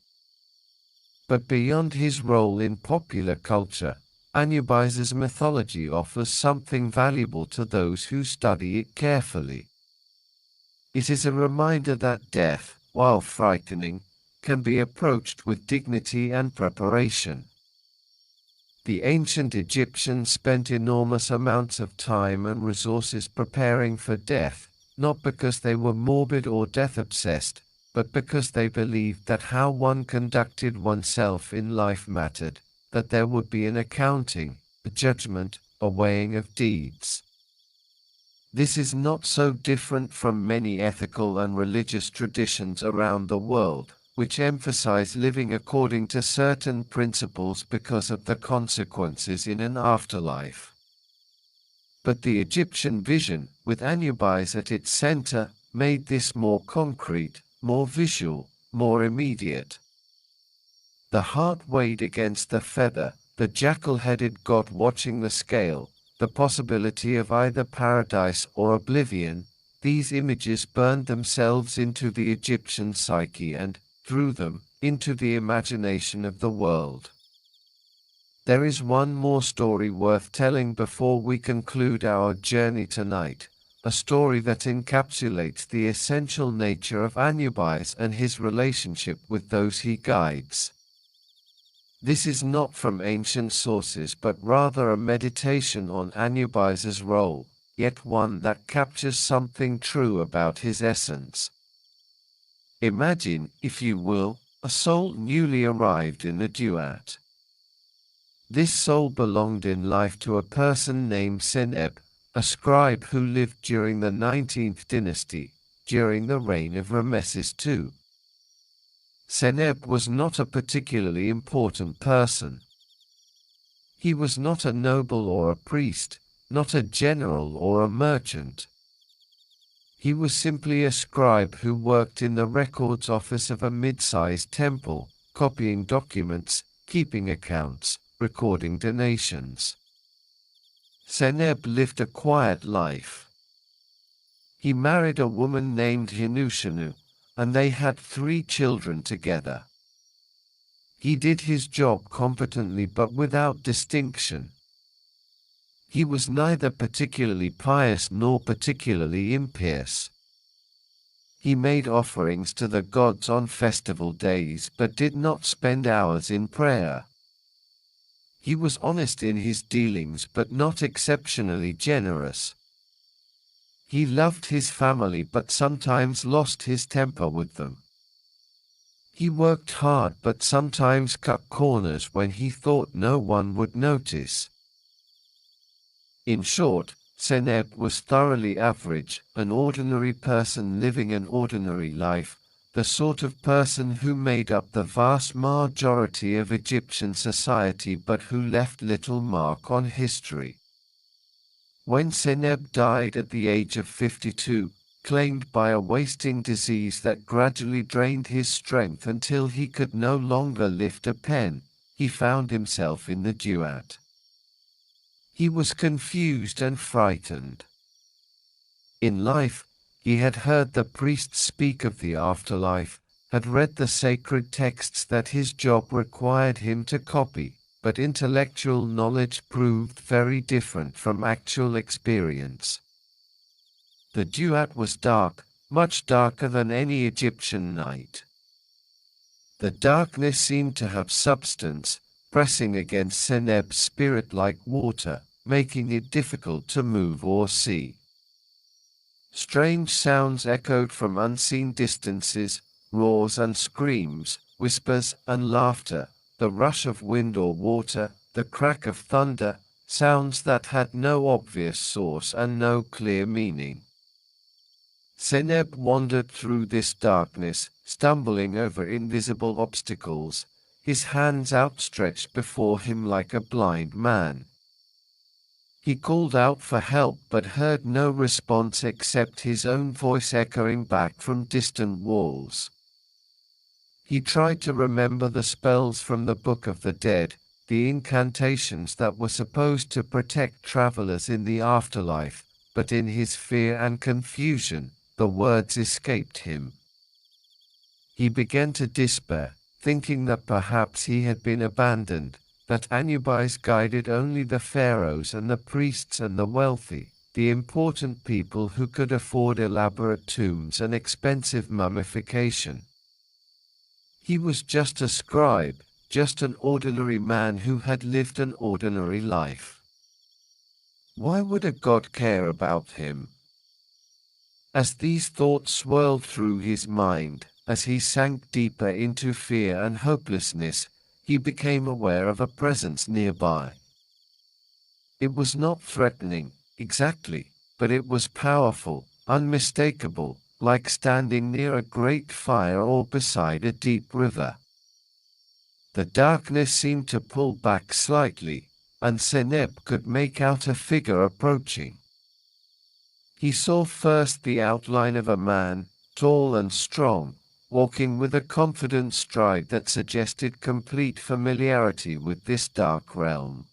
But beyond his role in popular culture, Anubis' mythology offers something valuable to those who study it carefully. It is a reminder that death, while frightening, can be approached with dignity and preparation. The ancient Egyptians spent enormous amounts of time and resources preparing for death, not because they were morbid or death-obsessed, but because they believed that how one conducted oneself in life mattered, that there would be an accounting, a judgment, a weighing of deeds. This is not so different from many ethical and religious traditions around the world, which emphasize living according to certain principles because of the consequences in an afterlife. But the Egyptian vision, with Anubis at its center, made this more concrete, more visual, more immediate. The heart weighed against the feather, the jackal-headed god watching the scale, the possibility of either paradise or oblivion. These images burned themselves into the Egyptian psyche and, through them, into the imagination of the world. There is one more story worth telling before we conclude our journey tonight, a story that encapsulates the essential nature of Anubis and his relationship with those he guides. This is not from ancient sources but rather a meditation on Anubis' role, yet one that captures something true about his essence. Imagine, if you will, a soul newly arrived in the Duat. This soul belonged in life to a person named Seneb, a scribe who lived during the 19th dynasty, during the reign of Rameses II. Seneb was not a particularly important person. He was not a noble or a priest, not a general or a merchant. He was simply a scribe who worked in the records office of a mid-sized temple, copying documents, keeping accounts, recording donations. Seneb lived a quiet life. He married a woman named Hinushanu, and they had 3 children together. He did his job competently but without distinction. He was neither particularly pious nor particularly impious. He made offerings to the gods on festival days but did not spend hours in prayer. He was honest in his dealings but not exceptionally generous. He loved his family but sometimes lost his temper with them. He worked hard but sometimes cut corners when he thought no one would notice. In short, Seneb was thoroughly average, an ordinary person living an ordinary life, the sort of person who made up the vast majority of Egyptian society but who left little mark on history. When Seneb died at the age of 52, claimed by a wasting disease that gradually drained his strength until he could no longer lift a pen, he found himself in the Duat. He was confused and frightened. In life, he had heard the priests speak of the afterlife, had read the sacred texts that his job required him to copy, but intellectual knowledge proved very different from actual experience. The Duat was dark, much darker than any Egyptian night. The darkness seemed to have substance, pressing against Seneb's spirit like water, making it difficult to move or see. Strange sounds echoed from unseen distances, roars and screams, whispers and laughter, the rush of wind or water, the crack of thunder, sounds that had no obvious source and no clear meaning. Seneb wandered through this darkness, stumbling over invisible obstacles, his hands outstretched before him like a blind man. He called out for help but heard no response except his own voice echoing back from distant walls. He tried to remember the spells from the Book of the Dead, the incantations that were supposed to protect travelers in the afterlife, but in his fear and confusion, the words escaped him. He began to despair, thinking that perhaps he had been abandoned, that Anubis guided only the pharaohs and the priests and the wealthy, the important people who could afford elaborate tombs and expensive mummification. He was just a scribe, just an ordinary man who had lived an ordinary life. Why would a god care about him? As these thoughts swirled through his mind, as he sank deeper into fear and hopelessness, he became aware of a presence nearby. It was not threatening, exactly, but it was powerful, unmistakable, like standing near a great fire or beside a deep river. The darkness seemed to pull back slightly, and Seneb could make out a figure approaching. He saw first the outline of a man, tall and strong, walking with a confident stride that suggested complete familiarity with this dark realm.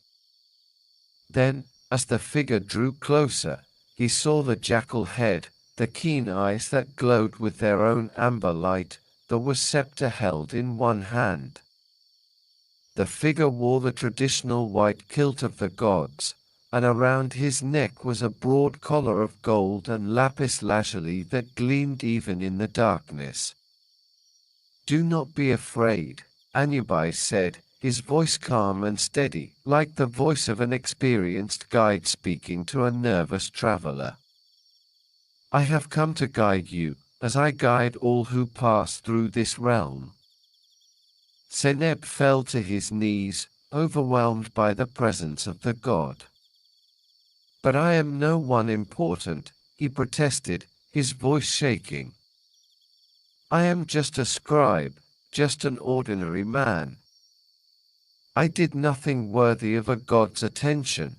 Then, as the figure drew closer, he saw the jackal head, the keen eyes that glowed with their own amber light, the scepter held in one hand. The figure wore the traditional white kilt of the gods, and around his neck was a broad collar of gold and lapis lazuli that gleamed even in the darkness. "Do not be afraid," Anubis said, his voice calm and steady, like the voice of an experienced guide speaking to a nervous traveler. "I have come to guide you, as I guide all who pass through this realm." Seneb fell to his knees, overwhelmed by the presence of the god. "But I am no one important," he protested, his voice shaking. "I am just a scribe, just an ordinary man. I did nothing worthy of a god's attention.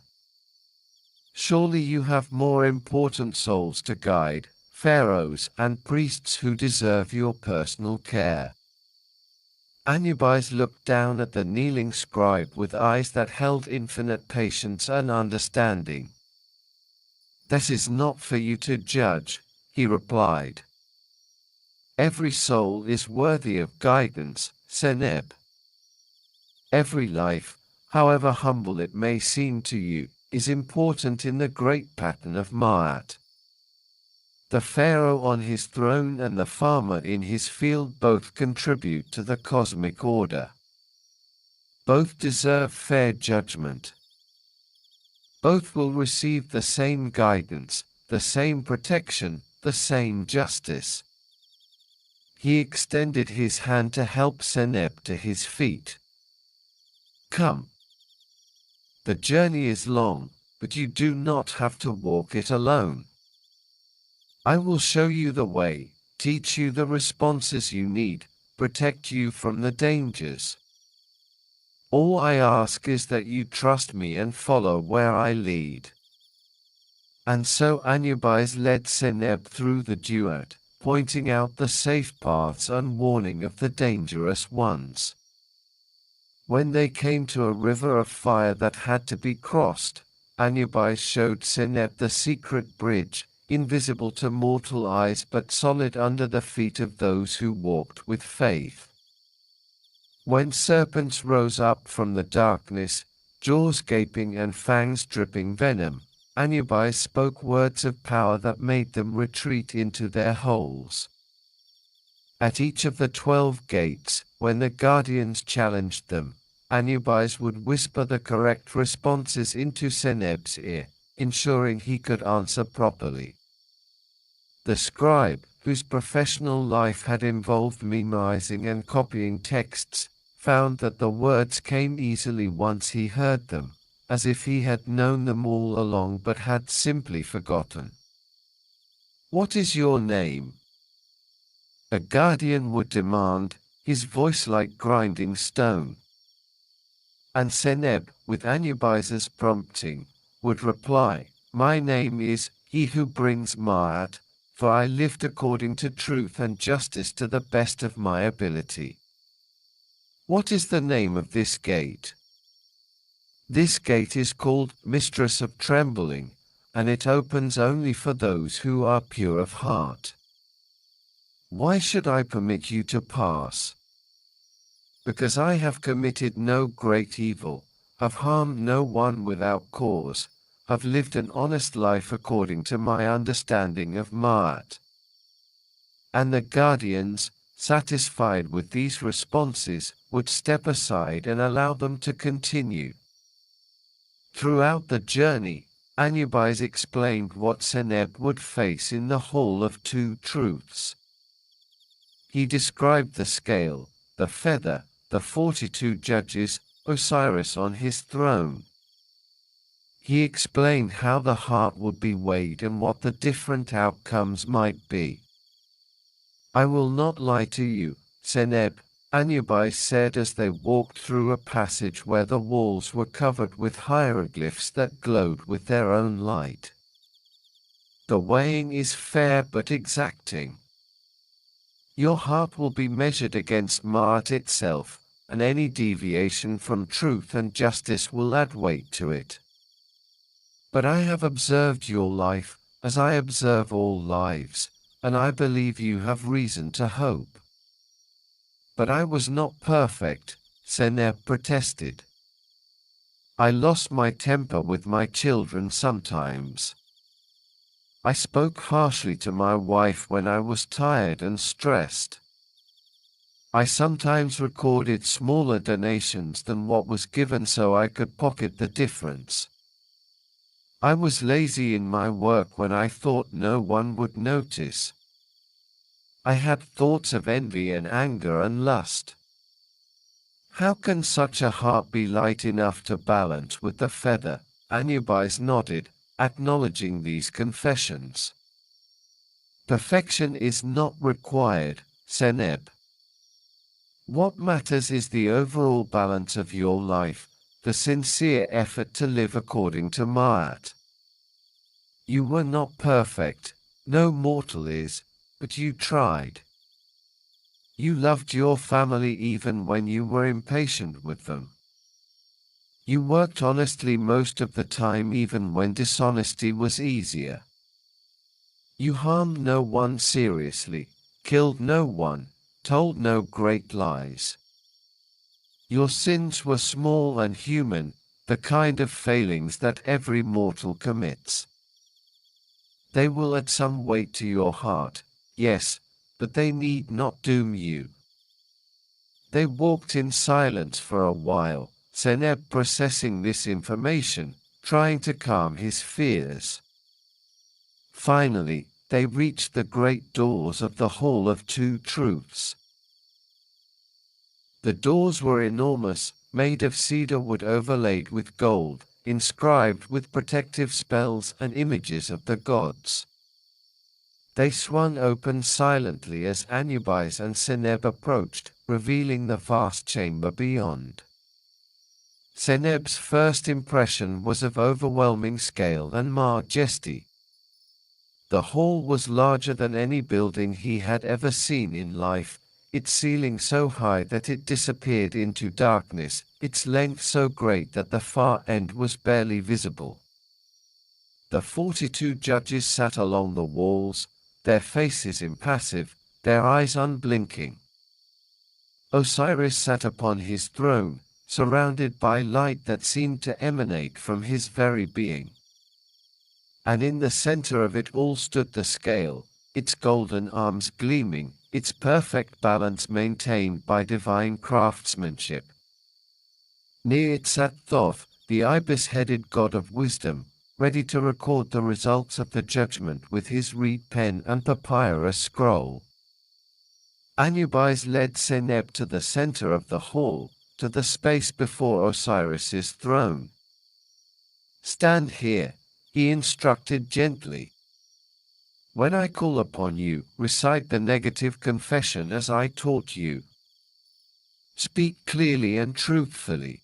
Surely you have more important souls to guide, pharaohs and priests who deserve your personal care." Anubis looked down at the kneeling scribe with eyes that held infinite patience and understanding. "That is not for you to judge," he replied. "Every soul is worthy of guidance, Seneb. Every life, however humble it may seem to you, is important in the great pattern of Ma'at. The pharaoh on his throne and the farmer in his field both contribute to the cosmic order. Both deserve fair judgment. Both will receive the same guidance, the same protection, the same justice." He extended his hand to help Seneb to his feet. "Come. The journey is long, but you do not have to walk it alone. I will show you the way, teach you the responses you need, protect you from the dangers. All I ask is that you trust me and follow where I lead." And so Anubis led Seneb through the Duat, pointing out the safe paths and warning of the dangerous ones. When they came to a river of fire that had to be crossed, Anubis showed Seneb the secret bridge, invisible to mortal eyes but solid under the feet of those who walked with faith. When serpents rose up from the darkness, jaws gaping and fangs dripping venom, Anubis spoke words of power that made them retreat into their holes. At each of the 12 gates, when the guardians challenged them, Anubis would whisper the correct responses into Seneb's ear, ensuring he could answer properly. The scribe, whose professional life had involved memorizing and copying texts, found that the words came easily once he heard them, as if he had known them all along but had simply forgotten. "What is your name?" a guardian would demand, his voice like grinding stone. And Seneb, with Anubis's prompting, would reply, "My name is He who brings Ma'at, for I lived according to truth and justice to the best of my ability." What is the name of this gate? This gate is called Mistress of Trembling, and it opens only for those who are pure of heart. Why should I permit you to pass? Because I have committed no great evil, have harmed no one without cause, have lived an honest life according to my understanding of Ma'at. And the guardians, satisfied with these responses, would step aside and allow them to continue. Throughout the journey, Anubis explained what Seneb would face in the Hall of Two Truths. He described the scale, the feather, the 42 judges, Osiris on his throne. He explained how the heart would be weighed and what the different outcomes might be. "I will not lie to you, Seneb," Anubis said as they walked through a passage where the walls were covered with hieroglyphs that glowed with their own light. "The weighing is fair but exacting. Your heart will be measured against Ma'at itself, and any deviation from truth and justice will add weight to it. But I have observed your life, as I observe all lives, and I believe you have reason to hope." "But I was not perfect," Seneb protested. "I lost my temper with my children sometimes. I spoke harshly to my wife when I was tired and stressed. I sometimes recorded smaller donations than what was given so I could pocket the difference. I was lazy in my work when I thought no one would notice. I had thoughts of envy and anger and lust. How can such a heart be light enough to balance with the feather?" Anubis nodded, acknowledging these confessions. "Perfection is not required, Seneb. What matters is the overall balance of your life, the sincere effort to live according to Ma'at. You were not perfect, no mortal is, but you tried. You loved your family even when you were impatient with them. You worked honestly most of the time even when dishonesty was easier. You harmed no one seriously, killed no one, told no great lies. Your sins were small and human, the kind of failings that every mortal commits. They will add some weight to your heart, yes, but they need not doom you." They walked in silence for a while, Seneb processing this information, trying to calm his fears. Finally, they reached the great doors of the Hall of Two Truths. The doors were enormous, made of cedar wood overlaid with gold, inscribed with protective spells and images of the gods. They swung open silently as Anubis and Seneb approached, revealing the vast chamber beyond. Seneb's first impression was of overwhelming scale and majesty. The hall was larger than any building he had ever seen in life, its ceiling so high that it disappeared into darkness, its length so great that the far end was barely visible. The 42 judges sat along the walls, their faces impassive, their eyes unblinking. Osiris sat upon his throne, surrounded by light that seemed to emanate from his very being. And in the center of it all stood the scale, its golden arms gleaming, its perfect balance maintained by divine craftsmanship. Near it sat Thoth, the ibis-headed god of wisdom, ready to record the results of the judgment with his reed pen and papyrus scroll. Anubis led Seneb to the center of the hall, to the space before Osiris's throne. "Stand here," he instructed gently. "When I call upon you, recite the negative confession as I taught you. Speak clearly and truthfully.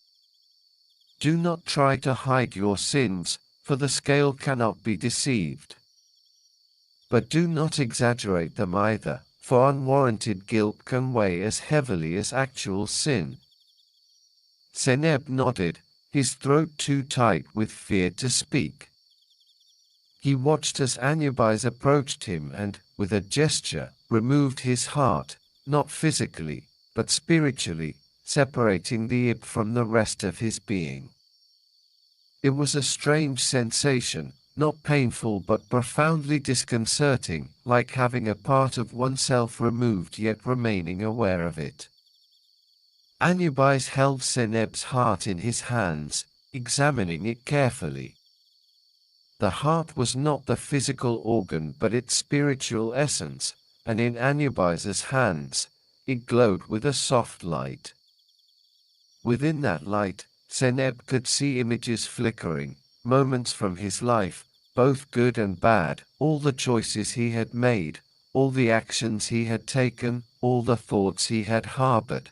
Do not try to hide your sins, for the scale cannot be deceived. But do not exaggerate them either, for unwarranted guilt can weigh as heavily as actual sin." Seneb nodded, his throat too tight with fear to speak. He watched as Anubis approached him and, with a gesture, removed his heart, not physically, but spiritually, separating the ib from the rest of his being. It was a strange sensation, not painful but profoundly disconcerting, like having a part of oneself removed yet remaining aware of it. Anubis held Seneb's heart in his hands, examining it carefully. The heart was not the physical organ but its spiritual essence, and in Anubis's hands, it glowed with a soft light. Within that light, Seneb could see images flickering, moments from his life, both good and bad, all the choices he had made, all the actions he had taken, all the thoughts he had harbored.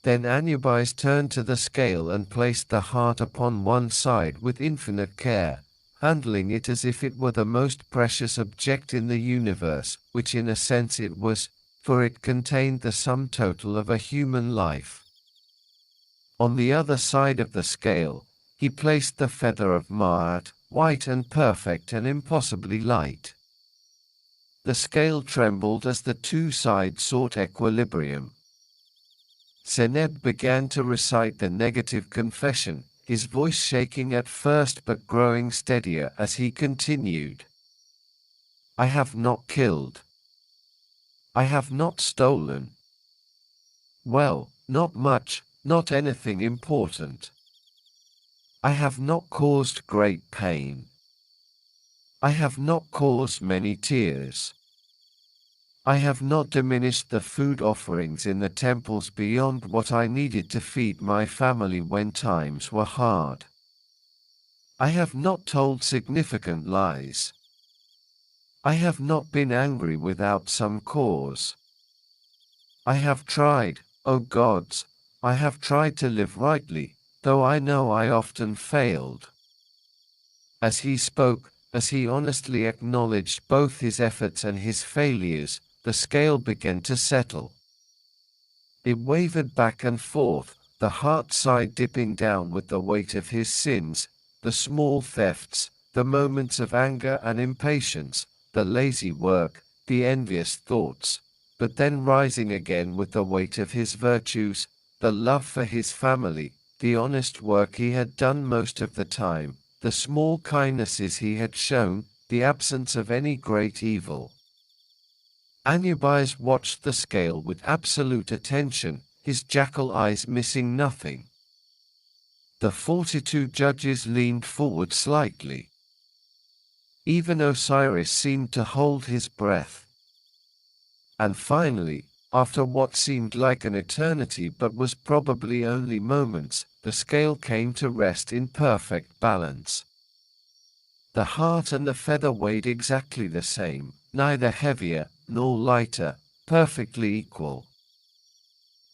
Then Anubis turned to the scale and placed the heart upon one side with infinite care, handling it as if it were the most precious object in the universe, which in a sense it was, for it contained the sum total of a human life. On the other side of the scale, he placed the feather of Ma'at, white and perfect and impossibly light. The scale trembled as the two sides sought equilibrium. Seneb began to recite the negative confession, his voice shaking at first but growing steadier as he continued. "I have not killed. I have not stolen. Well, not much, not anything important. I have not caused great pain. I have not caused many tears. I have not diminished the food offerings in the temples beyond what I needed to feed my family when times were hard. I have not told significant lies. I have not been angry without some cause. I have tried, O gods, I have tried to live rightly, though I know I often failed." As he spoke, as he honestly acknowledged both his efforts and his failures, the scale began to settle. It wavered back and forth, the heart side dipping down with the weight of his sins, the small thefts, the moments of anger and impatience, the lazy work, the envious thoughts, but then rising again with the weight of his virtues, the love for his family, the honest work he had done most of the time, the small kindnesses he had shown, the absence of any great evil. Anubis watched the scale with absolute attention, his jackal eyes missing nothing. The 42 judges leaned forward slightly. Even Osiris seemed to hold his breath. And finally, after what seemed like an eternity but was probably only moments, the scale came to rest in perfect balance. The heart and the feather weighed exactly the same, neither heavier nor lighter, perfectly equal.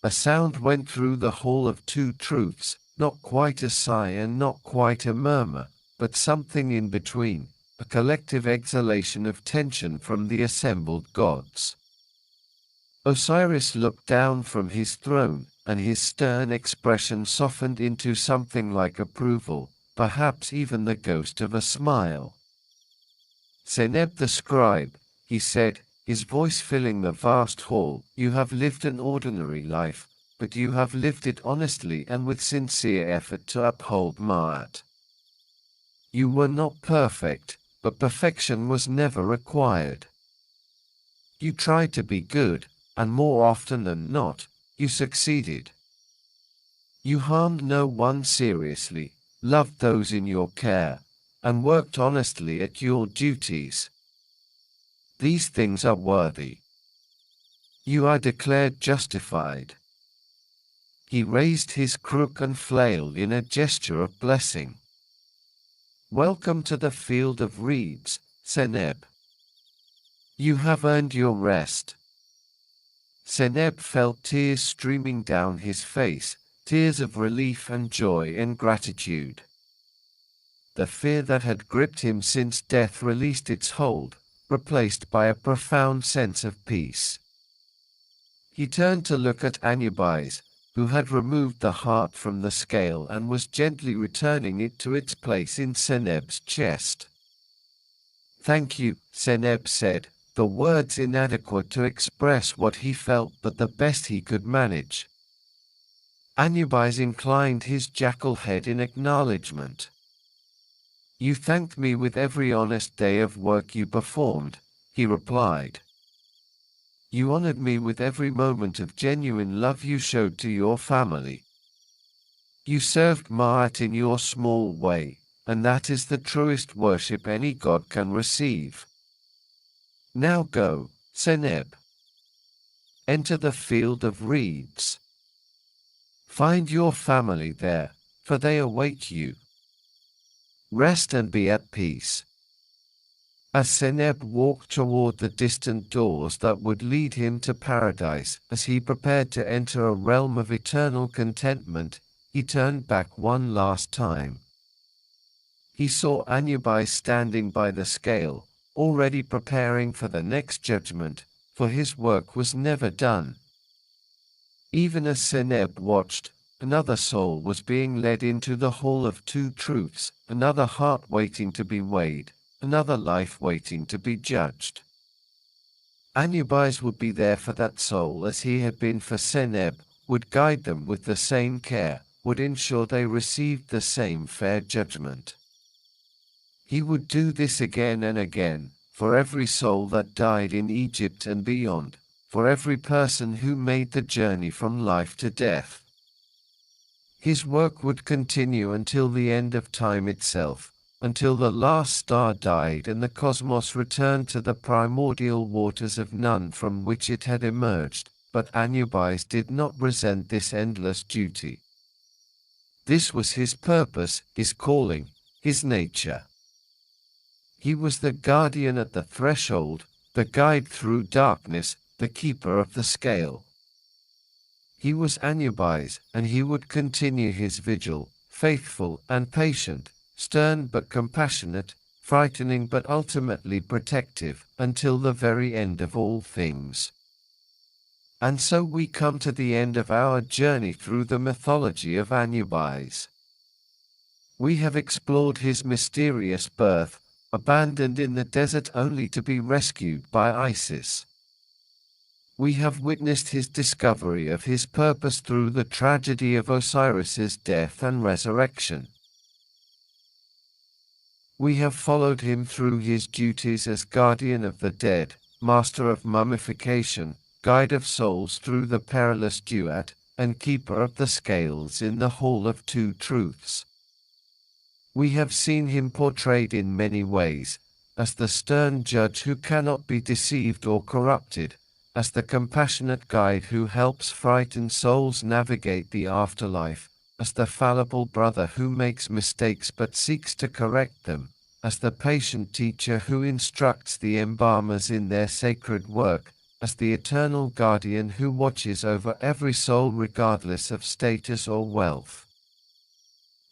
A sound went through the hall of two truths, not quite a sigh and not quite a murmur, but something in between, a collective exhalation of tension from the assembled gods. Osiris looked down from his throne, and his stern expression softened into something like approval, perhaps even the ghost of a smile. "Seneb the scribe," he said, his voice filling the vast hall. You have lived an ordinary life, but you have lived it honestly and with sincere effort to uphold Ma'at. You were not perfect, but perfection was never required. You tried to be good, and more often than not, you succeeded. You harmed no one seriously, loved those in your care, and worked honestly at your duties. These things are worthy. You are declared justified. He raised his crook and flail in a gesture of blessing. Welcome to the field of reeds, Seneb. You have earned your rest. Seneb felt tears streaming down his face, tears of relief and joy and gratitude. The fear that had gripped him since death released its hold, replaced by a profound sense of peace. He turned to look at Anubis, who had removed the heart from the scale and was gently returning it to its place in Seneb's chest. "Thank you," Seneb said, the words inadequate to express what he felt but the best he could manage. Anubis inclined his jackal head in acknowledgement. "You thanked me with every honest day of work you performed," he replied. "You honored me with every moment of genuine love you showed to your family. You served Ma'at in your small way, and that is the truest worship any god can receive. Now go, Seneb. Enter the field of reeds. Find your family there, for they await you. Rest and be at peace." As Seneb walked toward the distant doors that would lead him to paradise, as he prepared to enter a realm of eternal contentment, he turned back one last time. He saw Anubis standing by the scale, already preparing for the next judgment, for his work was never done. Even as Seneb watched, another soul was being led into the Hall of Two Truths, another heart waiting to be weighed, another life waiting to be judged. Anubis would be there for that soul as he had been for Seneb, would guide them with the same care, would ensure they received the same fair judgment. He would do this again and again, for every soul that died in Egypt and beyond, for every person who made the journey from life to death. His work would continue until the end of time itself, until the last star died and the cosmos returned to the primordial waters of none from which it had emerged, but Anubis did not resent this endless duty. This was his purpose, his calling, his nature. He was the guardian at the threshold, the guide through darkness, the keeper of the scale. He was Anubis, and he would continue his vigil, faithful and patient, stern but compassionate, frightening but ultimately protective, until the very end of all things. And so we come to the end of our journey through the mythology of Anubis. We have explored his mysterious birth, abandoned in the desert only to be rescued by Isis. We have witnessed his discovery of his purpose through the tragedy of Osiris's death and resurrection. We have followed him through his duties as guardian of the dead, master of mummification, guide of souls through the perilous Duat, and keeper of the scales in the Hall of Two Truths. We have seen him portrayed in many ways, as the stern judge who cannot be deceived or corrupted, as the compassionate guide who helps frightened souls navigate the afterlife, as the fallible brother who makes mistakes but seeks to correct them, as the patient teacher who instructs the embalmers in their sacred work, as the eternal guardian who watches over every soul regardless of status or wealth.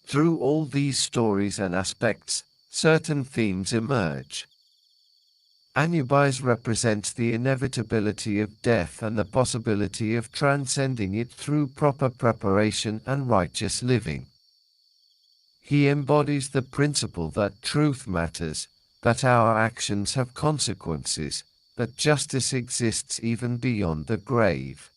Through all these stories and aspects, certain themes emerge. Anubis represents the inevitability of death and the possibility of transcending it through proper preparation and righteous living. He embodies the principle that truth matters, that our actions have consequences, that justice exists even beyond the grave.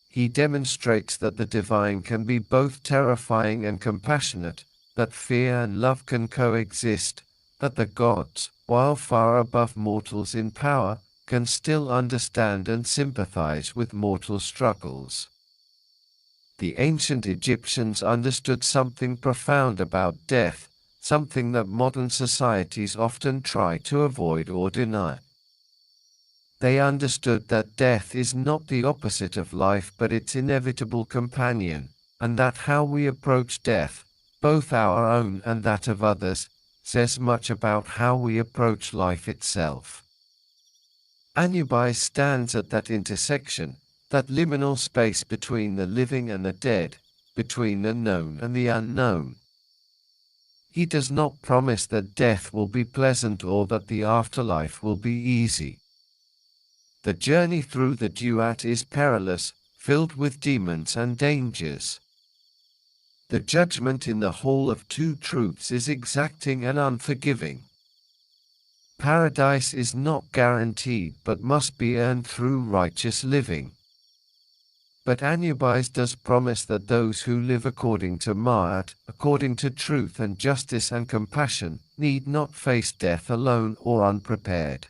He demonstrates that the divine can be both terrifying and compassionate, that fear and love can coexist, that the gods, while far above mortals in power, can still understand and sympathize with mortal struggles. The ancient Egyptians understood something profound about death, something that modern societies often try to avoid or deny. They understood that death is not the opposite of life but its inevitable companion, and that how we approach death, both our own and that of others, says much about how we approach life itself. Anubis stands at that intersection, that liminal space between the living and the dead, between the known and the unknown. He does not promise that death will be pleasant or that the afterlife will be easy. The journey through the Duat is perilous, filled with demons and dangers. The judgment in the Hall of Two Truths is exacting and unforgiving. Paradise is not guaranteed but must be earned through righteous living. But Anubis does promise that those who live according to Ma'at, according to truth and justice and compassion, need not face death alone or unprepared.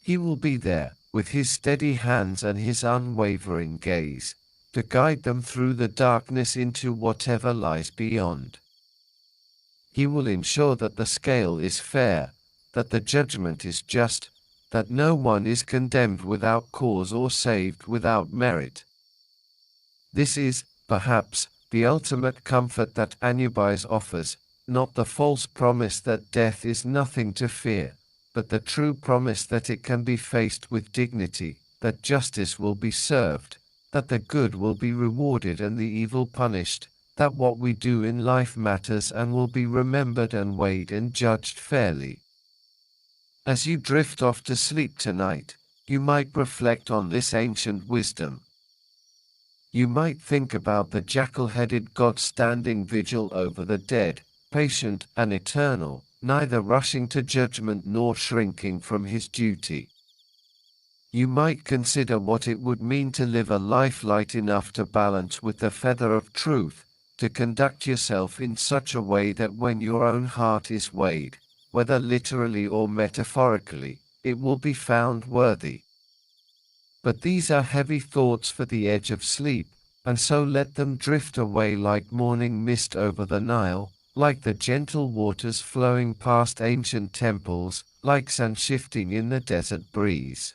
He will be there, with his steady hands and his unwavering gaze, to guide them through the darkness into whatever lies beyond. He will ensure that the scale is fair, that the judgment is just, that no one is condemned without cause or saved without merit. This is, perhaps, the ultimate comfort that Anubis offers, not the false promise that death is nothing to fear, but the true promise that it can be faced with dignity, that justice will be served, that the good will be rewarded and the evil punished, that what we do in life matters and will be remembered and weighed and judged fairly. As you drift off to sleep tonight, you might reflect on this ancient wisdom. You might think about the jackal-headed god standing vigil over the dead, patient and eternal, neither rushing to judgment nor shrinking from his duty. You might consider what it would mean to live a life light enough to balance with the feather of truth, to conduct yourself in such a way that when your own heart is weighed, whether literally or metaphorically, it will be found worthy. But these are heavy thoughts for the edge of sleep, and so let them drift away like morning mist over the Nile, like the gentle waters flowing past ancient temples, like sand shifting in the desert breeze.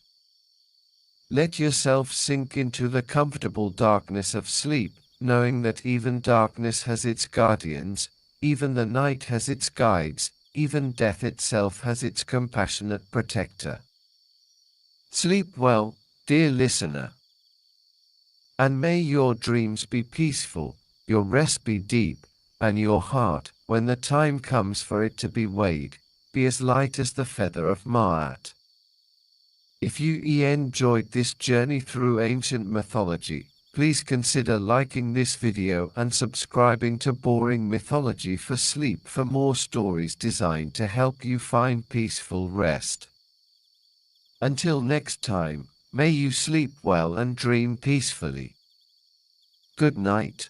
Let yourself sink into the comfortable darkness of sleep, knowing that even darkness has its guardians, even the night has its guides, even death itself has its compassionate protector. Sleep well, dear listener. And may your dreams be peaceful, your rest be deep, and your heart, when the time comes for it to be weighed, be as light as the feather of Ma'at. If you enjoyed this journey through ancient mythology, please consider liking this video and subscribing to Boring Mythology for Sleep for more stories designed to help you find peaceful rest. Until next time, may you sleep well and dream peacefully. Good night.